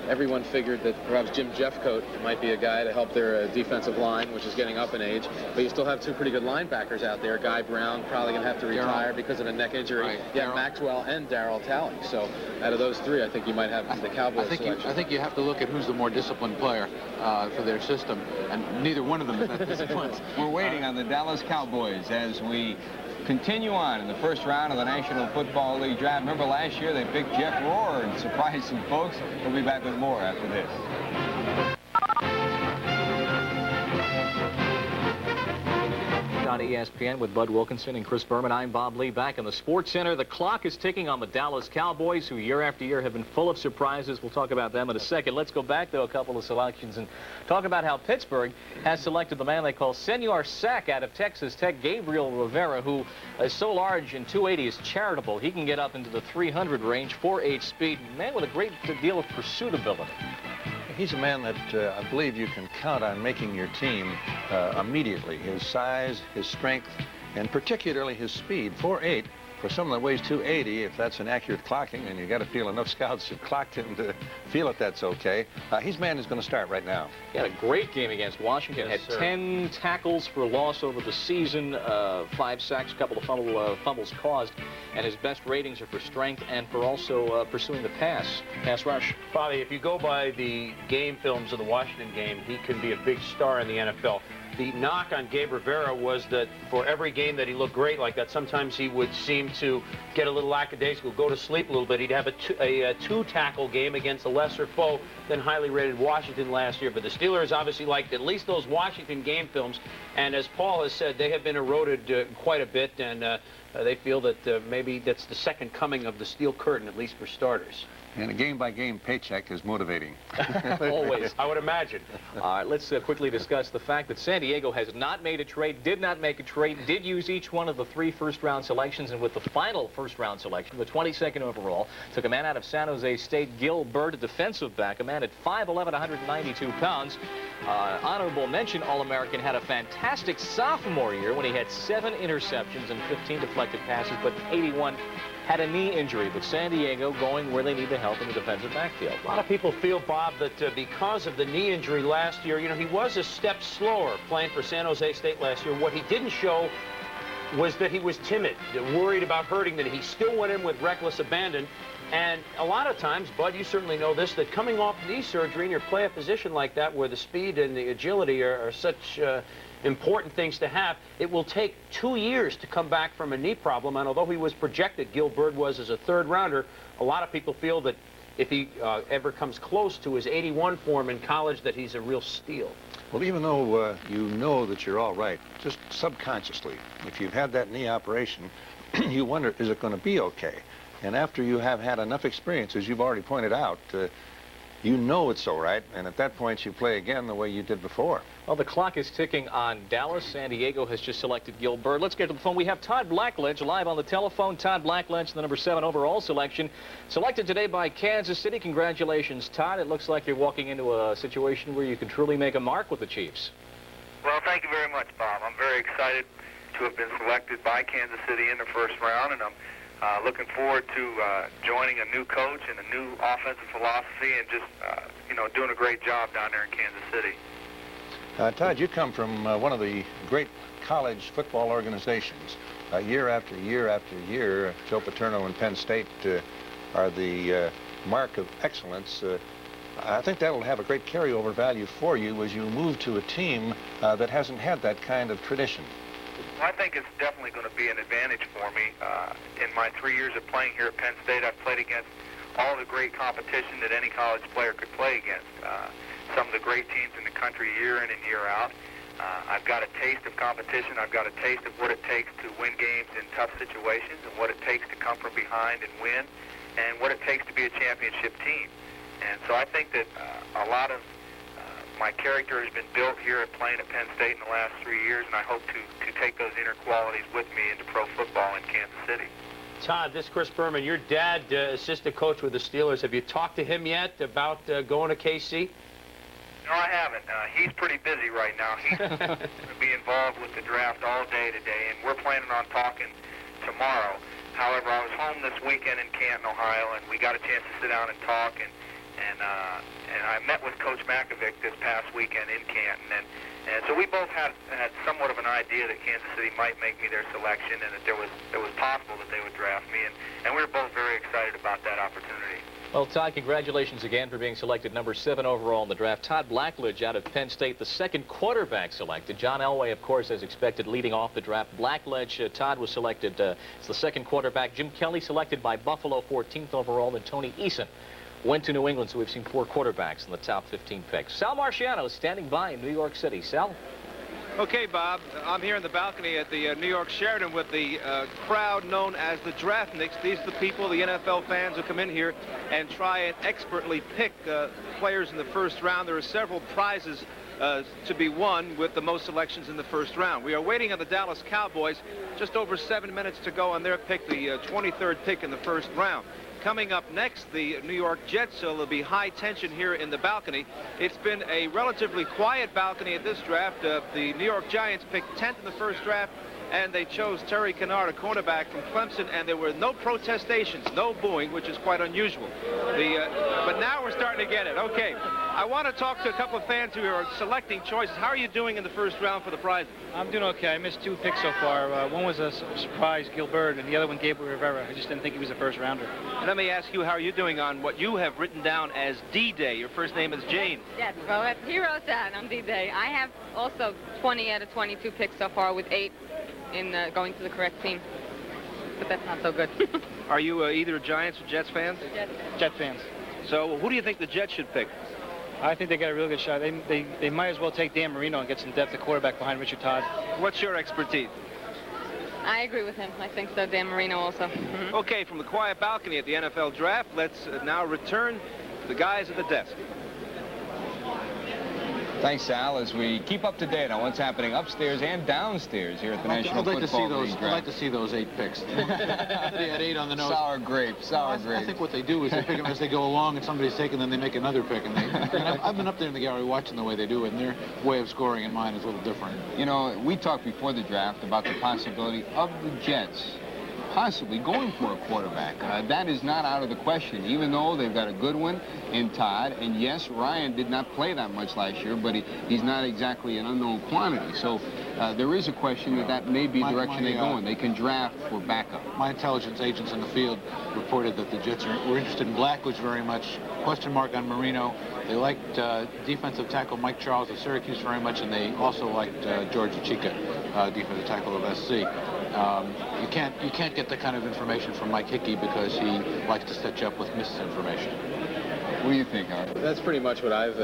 Everyone figured that perhaps Jim Jeffcoat might be a guy to help their defensive line, which is getting up in age. But you still have 2 pretty good linebackers out there. Guy Brown probably going to have to retire because of a neck injury. Right. Yeah, Maxwell and Darryl Talley. So out of those 3, I think you might have the Cowboys selection. I think you have to look at who's the more disciplined player for their system, and neither one of them is that disciplined. We're waiting on the Dallas Cowboys as we continue on in the first round of the National Football League draft. Remember last year they picked Jeff Rohr and surprised some folks. We'll be back with more after this. On ESPN with Bud Wilkinson and Chris Berman. I'm Bob Lee back in the Sports Center. The clock is ticking on the Dallas Cowboys, who year after year have been full of surprises. We'll talk about them in a second. Let's go back, though, a couple of selections and talk about how Pittsburgh has selected the man they call Senor Sack out of Texas Tech, Gabriel Rivera, who is so large and 280 is charitable. He can get up into the 300 range, 4.8 speed, man with a great deal of pursuit ability. He's a man that I believe you can count on making your team immediately. His size, his strength, and particularly his speed. 4.8 for someone that weighs 280, if that's an accurate clocking, and you got to feel enough scouts have clocked him to feel it that's okay. He's a man who's going to start right now. He had a great game against Washington. Yes, had sir. 10 tackles for loss over the season, 5 sacks, a couple of fumbles caused, and his best ratings are for strength and for also pursuing the pass rush. Bobby, if you go by the game films of the Washington game, he can be a big star in the NFL. The knock on Gabe Rivera was that for every game that he looked great like that, sometimes he would seem to get a little lackadaisical, go to sleep a little bit. He'd have a 2-tackle game against a lesser foe than highly rated Washington last year. But the Steelers obviously liked at least those Washington game films. And as Paul has said, they have been eroded quite a bit, and they feel that maybe that's the second coming of the steel curtain, at least for starters. And a game-by-game paycheck is motivating. Always. I would imagine. All right, let's quickly discuss the fact that San Diego has not made a trade, did not make a trade, did use each one of the 3 first-round selections, and with the final first-round selection, the 22nd overall, took a man out of San Jose State, Gil Bird, a defensive back, a man at 5'11", 192 pounds. Honorable mention All-American, had a fantastic sophomore year when he had 7 interceptions and 15 deflected passes, but 81 had a knee injury, but San Diego going where they need the help in the defensive backfield. A lot of people feel, Bob, that because of the knee injury last year, he was a step slower playing for San Jose State last year. What he didn't show was that he was timid, worried about hurting, that he still went in with reckless abandon. And a lot of times, Bud, you certainly know this, that coming off knee surgery and you play a position like that where the speed and the agility are such important things to have, it will take 2 years to come back from a knee problem. And although he was projected, Gil Bird was, as a third rounder, a lot of people feel that if he ever comes close to his 81 form in college, that he's a real steal. Well, even though you know that you're all right, just subconsciously, if you've had that knee operation, you wonder, is it going to be okay? And after you have had enough experience, as you've already pointed out, you know it's all right, and at that point you play again the way you did before. Well, the clock is ticking on Dallas. San Diego has just selected Gil Bird. Let's get to the phone. We have Todd Blackledge live on the telephone. Todd Blackledge, the number 7 overall selection, selected today by Kansas City. Congratulations, Todd. It looks like you're walking into a situation where you can truly make a mark with the Chiefs. Well, thank you very much, Bob. I'm very excited to have been selected by Kansas City in the first round, and I'm looking forward to joining a new coach and a new offensive philosophy and just, doing a great job down there in Kansas City. Todd, you come from one of the great college football organizations. Year after year after year, Joe Paterno and Penn State are the mark of excellence. I think that'll have a great carryover value for you as you move to a team that hasn't had that kind of tradition. I think it's definitely going to be an advantage for me. In my 3 years of playing here at Penn State, I've played against all the great competition that any college player could play against. Some of the great teams in the country year in and year out. I've got a taste of competition. I've got a taste of what it takes to win games in tough situations and what it takes to come from behind and win and what it takes to be a championship team. And so I think that a lot of my character has been built here at playing at Penn State in the last 3 years, and I hope to take those inner qualities with me into pro football in Kansas City. Todd, this is Chris Berman. Your dad, assistant coach with the Steelers. Have you talked to him yet about going to KC? No, I haven't. He's pretty busy right now. He's going to be involved with the draft all day today, and we're planning on talking tomorrow. However, I was home this weekend in Canton, Ohio, and we got a chance to sit down and talk, and I met with Coach Makovic this past weekend in Canton, and so we both had somewhat of an idea that Kansas City might make me their selection, and that it was possible that they would draft me, and we were both very excited about that opportunity. Well, Todd, congratulations again for being selected number 7 overall in the draft. Todd Blackledge out of Penn State, the second quarterback selected. John Elway, of course, as expected, leading off the draft. Blackledge, Todd was selected as the second quarterback. Jim Kelly selected by Buffalo, 14th overall, and Tony Eason went to New England, so we've seen 4 quarterbacks in the top 15 picks. Sal Marciano is standing by in New York City. Sal? Okay, Bob, I'm here in the balcony at the New York Sheraton with the crowd known as the Draftniks. These are the people, the NFL fans, who come in here and try and expertly pick players in the first round. There are several prizes to be won with the most selections in the first round. We are waiting on the Dallas Cowboys. Just over 7 minutes to go on their pick, the 23rd pick in the first round. Coming up next, the New York Jets, so there'll be high tension here in the balcony. It's been a relatively quiet balcony at this draft. The New York Giants picked 10th in the first draft, and they chose Terry Kennard, a cornerback from Clemson, and there were no protestations, no booing, which is quite unusual. But now we're starting to get it. Okay, I want to talk to a couple of fans who are selecting choices. How are you doing in the first round for the prizes? I'm doing okay. I missed 2 picks so far. One was a surprise, Gil Bird, and the other one, Gabriel Rivera. I just didn't think he was a first rounder. And let me ask you, how are you doing on what you have written down as D-Day? Your first name is Jane. Yes, well, he wrote that on D-Day. I have also 20 out of 22 picks so far, with 8 in going to the correct team. But that's not so good. Are you either Giants or Jets fans? Jets. Jet fans. So who do you think the Jets should pick? I think they got a real good shot. They might as well take Dan Marino and get some depth at quarterback behind Richard Todd. What's your expertise? I agree with him. I think so. Dan Marino also. Okay, from the quiet balcony at the NFL draft, let's now return to the guys at the desk. Thanks, Sal, as we keep up to date on what's happening upstairs and downstairs here at the National Football League draft. I'd like to see those 8 picks. They had 8 on the nose. Sour grapes. I think what they do is they pick them as they go along, and somebody's taken, then they make another pick. And I've been up there in the gallery watching the way they do it, and their way of scoring and mine is a little different. You know, we talked before the draft about the possibility of the Jets possibly going for a quarterback. That is not out of the question, even though they've got a good one in Todd. And yes, Ryan did not play that much last year, but he's not exactly an unknown quantity. So there is a question that may be the direction they go in. They can draft for backup. My intelligence agents in the field reported that the Jets were interested in Blackledge very much. Question mark on Marino. They liked defensive tackle Mike Charles of Syracuse very much, and they also liked George Achika, defensive tackle of SC. You can't get that kind of information from Mike Hickey because he likes to stitch up with misinformation. What do you think, Howard? That's pretty much what I've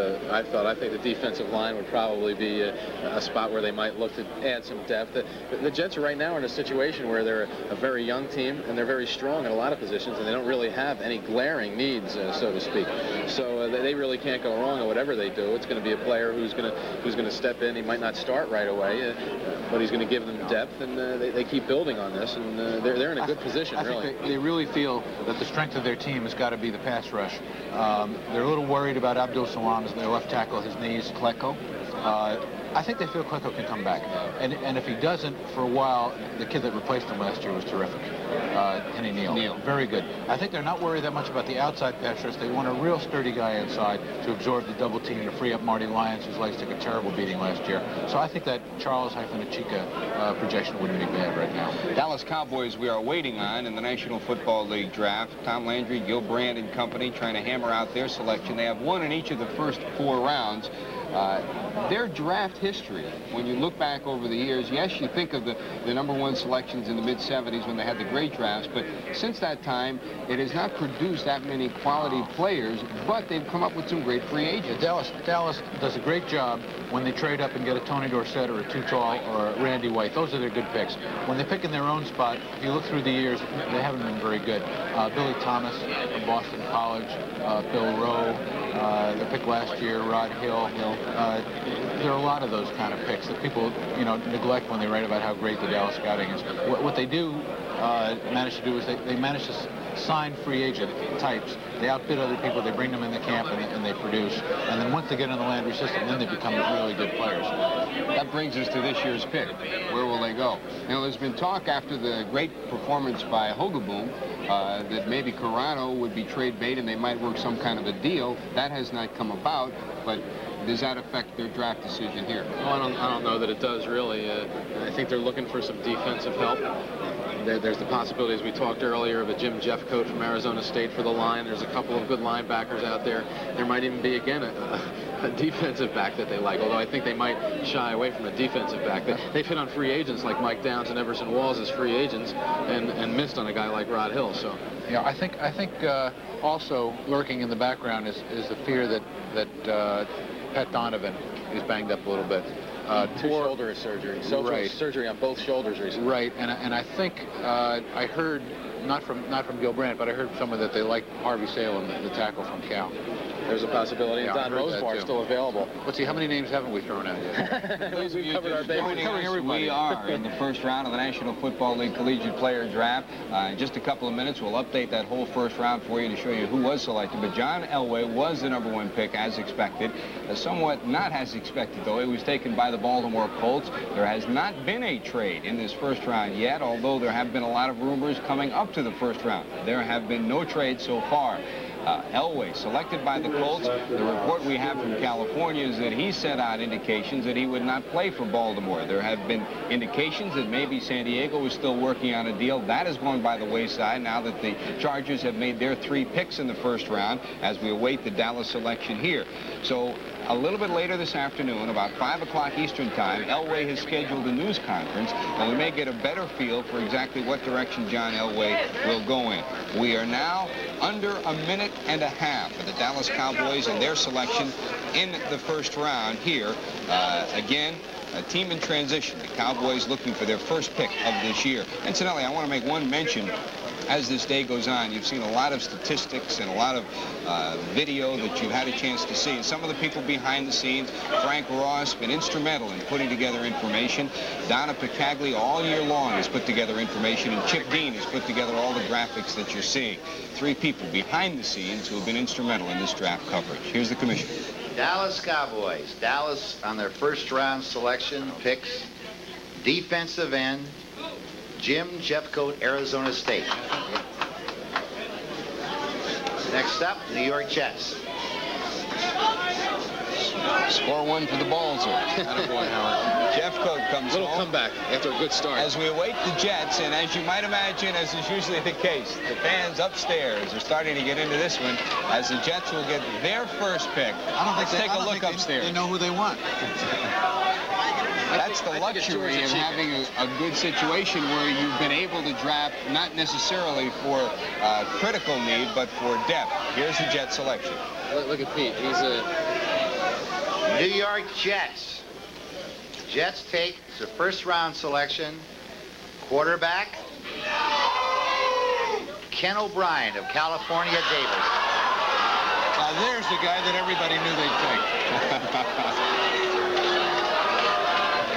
thought. I think the defensive line would probably be a spot where they might look to add some depth. The Jets are right now in a situation where they're a very young team and they're very strong in a lot of positions, and they don't really have any glaring needs, so to speak. So they really can't go wrong at whatever they do. It's going to be a player who's going to step in. He might not start right away, but he's going to give them depth, and they keep building on this, and they're in a good position, really. I think they really feel that the strength of their team has got to be the pass rush. They're a little worried about Abdul Salam as their left tackle, his knees. Klecko. I think they feel Klecko can come back. And if he doesn't, for a while, the kid that replaced him last year was terrific. Henny Neal. Very good. I think they're not worried that much about the outside pass rush. They want a real sturdy guy inside to absorb the double team to free up Marty Lyons, whose legs took a terrible beating last year. So I think that Charles-Achika projection wouldn't be bad right now. Dallas Cowboys we are waiting on in the National Football League draft. Tom Landry, Gil Brandt and company trying to hammer out their selection. They have one in each of the first 4 rounds. Their draft history, when you look back over the years, yes, you think of the #1 selections in the mid-'70s when they had the great drafts, but since that time, it has not produced that many quality players, but they've come up with some great free agents. Dallas does a great job when they trade up and get a Tony Dorsett or a Too Tall or a Randy White. Those are their good picks. When they pick in their own spot, if you look through the years, they haven't been very good. Billy Thomas from Boston College, Bill Rowe, the pick last year, Rod Hill. There are a lot of those kind of picks that people, neglect when they write about how great the Dallas scouting is. What they do manage to do is they manage to sign free agent types. They outbid other people, they bring them in the camp, and they produce. And then once they get in the Landry system, then they become really good players. That brings us to this year's pick. Where will they go? There's been talk after the great performance by Hogaboom that maybe Corrado would be trade bait and they might work some kind of a deal. That has not come about, but does that affect their draft decision here? Well, I don't know that it does, really. I think they're looking for some defensive help. There's the possibility, as we talked earlier, of a Jim Jeffcoat from Arizona State for the line. There's a couple of good linebackers out there. There might even be, again, a defensive back that they like, although I think they might shy away from a defensive back. They've hit on free agents like Mike Downs and Everson Walls as free agents and missed on a guy like Rod Hill. So, yeah, I think also lurking in the background is the fear that Pat Donovan is banged up a little bit. 2 shoulder surgery. Right. Surgery on both shoulders recently. Right, and I think I heard, not from Gil Brandt, but I heard from someone that they like Harvey Salem, the tackle from Cal. There's a possibility. Yeah, Don Rosebar is still available. Let's see, how many names haven't we thrown out yet? We've covered our bases. We are in the first round of the National Football League Collegiate Player Draft. In just a couple of minutes, we'll update that whole first round for you to show you who was selected. But John Elway was the #1 pick, as expected. Somewhat not as expected, though. He was taken by the Baltimore Colts. There has not been a trade in this first round yet, although there have been a lot of rumors coming up to the first round. There have been no trades so far. Elway selected by the Colts. The report we have from California is that he sent out indications that he would not play for Baltimore. There have been indications that maybe San Diego was still working on a deal. That has gone by the wayside now that the Chargers have made their 3 picks in the first round as we await the Dallas selection here. So a little bit later this afternoon, about 5 o'clock Eastern time, Elway has scheduled a news conference, and we may get a better feel for exactly what direction John Elway will go in. We are now under a minute and a half for the Dallas Cowboys and their selection in the first round here. Again, a team in transition. The Cowboys looking for their first pick of this year. Incidentally, I want to make one mention. As this day goes on, you've seen a lot of statistics and a lot of video that you've had a chance to see. And some of the people behind the scenes, Frank Ross, been instrumental in putting together information. Donna Picaglia all year long has put together information, and Chip Dean has put together all the graphics that you're seeing. 3 people behind the scenes who have been instrumental in this draft coverage. Here's the commissioner. Dallas Cowboys. Dallas on their first round selection picks defensive end Jim Jeffcoat, Arizona State. Next up, New York Jets. Score one for the Ballser. Attaboy, Howard. Jeffcoat comes Little home. comeback after a good start. As we await the Jets, and as you might imagine, as is usually the case, the fans upstairs are starting to get into this one as the Jets will get their first pick. Let's take a look upstairs. They know who they want. That's the luxury of having a good situation where you've been able to draft not necessarily for critical need, but for depth. Here's the Jet selection. Look at Pete. He's a... New York Jets. Jets take the first round selection. Quarterback, Ken O'Brien of California Davis. Now there's the guy that everybody knew they'd take.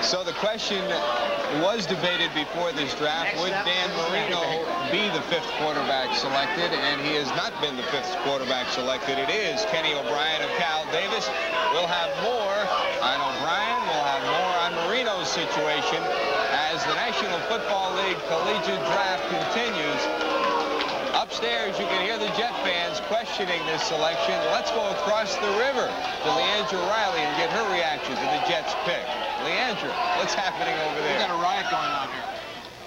So the question was debated before this draft. Would Dan Marino be the fifth quarterback selected? And he has not been the fifth quarterback selected. It is Kenny O'Brien of Cal Davis. We'll have more on O'Brien. We'll have more on Marino's situation as the National Football League Collegiate Draft continues. Upstairs, you can hear the Jet fans questioning this selection. Let's go across the river to Leandra Riley and get her reaction to the Jets pick. Leandra, what's happening over there? We got a riot going on here.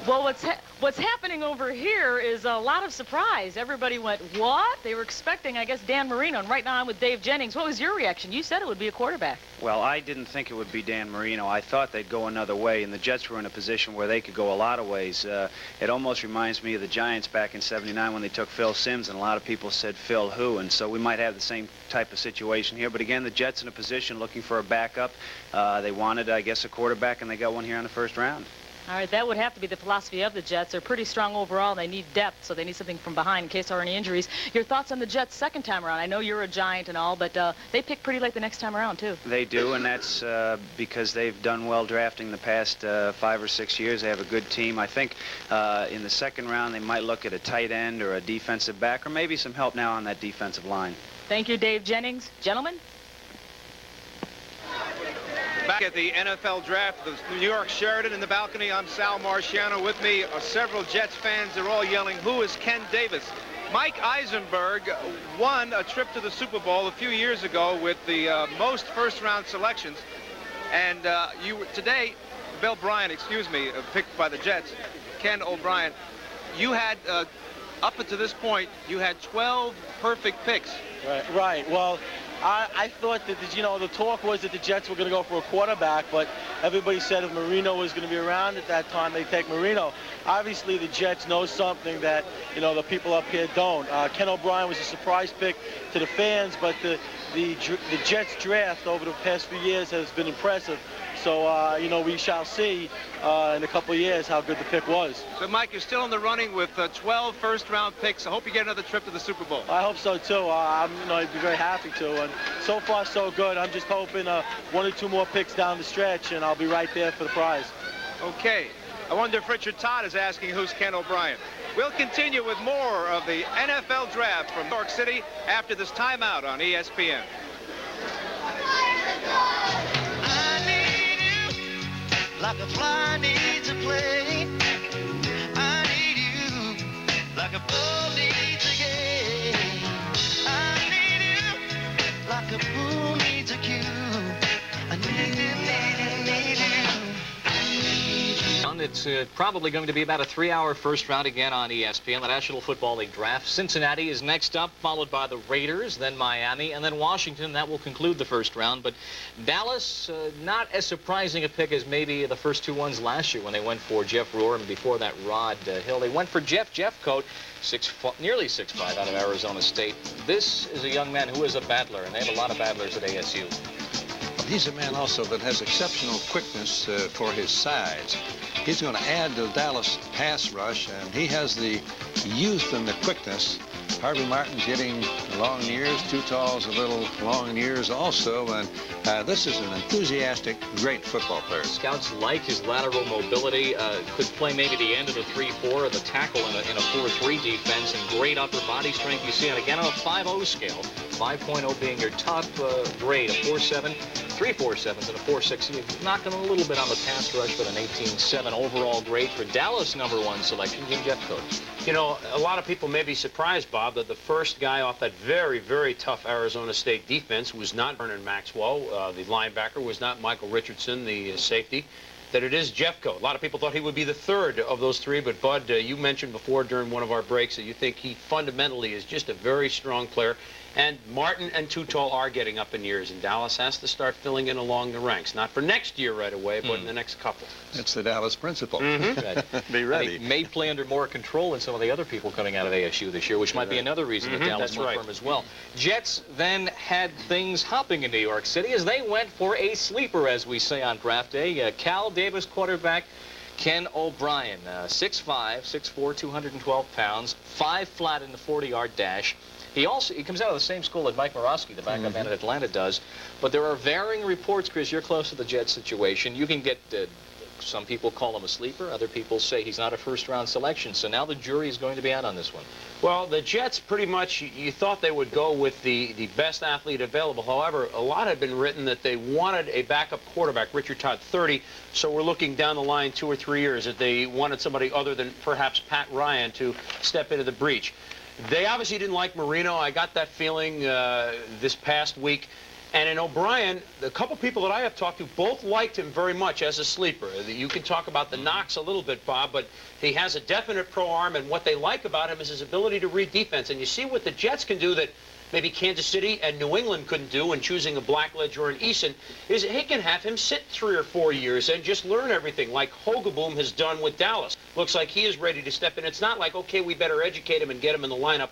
Well, what's happening over here is a lot of surprise. Everybody went, what? They were expecting, I guess, Dan Marino. And right now I'm with Dave Jennings. What was your reaction? You said it would be a quarterback. Well, I didn't think it would be Dan Marino. I thought they'd go another way, and the Jets were in a position where they could go a lot of ways. It almost reminds me of the Giants back in '79 when they took Phil Simms, and a lot of people said, Phil who? And so we might have the same type of situation here. But again, the Jets in a position looking for a backup. They wanted, I guess, a quarterback, and they got one here in the first round. All right, that would have to be the philosophy of the Jets. They're pretty strong overall. They need depth, so they need something from behind in case there are any injuries. Your thoughts on the Jets second time around? I know you're a Giant and all, but they pick pretty late the next time around, too. They do, and that's because they've done well drafting the past 5 or 6 years. They have a good team. I think in the second round they might look at a tight end or a defensive back, or maybe some help now on that defensive line. Thank you, Dave Jennings. Gentlemen? Back at the NFL draft, the New York Sheridan in the balcony. I'm Sal Marciano. With me are several Jets fans. They're all yelling, who is Ken Davis? Mike Eisenberg won a trip to the Super Bowl a few years ago with the most first-round selections. And today, Bill Bryan, picked by the Jets, Ken O'Brien. You had, up until this point, you had 12 perfect picks. Right. Well, I thought that, the talk was that the Jets were going to go for a quarterback, but everybody said if Marino was going to be around at that time, they'd take Marino. Obviously, the Jets know something that, the people up here don't. Ken O'Brien was a surprise pick to the fans, but the Jets draft over the past few years has been impressive. So, we shall see in a couple of years how good the pick was. So, Mike, you're still in the running with 12 first-round picks. I hope you get another trip to the Super Bowl. I hope so, too. I'd be very happy to. And so far, so good. I'm just hoping 1 or 2 more picks down the stretch, and I'll be right there for the prize. Okay. I wonder if Richard Todd is asking who's Ken O'Brien. We'll continue with more of the NFL draft from New York City after this timeout on ESPN. Like a fly needs a plane, I need you. Like a ball needs a game, I need you. Like a pool needs a cue, I need you. It's probably going to be about a 3-hour first round again on ESPN, the National Football League draft. Cincinnati is next up, followed by the Raiders, then Miami, and then Washington. That will conclude the first round. But Dallas, not as surprising a pick as maybe the first 2 ones last year when they went for Jeff Rohr and before that Rod Hill. They went for Jeff Jeffcoat, nearly 6'5", out of Arizona State. This is a young man who is a battler, and they have a lot of battlers at ASU. He's a man also that has exceptional quickness for his size. He's going to add to the Dallas pass rush, and he has the youth and the quickness. Harvey Martin's getting long years. Too Tall's a little long years also, and this is an enthusiastic, great football player. Scouts like his lateral mobility, could play maybe the end of the 3-4 or the tackle in a 4-3 defense, and great upper body strength. You see it again on a 5-0 scale. 5.0 being your top grade, a 4.7, 3 4.7s, and a 4.6. You've knocked him a little bit on the pass rush, but an 18.7 overall grade for Dallas #1 selection, Jim Jeffcoat. You know, a lot of people may be surprised, Bob, that the first guy off that very, very tough Arizona State defense was not Vernon Maxwell, the linebacker, was not Michael Richardson, the safety, that it is Jeffcoat. A lot of people thought he would be the third of those three, but Bud, you mentioned before during one of our breaks that you think he fundamentally is just a very strong player. And Martin and Tutol are getting up in years, and Dallas has to start filling in along the ranks. Not for next year right away, but in the next couple. It's the Dallas principle. Be ready. He may play under more control than some of the other people coming out of ASU this year, which might be another reason that Dallas went for him as well. Jets then had things hopping in New York City as they went for a sleeper, as we say on draft day. Cal Davis quarterback Ken O'Brien, 6'5", 6'4", 212 pounds, 5 flat in the 40-yard dash. He comes out of the same school that Mike Morawski, the backup man at Atlanta, does. But there are varying reports, Chris. You're close to the Jets situation. You can get, some people call him a sleeper. Other people say he's not a first-round selection. So now the jury is going to be out on this one. Well, the Jets pretty much, you thought they would go with the best athlete available. However, a lot had been written that they wanted a backup quarterback, Richard Todd, 30. So we're looking down the line 2 or 3 years that they wanted somebody other than perhaps Pat Ryan to step into the breach. They obviously didn't like Marino. I got that feeling this past week. And in O'Brien, a couple people that I have talked to both liked him very much as a sleeper. You can talk about the knocks a little bit, Bob, but he has a definite pro arm, and what they like about him is his ability to read defense. And you see what the Jets can do that maybe Kansas City and New England couldn't do when choosing a Blackledge or an Eason, is he can have him sit 3 or 4 years and just learn everything like Hogeboom has done with Dallas. Looks like he is ready to step in. It's not like, okay, we better educate him and get him in the lineup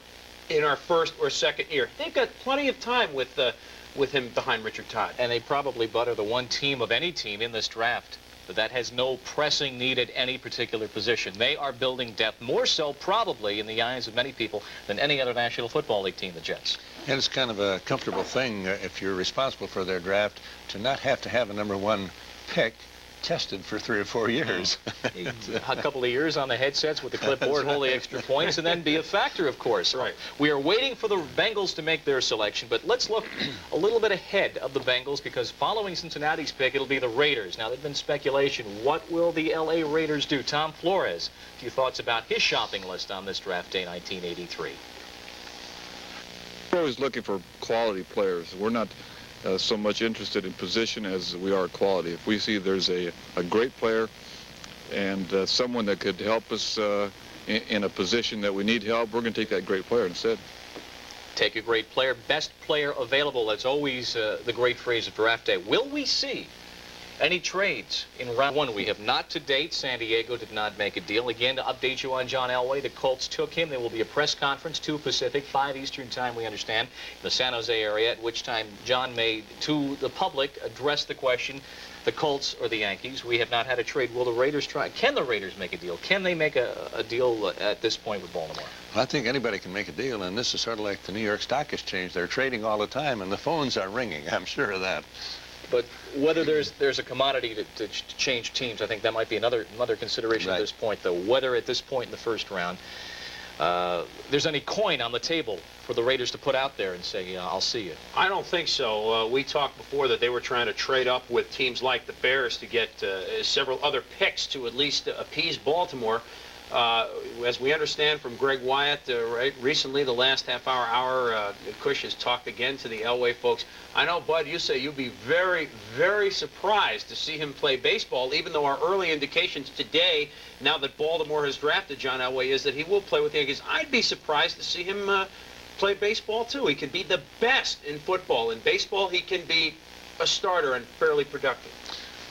in our first or second year. They've got plenty of time with him behind Richard Todd. And they probably, Bud, are the one team of any team in this draft that has no pressing need at any particular position. They are building depth, more so probably in the eyes of many people than any other National Football League team, the Jets. And it's kind of a comfortable thing if you're responsible for their draft to not have to have a #1 pick tested for 3 or 4 years. A couple of years on the headsets with the clipboard, hold the extra points, and then be a factor, of course. Right. We are waiting for the Bengals to make their selection, but let's look a little bit ahead of the Bengals, because following Cincinnati's pick, it'll be the Raiders. Now, there's been speculation. What will the L.A. Raiders do? Tom Flores, a few thoughts about his shopping list on this draft day, 1983. We're always looking for quality players. We're not so much interested in position as we are quality. If we see there's a great player and someone that could help us in a position that we need help, we're going to take that great player instead. Take a great player, best player available. That's always the great phrase of draft day. Will we see any trades in round 1? We have not to date. San Diego did not make a deal. Again, to update you on John Elway, the Colts took him. There will be a press conference, 2 Pacific, 5 Eastern time, we understand, in the San Jose area, at which time John may, to the public, address the question, the Colts or the Yankees. We have not had a trade. Will the Raiders try? Can the Raiders make a deal? Can they make a deal at this point with Baltimore? Well, I think anybody can make a deal, and this is sort of like the New York Stock Exchange. They're trading all the time, and the phones are ringing. I'm sure of that. But whether there's a commodity to change teams, I think that might be another consideration at this point, though. Whether at this point in the first round there's any coin on the table for the Raiders to put out there and say, I'll see you. I don't think so. We talked before that they were trying to trade up with teams like the Bears to get several other picks to at least appease Baltimore. As we understand from Greg Wyatt, recently, the last hour, Cush has talked again to the Elway folks. I know, Bud, you say you'd be very, very surprised to see him play baseball, even though our early indications today, now that Baltimore has drafted John Elway, is that he will play with the Yankees. I'd be surprised to see him play baseball, too. He can be the best in football. In baseball, he can be a starter and fairly productive.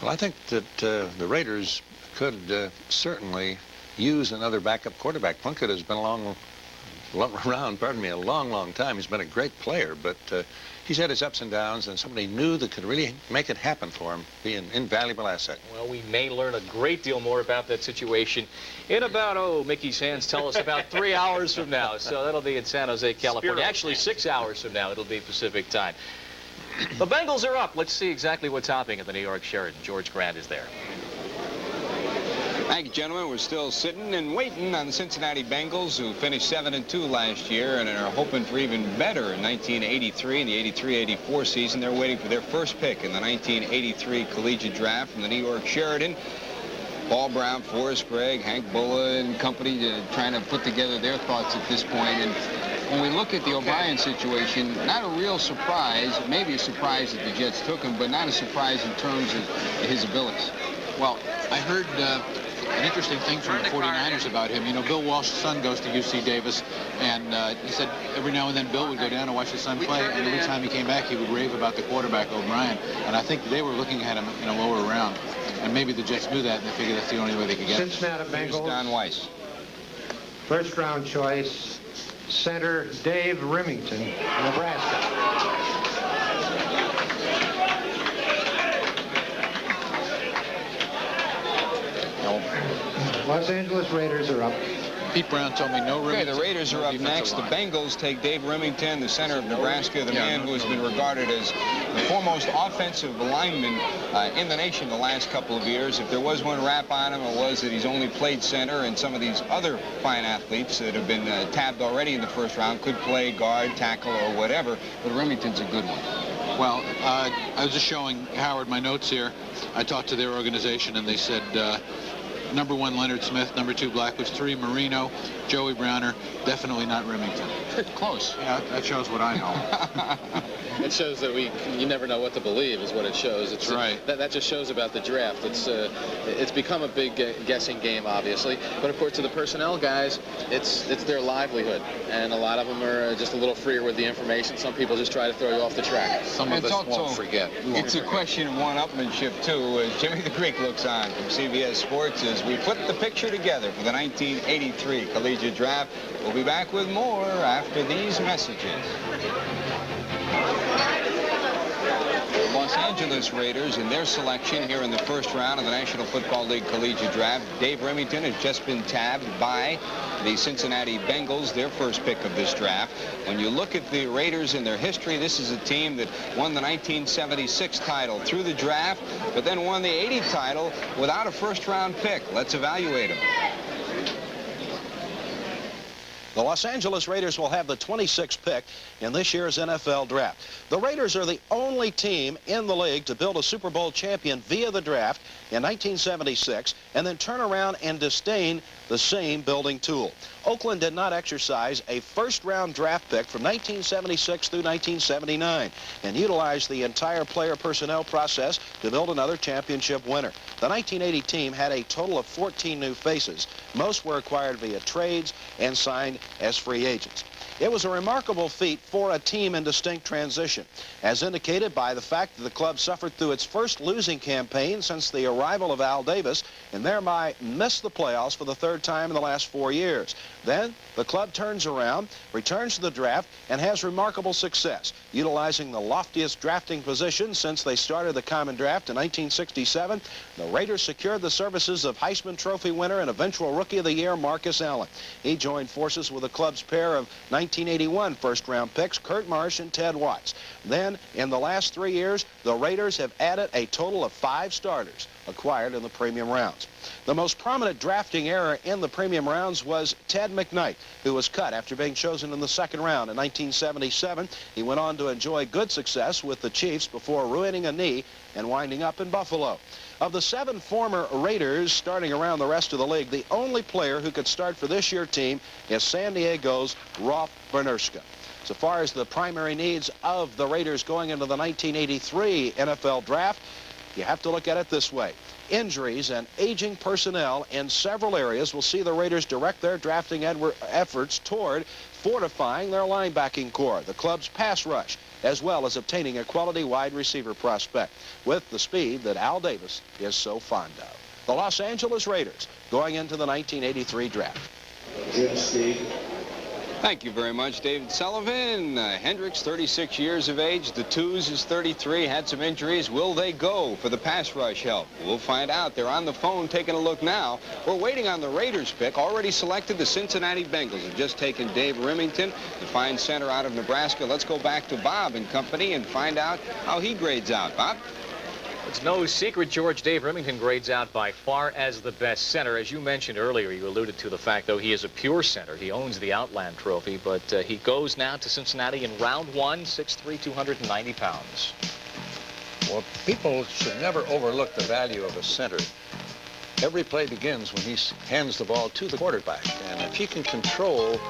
Well, I think that the Raiders could certainly use another backup quarterback. Plunkett has been around a long time. He's been a great player, but he's had his ups and downs, and somebody new that could really make it happen for him, be an invaluable asset. Well, we may learn a great deal more about that situation in about, Mickey's hands tell us, about 3 hours from now. So that'll be in San Jose, California. Actually, 6 hours from now, it'll be Pacific time. The Bengals are up. Let's see exactly what's happening at the New York Sheraton. George Grant is there. Thank you, gentlemen. We're still sitting and waiting on the Cincinnati Bengals, who finished 7-2 last year and are hoping for even better in 1983 and the 83-84 season. They're waiting for their first pick in the 1983 collegiate draft from the New York Sheridan. Paul Brown, Forrest Gregg, Hank Bulla and company trying to put together their thoughts at this point. And when we look at the O'Brien situation, not a real surprise, maybe a surprise that the Jets took him, but not a surprise in terms of his abilities. Well, I heard an interesting thing from the 49ers about him. You know, Bill Walsh's son goes to UC Davis, and he said every now and then Bill would go down and watch his son play, and every time he came back, he would rave about the quarterback, O'Brien. And I think they were looking at him in a lower round. And maybe the Jets knew that, and they figured that's the only way they could get him. Cincinnati Bengals. Don Weiss. First round choice, center Dave Remington, Nebraska. Los Angeles Raiders are up. Pete Brown told me no Remington. Okay, the Raiders are up next. The Bengals take Dave Remington, the center of Nebraska, the man who has been regarded as the foremost offensive lineman in the nation the last couple of years. If there was one rap on him, it was that he's only played center, and some of these other fine athletes that have been tabbed already in the first round could play guard, tackle, or whatever, but Remington's a good one. Well, I was just showing Howard my notes here. I talked to their organization, and they said number 1, Leonard Smith. Number 2, Blackledge. 3, Marino. Joey Browner. Definitely not Remington. Close. Yeah, that shows what I know. It shows that you never know what to believe is what it shows. It's right. That just shows about the draft. It's become a big guessing game, obviously. But of course, to the personnel guys, it's their livelihood, and a lot of them are just a little freer with the information. Some people just try to throw you off the track. Some of us won't forget. It's a question of one-upmanship too. As Jimmy the Greek looks on from CBS Sports as we put the picture together for the 1983 collegiate draft. We'll be back with more after these messages. The Los Angeles Raiders in their selection here in the first round of the National Football League collegiate draft. Dave Remington has just been tabbed by the Cincinnati Bengals, their first pick of this draft. When you look at the Raiders in their history, this is a team that won the 1976 title through the draft, but then won the 80 title without a first-round pick. Let's evaluate them. The Los Angeles Raiders will have the 26th pick in this year's NFL draft. The Raiders are the only team in the league to build a Super Bowl champion via the draft in 1976 and then turn around and disdain the same building tool. Oakland did not exercise a first-round draft pick from 1976 through 1979 and utilized the entire player personnel process to build another championship winner. The 1980 team had a total of 14 new faces. Most were acquired via trades and signed as free agents. It was a remarkable feat for a team in distinct transition, as indicated by the fact that the club suffered through its first losing campaign since the arrival of Al Davis and thereby missed the playoffs for the third time in the last 4 years. Then the club turns around, returns to the draft, and has remarkable success, utilizing the loftiest drafting position since they started the common draft in 1967. The Raiders secured the services of Heisman Trophy winner and eventual Rookie of the Year Marcus Allen. He joined forces with the club's pair of 1981 first-round picks, Kurt Marsh and Ted Watts. Then, in the last 3 years, the Raiders have added a total of 5 starters acquired in the premium rounds. The most prominent drafting error in the premium rounds was Ted McKnight, who was cut after being chosen in the second round in 1977. He went on to enjoy good success with the Chiefs before ruining a knee and winding up in Buffalo. Of the 7 former Raiders starting around the rest of the league, the only player who could start for this year's team is San Diego's Rolf Bernerska. So far as the primary needs of the Raiders going into the 1983 NFL draft, you have to look at it this way. Injuries and aging personnel in several areas will see the Raiders direct their drafting efforts toward fortifying their linebacking core, the club's pass rush, as well as obtaining a quality wide receiver prospect with the speed that Al Davis is so fond of. The Los Angeles Raiders going into the 1983 draft. Thank you very much, David Sullivan. Hendricks, 36 years of age. The Twos is 33, had some injuries. Will they go for the pass rush help? We'll find out. They're on the phone taking a look now. We're waiting on the Raiders pick. Already selected. The Cincinnati Bengals have just taken Dave Remington, the fine center out of Nebraska. Let's go back to Bob and company and find out how he grades out. Bob? It's no secret George Dave Remington grades out by far as the best center. As you mentioned earlier, you alluded to the fact, though, he is a pure center. He owns the Outland Trophy, but he goes now to Cincinnati in round one, 6'3", 290 pounds. Well, people should never overlook the value of a center. Every play begins when he hands the ball to the quarterback. And if he can control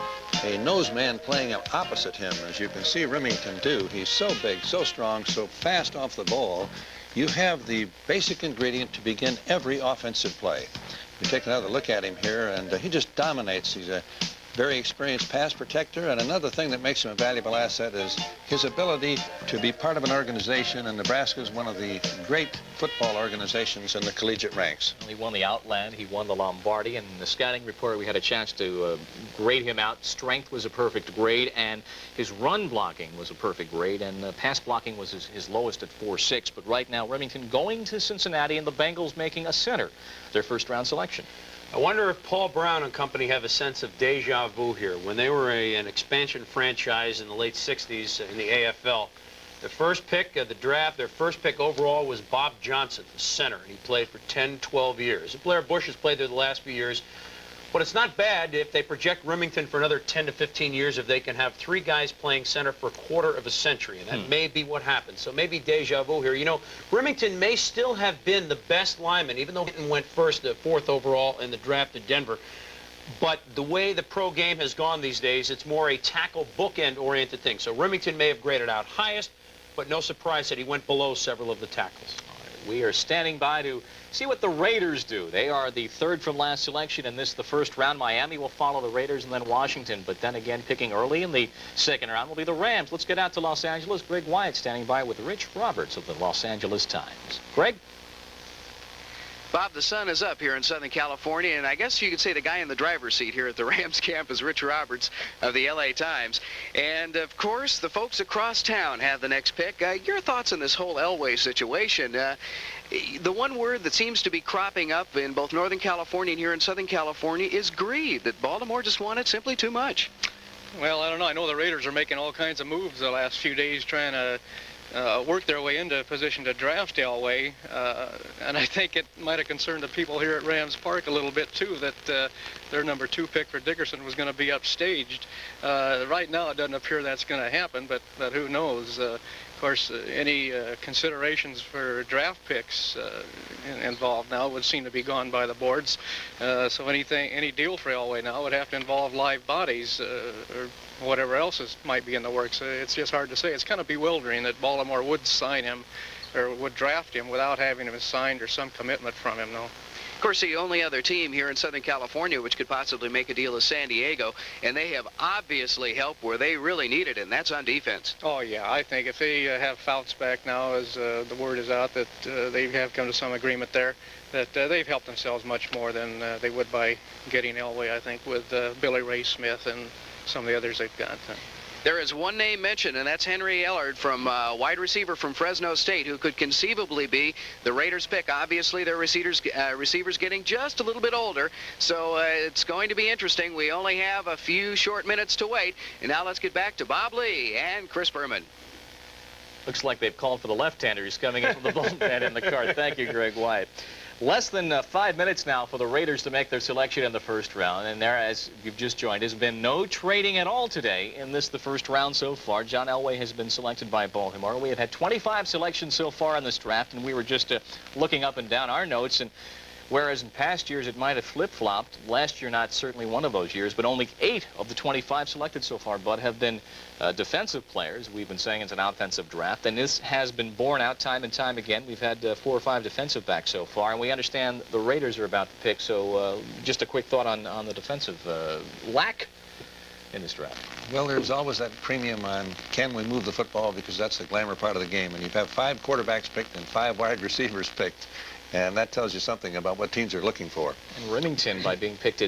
a nose man playing opposite him, as you can see Remington do, he's so big, so strong, so fast off the ball, you have the basic ingredient to begin every offensive play. You take another look at him here, and he just dominates. He's a very experienced pass protector, and another thing that makes him a valuable asset is his ability to be part of an organization, and Nebraska is one of the great football organizations in the collegiate ranks. He won the Outland, he won the Lombardi, and in the scouting report we had a chance to grade him out. Strength was a perfect grade, and his run blocking was a perfect grade, and pass blocking was his lowest at 4.6. But right now, Remington going to Cincinnati, and the Bengals making a center their first-round selection. I wonder if Paul Brown and company have a sense of deja vu here. When they were an expansion franchise in the late 60s in the AFL, the first pick of the draft, their first pick overall was Bob Johnson, the center, and he played for 10, 12 years. Blair Bush has played there the last few years. But it's not bad if they project Remington for another 10 to 15 years if they can have three guys playing center for a quarter of a century, and that may be what happens. So maybe deja vu here. You know, Remington may still have been the best lineman, even though Hinton went fourth overall in the draft at Denver. But the way the pro game has gone these days, it's more a tackle bookend-oriented thing. So Remington may have graded out highest, but no surprise that he went below several of the tackles. We are standing by to see what the Raiders do. They are the third from last selection in this, the first round. Miami will follow the Raiders and then Washington. But then again, picking early in the second round will be the Rams. Let's get out to Los Angeles. Greg Wyatt standing by with Rich Roberts of the Los Angeles Times. Greg? Bob, the sun is up here in Southern California, and I guess you could say the guy in the driver's seat here at the Rams camp is Rich Roberts of the LA Times. And, of course, the folks across town have the next pick. Your thoughts on this whole Elway situation? The one word that seems to be cropping up in both Northern California and here in Southern California is greed, that Baltimore just wanted simply too much. Well, I don't know. I know the Raiders are making all kinds of moves the last few days trying to work their way into a position to draft Elway, and I think it might have concerned the people here at Rams Park a little bit too that their number 2 pick for Dickerson was going to be upstaged. Right now it doesn't appear that's going to happen, but who knows. Of course, any considerations for draft picks involved now would seem to be gone by the boards. So any deal for Elway now would have to involve live bodies or whatever else might be in the works. It's just hard to say. It's kind of bewildering that Baltimore would sign him or would draft him without having him signed or some commitment from him, though. Of course, the only other team here in Southern California which could possibly make a deal is San Diego, and they have obviously helped where they really need it, and that's on defense. Oh, yeah. I think if they have Fouts back now, as the word is out that they have come to some agreement there, that they've helped themselves much more than they would by getting Elway, I think, with Billy Ray Smith and some of the others they've got. There is one name mentioned, and that's Henry Ellard, from wide receiver from Fresno State, who could conceivably be the Raiders' pick. Obviously, their receivers getting just a little bit older, so it's going to be interesting. We only have a few short minutes to wait, and now let's get back to Bob Lee and Chris Berman. Looks like they've called for the left-hander. He's coming in from the bullpen in the cart. Thank you, Greg Wyatt. Less than 5 minutes now for the Raiders to make their selection in the first round. And there, as you've just joined, has been no trading at all today in the first round so far. John Elway has been selected by Baltimore. We have had 25 selections so far in this draft, and we were just looking up and down our notes. And whereas in past years it might have flip-flopped, last year not certainly one of those years, but only 8 of the 25 selected so far, Bud, have been defensive players. We've been saying it's an offensive draft, and this has been borne out time and time again. We've had 4 or 5 defensive backs so far, and we understand the Raiders are about to pick, so just a quick thought on the defensive lack in this draft. Well, there's always that premium on can we move the football, because that's the glamour part of the game, and you have 5 quarterbacks picked and 5 wide receivers picked. And that tells you something about what teams are looking for. And Remington, by being picked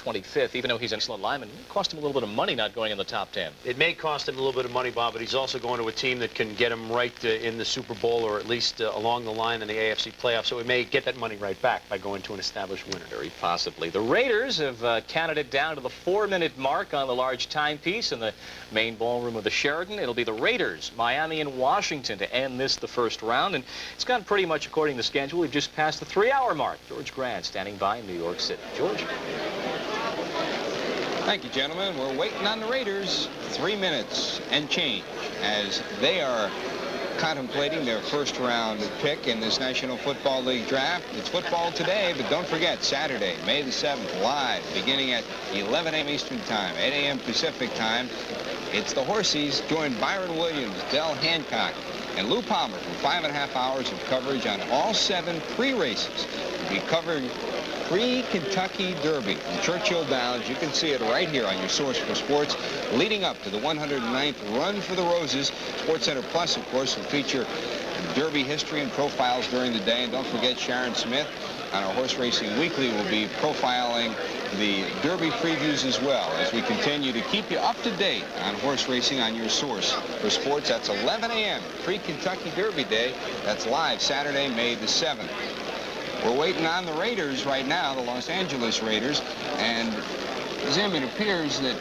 25th, even though he's an excellent lineman. It cost him a little bit of money not going in the top 10. It may cost him a little bit of money, Bob, but he's also going to a team that can get him right in the Super Bowl, or at least along the line in the AFC playoffs. So he may get that money right back by going to an established winner. Very possibly. The Raiders have counted it down to the 4-minute mark on the large timepiece in the main ballroom of the Sheraton. It'll be the Raiders, Miami, and Washington to end this, the first round. And it's gone pretty much according to schedule. We've just passed the 3-hour mark. George Grant standing by in New York City. George? Thank you, gentlemen. We're waiting on the Raiders 3 minutes and change as they are contemplating their first-round pick in this National Football League draft. It's football today, but don't forget, Saturday, May the 7th, live, beginning at 11 a.m. Eastern Time, 8 a.m. Pacific Time. It's the Horsies. Join Byron Williams, Del Hancock, and Lou Palmer for 5.5 hours of coverage on all 7 pre-races. We'll be covering pre-Kentucky Derby from Churchill Downs. You can see it right here on your source for sports, leading up to the 109th Run for the Roses. SportsCenter Plus, of course, will feature Derby history and profiles during the day. And don't forget, Sharon Smith on our Horse Racing Weekly will be profiling the Derby previews as well, as we continue to keep you up to date on horse racing on your source for sports. That's 11 a.m. pre-Kentucky Derby Day. That's live Saturday, May the 7th. We're waiting on the Raiders right now, the Los Angeles Raiders, and Zim, it appears that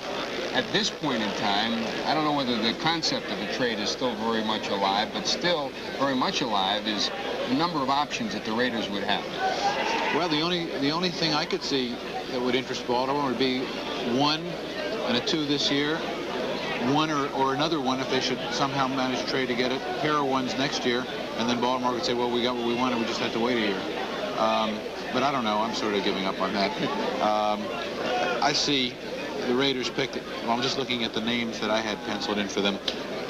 at this point in time, I don't know whether the concept of a trade is still very much alive, but still very much alive is the number of options that the Raiders would have. Well, the only thing I could see that would interest Baltimore would be 1 and a 2 this year, 1 or another 1 if they should somehow manage to trade to get it, pair of 1s next year, and then Baltimore could say, well, we got what we wanted, we just had to wait a year. But I don't know. I'm sort of giving up on that. I see the Raiders picked it. Well, I'm just looking at the names that I had penciled in for them.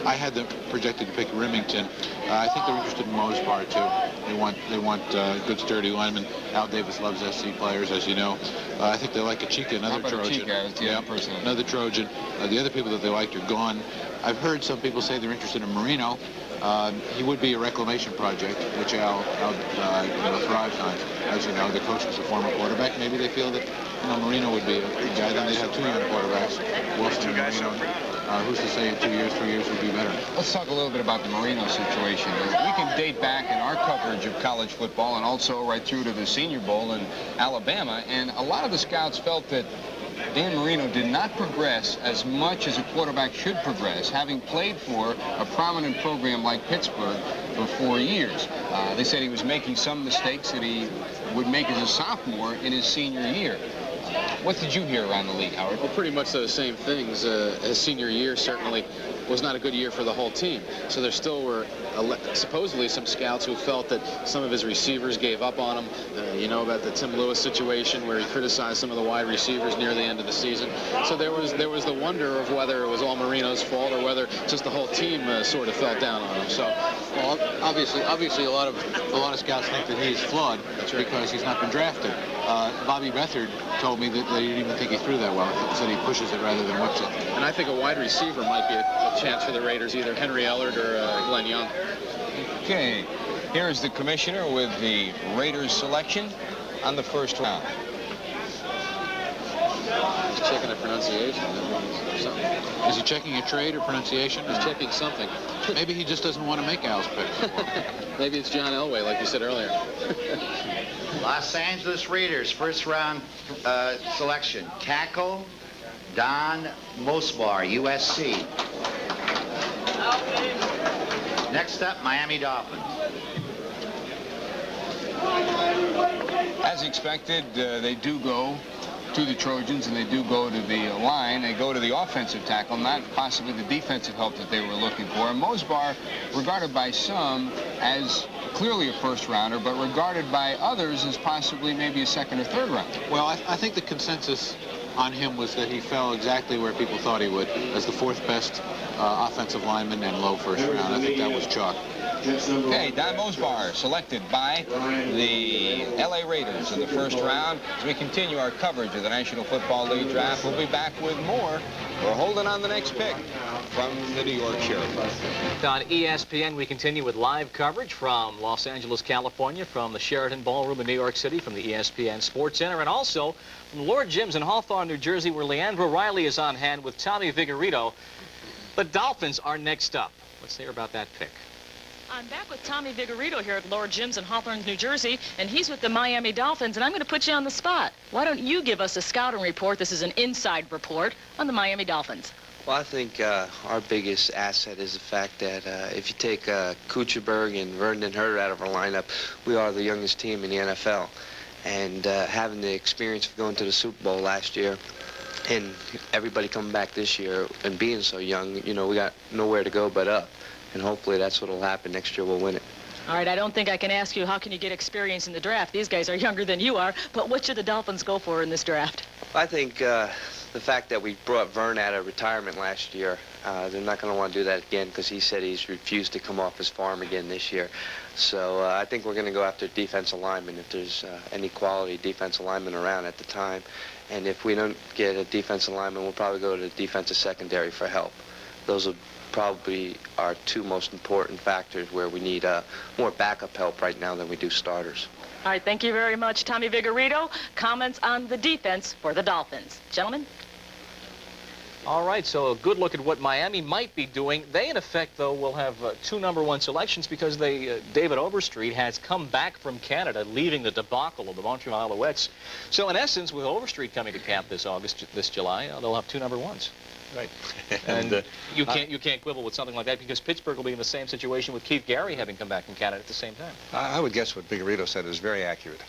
I had them projected to pick Remington. I think they're interested in Mosbar too. They want good, sturdy linemen. Al Davis loves SC players, as you know. I think they like Achika, another Trojan. Another Trojan. The other people that they liked are gone. I've heard some people say they're interested in Marino. He would be a reclamation project, which Al thrives on. As you know, the coach was a former quarterback. Maybe they feel that Marino would be a guy. Then they'd have 2 young quarterbacks, Wilson and Marino. Who's to say in 2 years, 3 years would be better? Let's talk a little bit about the Marino situation. We can date back in our coverage of college football and also right through to the Senior Bowl in Alabama, and a lot of the scouts felt that Dan Marino did not progress as much as a quarterback should progress, having played for a prominent program like Pittsburgh for 4 years. They said he was making some mistakes that he would make as a sophomore in his senior year. What did you hear around the league, Howard? Well, pretty much those same things. His senior year certainly was not a good year for the whole team. So there still were supposedly some scouts who felt that some of his receivers gave up on him. You know about the Tim Lewis situation where he criticized some of the wide receivers near the end of the season. So there was the wonder of whether it was all Marino's fault or whether just the whole team sort of fell down on him. So, well, obviously, a lot of scouts think that he's flawed because he's not been drafted. Bobby Beathard told me that they didn't even think he threw that well. He said he pushes it rather than whips it. And I think a wide receiver might be a chance for the Raiders, either Henry Ellard or Glenn Young. Okay, here is the commissioner with the Raiders selection on the first round. He's checking the pronunciation. Is he checking a trade or pronunciation? He's checking something. Maybe he just doesn't want to make Al's pick. Maybe it's John Elway, like you said earlier. Los Angeles Raiders, first round selection. Tackle, Don Mosbar, USC. Next up, Miami Dolphins. As expected, they do go to the Trojans, and they do go to the line. They go to the offensive tackle, not possibly the defensive help that they were looking for. And Mosbar, regarded by some as clearly a first rounder, but regarded by others as possibly maybe a second or third rounder. Well, I think the consensus on him was that he fell exactly where people thought he would, as the 4th best offensive lineman and low first round. I think that was chalk. Okay, Don Mosbar selected by the LA Raiders in the first round. As we continue our coverage of the National Football League draft, we'll be back with more. We're holding on the next pick from the New York Sheridan. On ESPN, we continue with live coverage from Los Angeles, California, from the Sheraton Ballroom in New York City, from the ESPN Sports Center, and also from Lord Jim's in Hawthorne, New Jersey, where Leandro Riley is on hand with Tommy Vigorito. The Dolphins are next up. Let's hear about that pick. I'm back with Tommy Vigorito here at Lord Jim's in Hawthorne, New Jersey, and he's with the Miami Dolphins, and I'm going to put you on the spot. Why don't you give us a scouting report? This is an inside report on the Miami Dolphins. Well, I think our biggest asset is the fact that if you take Kuchenberg and Vernon Hurd out of our lineup, we are the youngest team in the NFL. And having the experience of going to the Super Bowl last year and everybody coming back this year and being so young, you know, we got nowhere to go but up. And hopefully that's what will happen. Next year we'll win it. All right, I don't think I can ask you how can you get experience in the draft. These guys are younger than you are, but what should the Dolphins go for in this draft? I think the fact that we brought Vern out of retirement last year, they're not going to want to do that again because he said he's refused to come off his farm again this year. So I think we're going to go after defensive linemen if there's any quality defensive linemen around at the time. And if we don't get a defensive lineman, we'll probably go to the defensive secondary for help. Those will probably our two most important factors where we need more backup help right now than we do starters. All right, thank you very much, Tommy Vigorito. Comments on the defense for the Dolphins. Gentlemen? All right, so a good look at what Miami might be doing. They, in effect, though, will have two #1 selections because David Overstreet has come back from Canada, leaving the debacle of the Montreal Alouettes. So, in essence, with Overstreet coming to camp this July, they'll have two #1s. Right. And you can't quibble with something like that because Pittsburgh will be in the same situation with Keith Gary having come back from Canada at the same time. I would guess what Vigorito said is very accurate.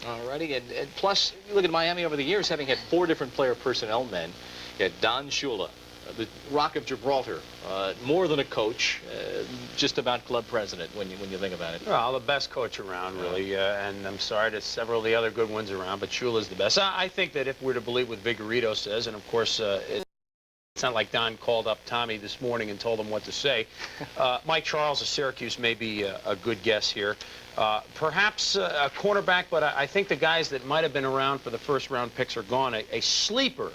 All righty, and plus, you look at Miami over the years, having had 4 different player personnel men. You had Don Shula, the Rock of Gibraltar, more than a coach, just about club president when you think about it. Well, the best coach around, really, and I'm sorry, there's several of the other good ones around, but Shula's the best. I think that if we're to believe what Vigorito says, and of course, it's not like Don called up Tommy this morning and told him what to say. Mike Charles of Syracuse may be a good guess here. Perhaps a cornerback, but I think the guys that might have been around for the first-round picks are gone. A sleeper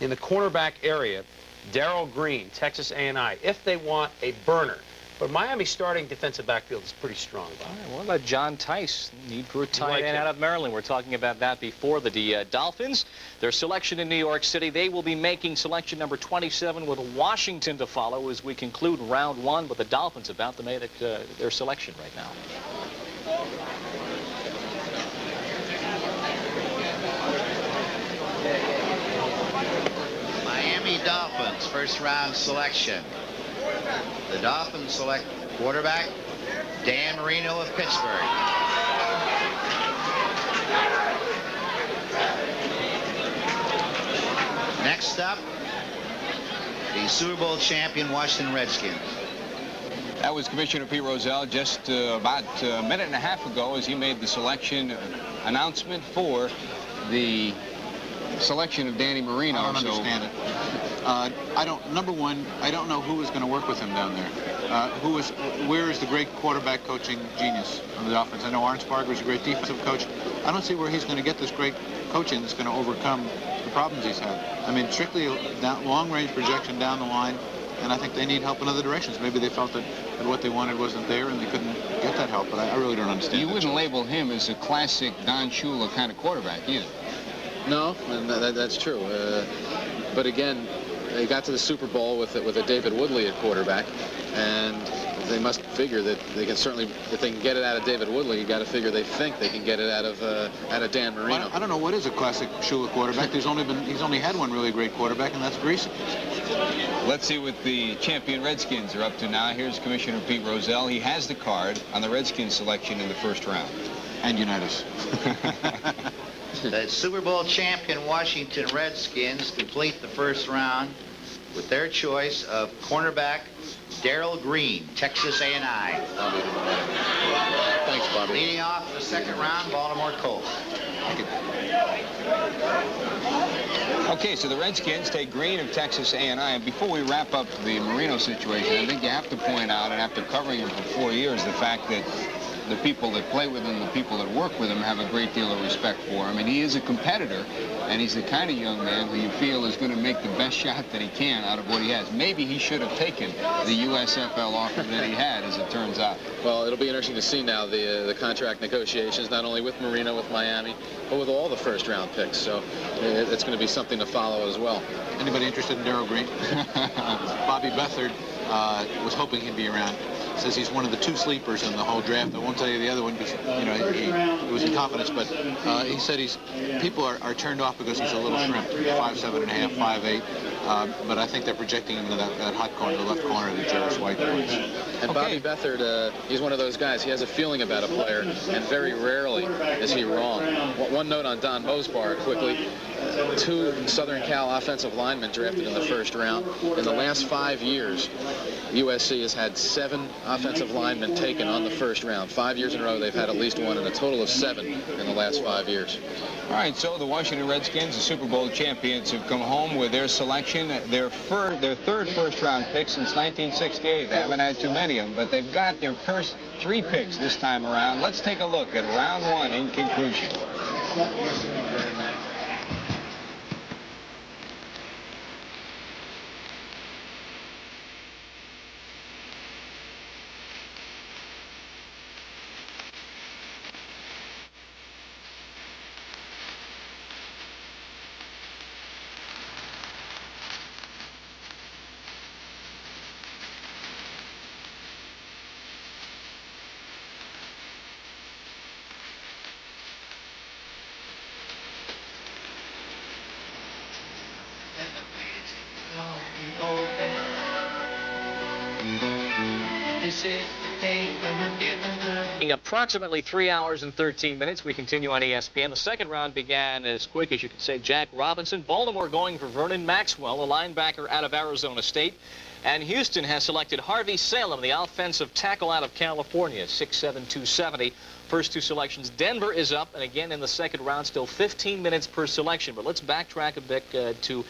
in the cornerback area, Darrell Green, Texas A&I, if they want a burner. But Miami's starting defensive backfield is pretty strong, Bob. All right, what about John Tice, need for a tight end out of Maryland? We're talking about that before the Dolphins. Their selection in New York City, they will be making selection number 27 with Washington to follow as we conclude round 1, but the Dolphins about to make their selection right now. Miami Dolphins, first round selection. The Dolphins select quarterback Dan Marino of Pittsburgh. Next up, the Super Bowl champion Washington Redskins. That was Commissioner Pete Rozelle just about a minute and a half ago as he made the selection announcement for the selection of Danny Marino. I don't understand it. Number one, I don't know who is going to work with him down there. Where is the great quarterback coaching genius on the Dolphins? I know Arne Sparger is a great defensive coach. I don't see where he's going to get this great coaching that's going to overcome the problems he's had. I mean, strictly long-range projection down the line, and I think they need help in other directions. Maybe they felt that what they wanted wasn't there and they couldn't get that help, but I really don't understand. You wouldn't label him as a classic Don Shula kind of quarterback either. No, and that's true. But again, they got to the Super Bowl with a David Woodley at quarterback, and they must figure that they can certainly, if they can get it out of David Woodley, you got to figure they think they can get it out of Dan Marino. I don't know what is a classic Shula quarterback. He's only had one really great quarterback, and that's Greasy. Let's see what the champion Redskins are up to now. Here's Commissioner Pete Rozelle. He has the card on the Redskins selection in the first round. And Unitas. The Super Bowl champion Washington Redskins complete the first round with their choice of cornerback Darrell Green, Texas A&I. Thanks, Bobby. Leading off the second round, Baltimore Colts. Okay, so the Redskins take Green of Texas A&I. And before we wrap up the Marino situation, I think you have to point out, and after covering him for 4 years, the fact that the people that play with him, the people that work with him, have a great deal of respect for him. And he is a competitor, and he's the kind of young man who you feel is going to make the best shot that he can out of what he has. Maybe he should have taken the USFL offer that he had, as it turns out. Well, it'll be interesting to see now the contract negotiations, not only with Marino, with Miami, but with all the first-round picks. So it's going to be something to follow as well. Anybody interested in Darrell Green? Bobby Beathard was hoping he'd be around. Says he's one of the 2 sleepers in the whole draft. I won't tell you the other one because, you know, he was in confidence, but he said people are turned off because he's a little shrimp, 5'7.5", 5'8". But I think they're projecting him to that hot corner, the left corner of the Jarvis White boys. And Bobby Beathard, he's one of those guys. He has a feeling about a player, and very rarely is he wrong. One note on Don Mosbar, quickly. 2 Southern Cal offensive linemen drafted in the first round. In the last 5 years, USC has had 7 offensive linemen taken on the first round. 5 years in a row, they've had at least one, and a total of 7 in the last 5 years. All right, so the Washington Redskins, the Super Bowl champions, have come home with their selection, their third first-round pick since 1968. They haven't had too many of them, but they've got their first 3 picks this time around. Let's take a look at round 1 in conclusion. In approximately 3 hours and 13 minutes, we continue on ESPN. The second round began as quick as you could say. Jack Robinson, Baltimore going for Vernon Maxwell, a linebacker out of Arizona State. And Houston has selected Harvey Salem, the offensive tackle out of California, 6'7", 270. First 2 selections. Denver is up, and again in the second round, still 15 minutes per selection. But let's backtrack a bit to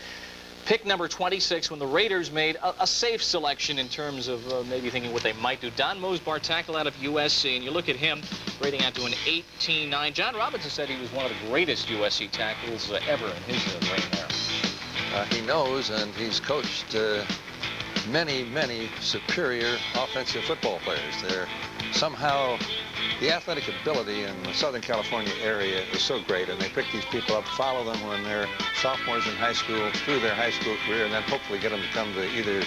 pick number 26, when the Raiders made a safe selection in terms of maybe thinking what they might do. Don Mosbar, tackle out of USC, and you look at him grading out to an 18.9. John Robinson said he was one of the greatest USC tackles ever in his reign there. He knows, and he's coached many, many superior offensive football players. They're somehow, the athletic ability in the Southern California area is so great, and they pick these people up, follow them when they're sophomores in high school, through their high school career, and then hopefully get them to come to either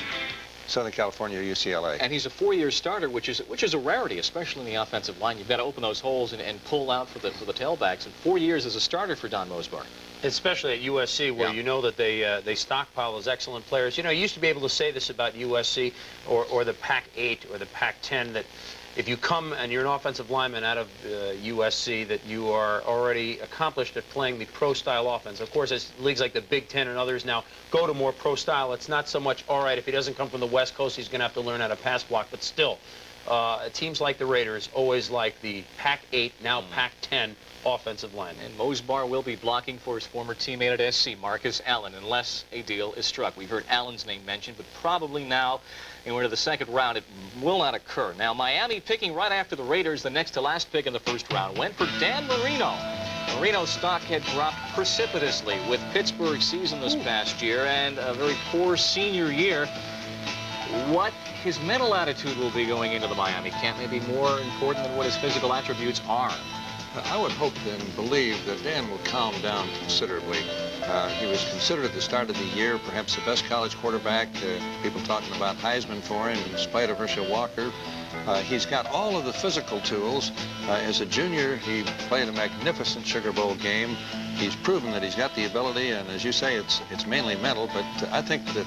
Southern California or UCLA. And he's a 4-year starter, which is a rarity, especially in the offensive line. You've got to open those holes and pull out for the tailbacks. And 4 years as a starter for Don Mosbar. Especially at USC, where you know that they stockpile those excellent players. You know, you used to be able to say this about USC or the Pac-8 or the Pac-10, that if you come and you're an offensive lineman out of USC, that you are already accomplished at playing the pro-style offense. Of course, as leagues like the Big Ten and others now go to more pro-style, it's not so much, all right, if he doesn't come from the West Coast, he's going to have to learn how to pass block. But still, teams like the Raiders always like the Pac-8, now Pac-10 offensive line. And Mosbar will be blocking for his former teammate at SC, Marcus Allen, unless a deal is struck. We've heard Allen's name mentioned, but probably now, into the second round, it will not occur. Now, Miami picking right after the Raiders, the next to last pick in the first round, went for Dan Marino. Marino's stock had dropped precipitously with Pittsburgh's season this past year and a very poor senior year. What his mental attitude will be going into the Miami camp may be more important than what his physical attributes are. I would hope and believe that Dan will calm down considerably. He was considered at the start of the year perhaps the best college quarterback. People talking about Heisman for him in spite of Herschel Walker. He's got all of the physical tools. As a junior, he played a magnificent Sugar Bowl game. He's proven that he's got the ability, and as you say, it's mainly mental, but I think that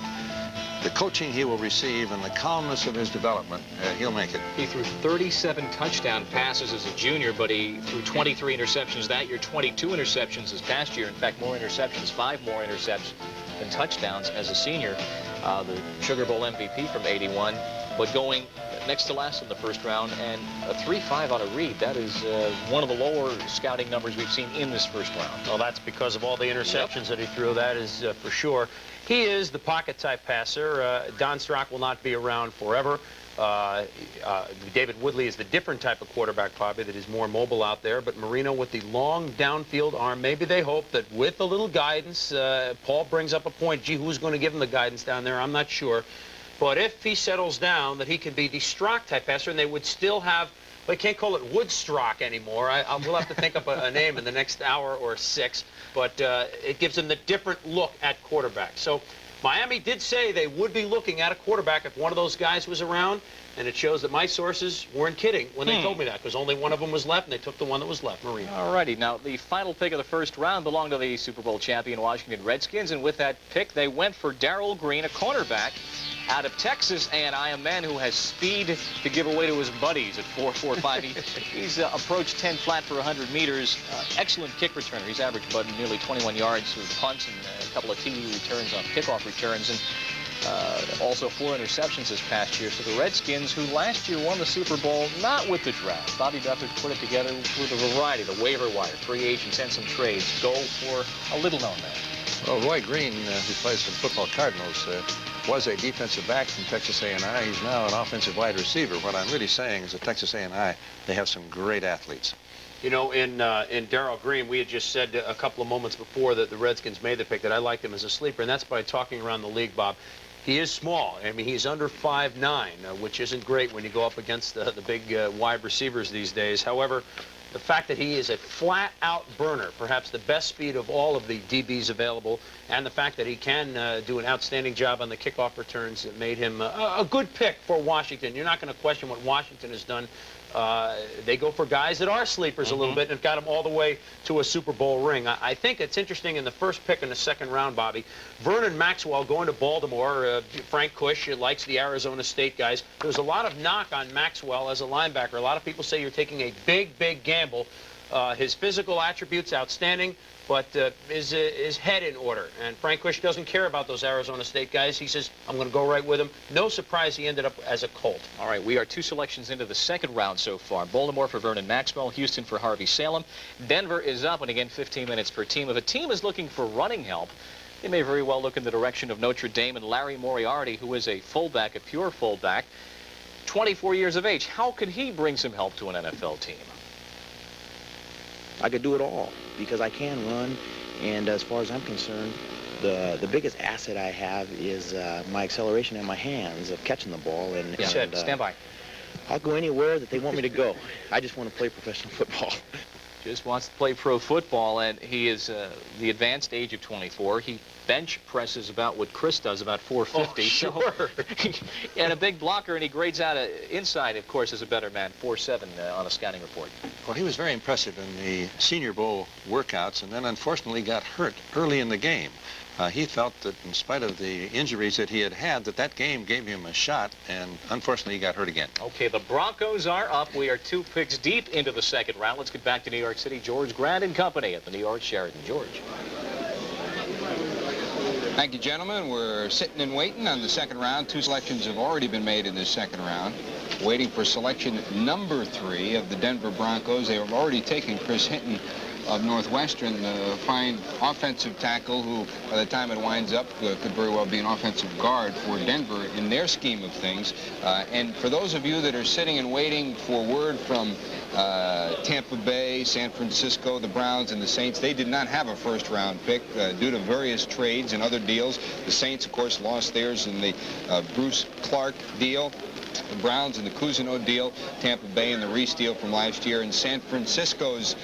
the coaching he will receive and the calmness of his development, he'll make it. He threw 37 touchdown passes as a junior, but he threw 23 interceptions that year, 22 interceptions this past year. In fact, more interceptions, 5 more interceptions than touchdowns as a senior. The Sugar Bowl MVP from '81, but going next to last in the first round, and a 3.5 on a read. That is one of the lower scouting numbers we've seen in this first round. Well, that's because of all the interceptions that he threw. That is for sure. He is the pocket-type passer. Don Strock will not be around forever. David Woodley is the different type of quarterback, probably, that is more mobile out there. But Marino with the long downfield arm, maybe they hope that with a little guidance, Paul brings up a point. Gee, who's going to give him the guidance down there? I'm not sure. But if he settles down, that he can be the Strock type passer, and they would still have, they can't call it Woodstock anymore. We'll have to think up a name in the next hour or 6. But it gives them the different look at quarterback. So Miami did say they would be looking at a quarterback if one of those guys was around, and it shows that my sources weren't kidding when they told me that, because only one of them was left, and they took the one that was left, Marino. All righty. Now, the final pick of the first round belonged to the Super Bowl champion Washington Redskins, and with that pick, they went for Darrell Green, a cornerback out of Texas, and I am a man who has speed to give away to his buddies at 4.45. He's approached 10 flat for 100 meters. Excellent kick returner. He's averaged about nearly 21 yards with punts and a couple of TD returns on kickoff returns, and also 4 interceptions this past year. So the Redskins, who last year won the Super Bowl, not with the draft. Bobby Beathard put it together with a variety, the waiver wire, free agents, and some trades. Go for a little-known man. Well, Roy Green, who plays for the football Cardinals, was a defensive back from Texas A&I. He's now an offensive wide receiver. What I'm really saying is that Texas A&I, they have some great athletes. You know, in Darrell Green, we had just said a couple of moments before that the Redskins made the pick that I liked him as a sleeper, and that's by talking around the league, Bob. He is small. I mean, he's under 5'9", which isn't great when you go up against the big wide receivers these days. However, the fact that he is a flat-out burner, perhaps the best speed of all of the DBs available, and the fact that he can do an outstanding job on the kickoff returns, it made him a good pick for Washington. You're not going to question what Washington has done. They go for guys that are sleepers a little bit and have got them all the way to a Super Bowl ring. I think it's interesting in the first pick in the second round, Bobby, Vernon Maxwell going to Baltimore. Frank Cush likes the Arizona State guys. There's a lot of knock on Maxwell as a linebacker. A lot of people say you're taking a big, big gamble. His physical attributes outstanding, but his head in order. And Frank Cush doesn't care about those Arizona State guys. He says, I'm going to go right with him. No surprise he ended up as a Colt. All right, we are 2 selections into the second round so far. Baltimore for Vernon Maxwell, Houston for Harvey Salem. Denver is up, and again, 15 minutes per team. If a team is looking for running help, they may very well look in the direction of Notre Dame and Larry Moriarty, who is a fullback, a pure fullback, 24 years of age. How could he bring some help to an NFL team? I could do it all because I can run, and as far as I'm concerned, the biggest asset I have is my acceleration and my hands of catching the ball. And stand by. I'll go anywhere that they want me to go. I just want to play professional football. Just wants to play pro football, and he is the advanced age of 24. He bench presses about what Chris does, about 450. Oh, sure. So, and a big blocker, and he grades out inside, of course, as a better man, 4.7 on a scouting report. Well, he was very impressive in the Senior Bowl workouts, and then unfortunately got hurt early in the game. He felt that in spite of the injuries that he had, that game gave him a shot, and unfortunately he got hurt again. Okay, the Broncos are up. We are 2 picks deep into the second round. Let's get back to New York City. George Grant and company at the New York Sheraton. George. Thank you, gentlemen. We're sitting and waiting on the second round. 2 selections have already been made in this second round. Waiting for selection number 3 of the Denver Broncos. They have already taken Chris Hinton of Northwestern, the fine offensive tackle who, by the time it winds up, could very well be an offensive guard for Denver in their scheme of things. And for those of you that are sitting and waiting for word from Tampa Bay, San Francisco, the Browns, and the Saints, they did not have a first-round pick due to various trades and other deals. The Saints, of course, lost theirs in the Bruce Clark deal. The Browns and the Cousineau deal, Tampa Bay and the Reese deal from last year, and San Francisco's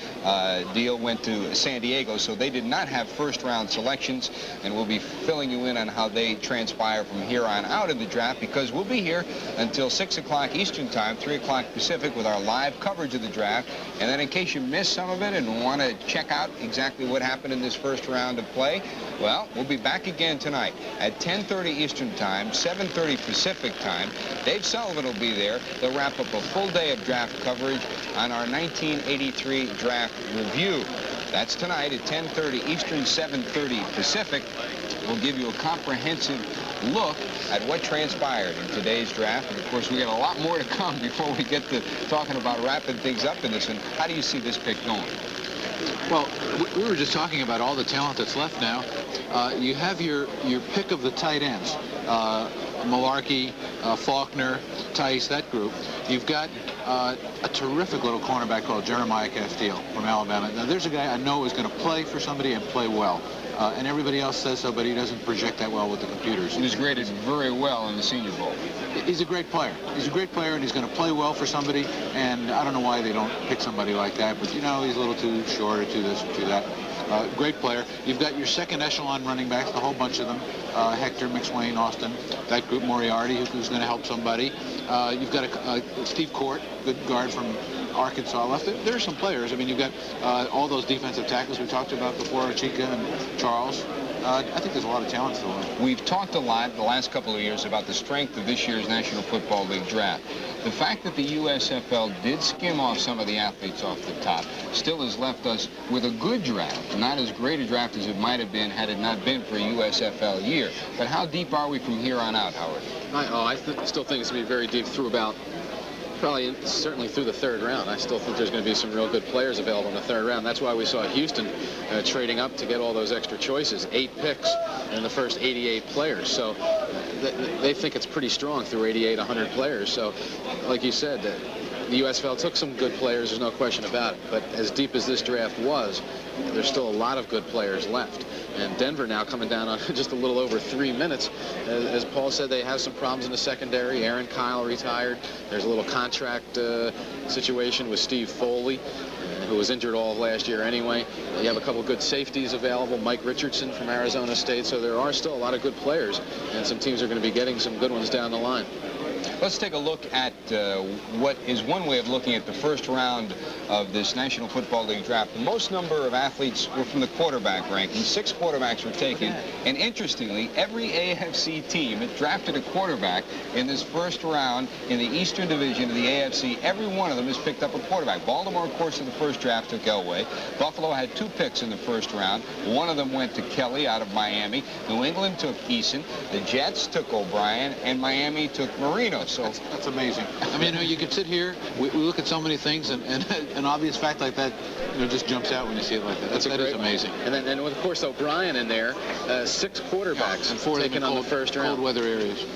deal went to San Diego, so they did not have first-round selections, and we'll be filling you in on how they transpire from here on out in the draft, because we'll be here until 6 o'clock Eastern Time, 3 o'clock Pacific, with our live coverage of the draft. And then in case you missed some of it and want to check out exactly what happened in this first round of play, well, we'll be back again tonight at 10:30 Eastern Time, 7:30 Pacific Time. Dave Sullivan will be there. They'll wrap up a full day of draft coverage on our 1983 draft review. That's tonight at 10:30 Eastern, 7:30 Pacific. We'll give you a comprehensive look at what transpired in today's draft. And of course, we got a lot more to come before we get to talking about wrapping things up in this. And how do you see this pick going? Well, we were just talking about all the talent that's left now. You have your pick of the tight ends. Malarkey, Faulkner, Tice, that group. You've got a terrific little cornerback called Jeremiah Castile from Alabama. Now, there's a guy I know is going to play for somebody and play well. And everybody else says so, but he doesn't project that well with the computers. He was graded very well in the Senior Bowl. He's a great player. He's a great player, and he's going to play well for somebody. And I don't know why they don't pick somebody like that, but, you know, he's a little too short or too this or too that. Great player. You've got your second echelon running backs, a whole bunch of them. Hector, McSwain, Austin, that group, Moriarty, who's going to help somebody. You've got Steve Court, good guard from Arkansas left. There are some players. I mean, you've got all those defensive tackles we talked about before, Chica and Charles. I think there's a lot of talent still there. We've talked a lot the last couple of years about the strength of this year's National Football League draft. The fact that the USFL did skim off some of the athletes off the top still has left us with a good draft. Not as great a draft as it might have been had it not been for a USFL year. But how deep are we from here on out, Howard? I still think it's going to be very deep through about certainly through the third round. I still think there's going to be some real good players available in the third round. That's why we saw Houston trading up to get all those extra choices. 8 picks in the first 88 players. So they think it's pretty strong through 88, 100 players. So like you said, the USFL took some good players, there's no question about it. But as deep as this draft was, there's still a lot of good players left. And Denver now coming down on just a little over 3 minutes. As Paul said, they have some problems in the secondary. Aaron Kyle retired. There's a little contract situation with Steve Foley, who was injured all of last year anyway. You have a couple good safeties available. Mike Richardson from Arizona State. So there are still a lot of good players, and some teams are going to be getting some good ones down the line. Let's take a look at what is one way of looking at the first round of this National Football League draft. The most number of athletes were from the quarterback ranking. 6 quarterbacks were taken. And interestingly, every AFC team that drafted a quarterback in this first round in the Eastern Division of the AFC, every one of them has picked up a quarterback. Baltimore, of course, in the first draft took Elway. Buffalo had 2 picks in the first round. One of them went to Kelly out of Miami. New England took Eason. The Jets took O'Brien. And Miami took Marino. So that's amazing. I mean, you could sit here, we look at so many things, and an obvious fact like that, just jumps out when you see it like that. That is amazing. And with, of course, O'Brien in there, 6 quarterbacks and 4 taken on the first round. Cold weather areas.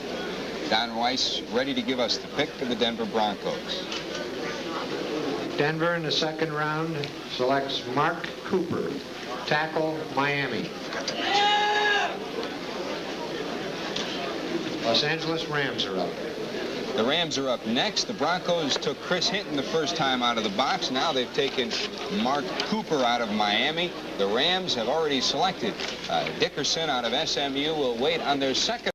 Don Weiss ready to give us the pick for the Denver Broncos. Denver in the second round selects Mark Cooper, tackle, Miami. Los Angeles Rams are up. The Rams are up next. The Broncos took Chris Hinton the first time out of the box. Now they've taken Mark Cooper out of Miami. The Rams have already selected Dickerson out of SMU. Will wait on their second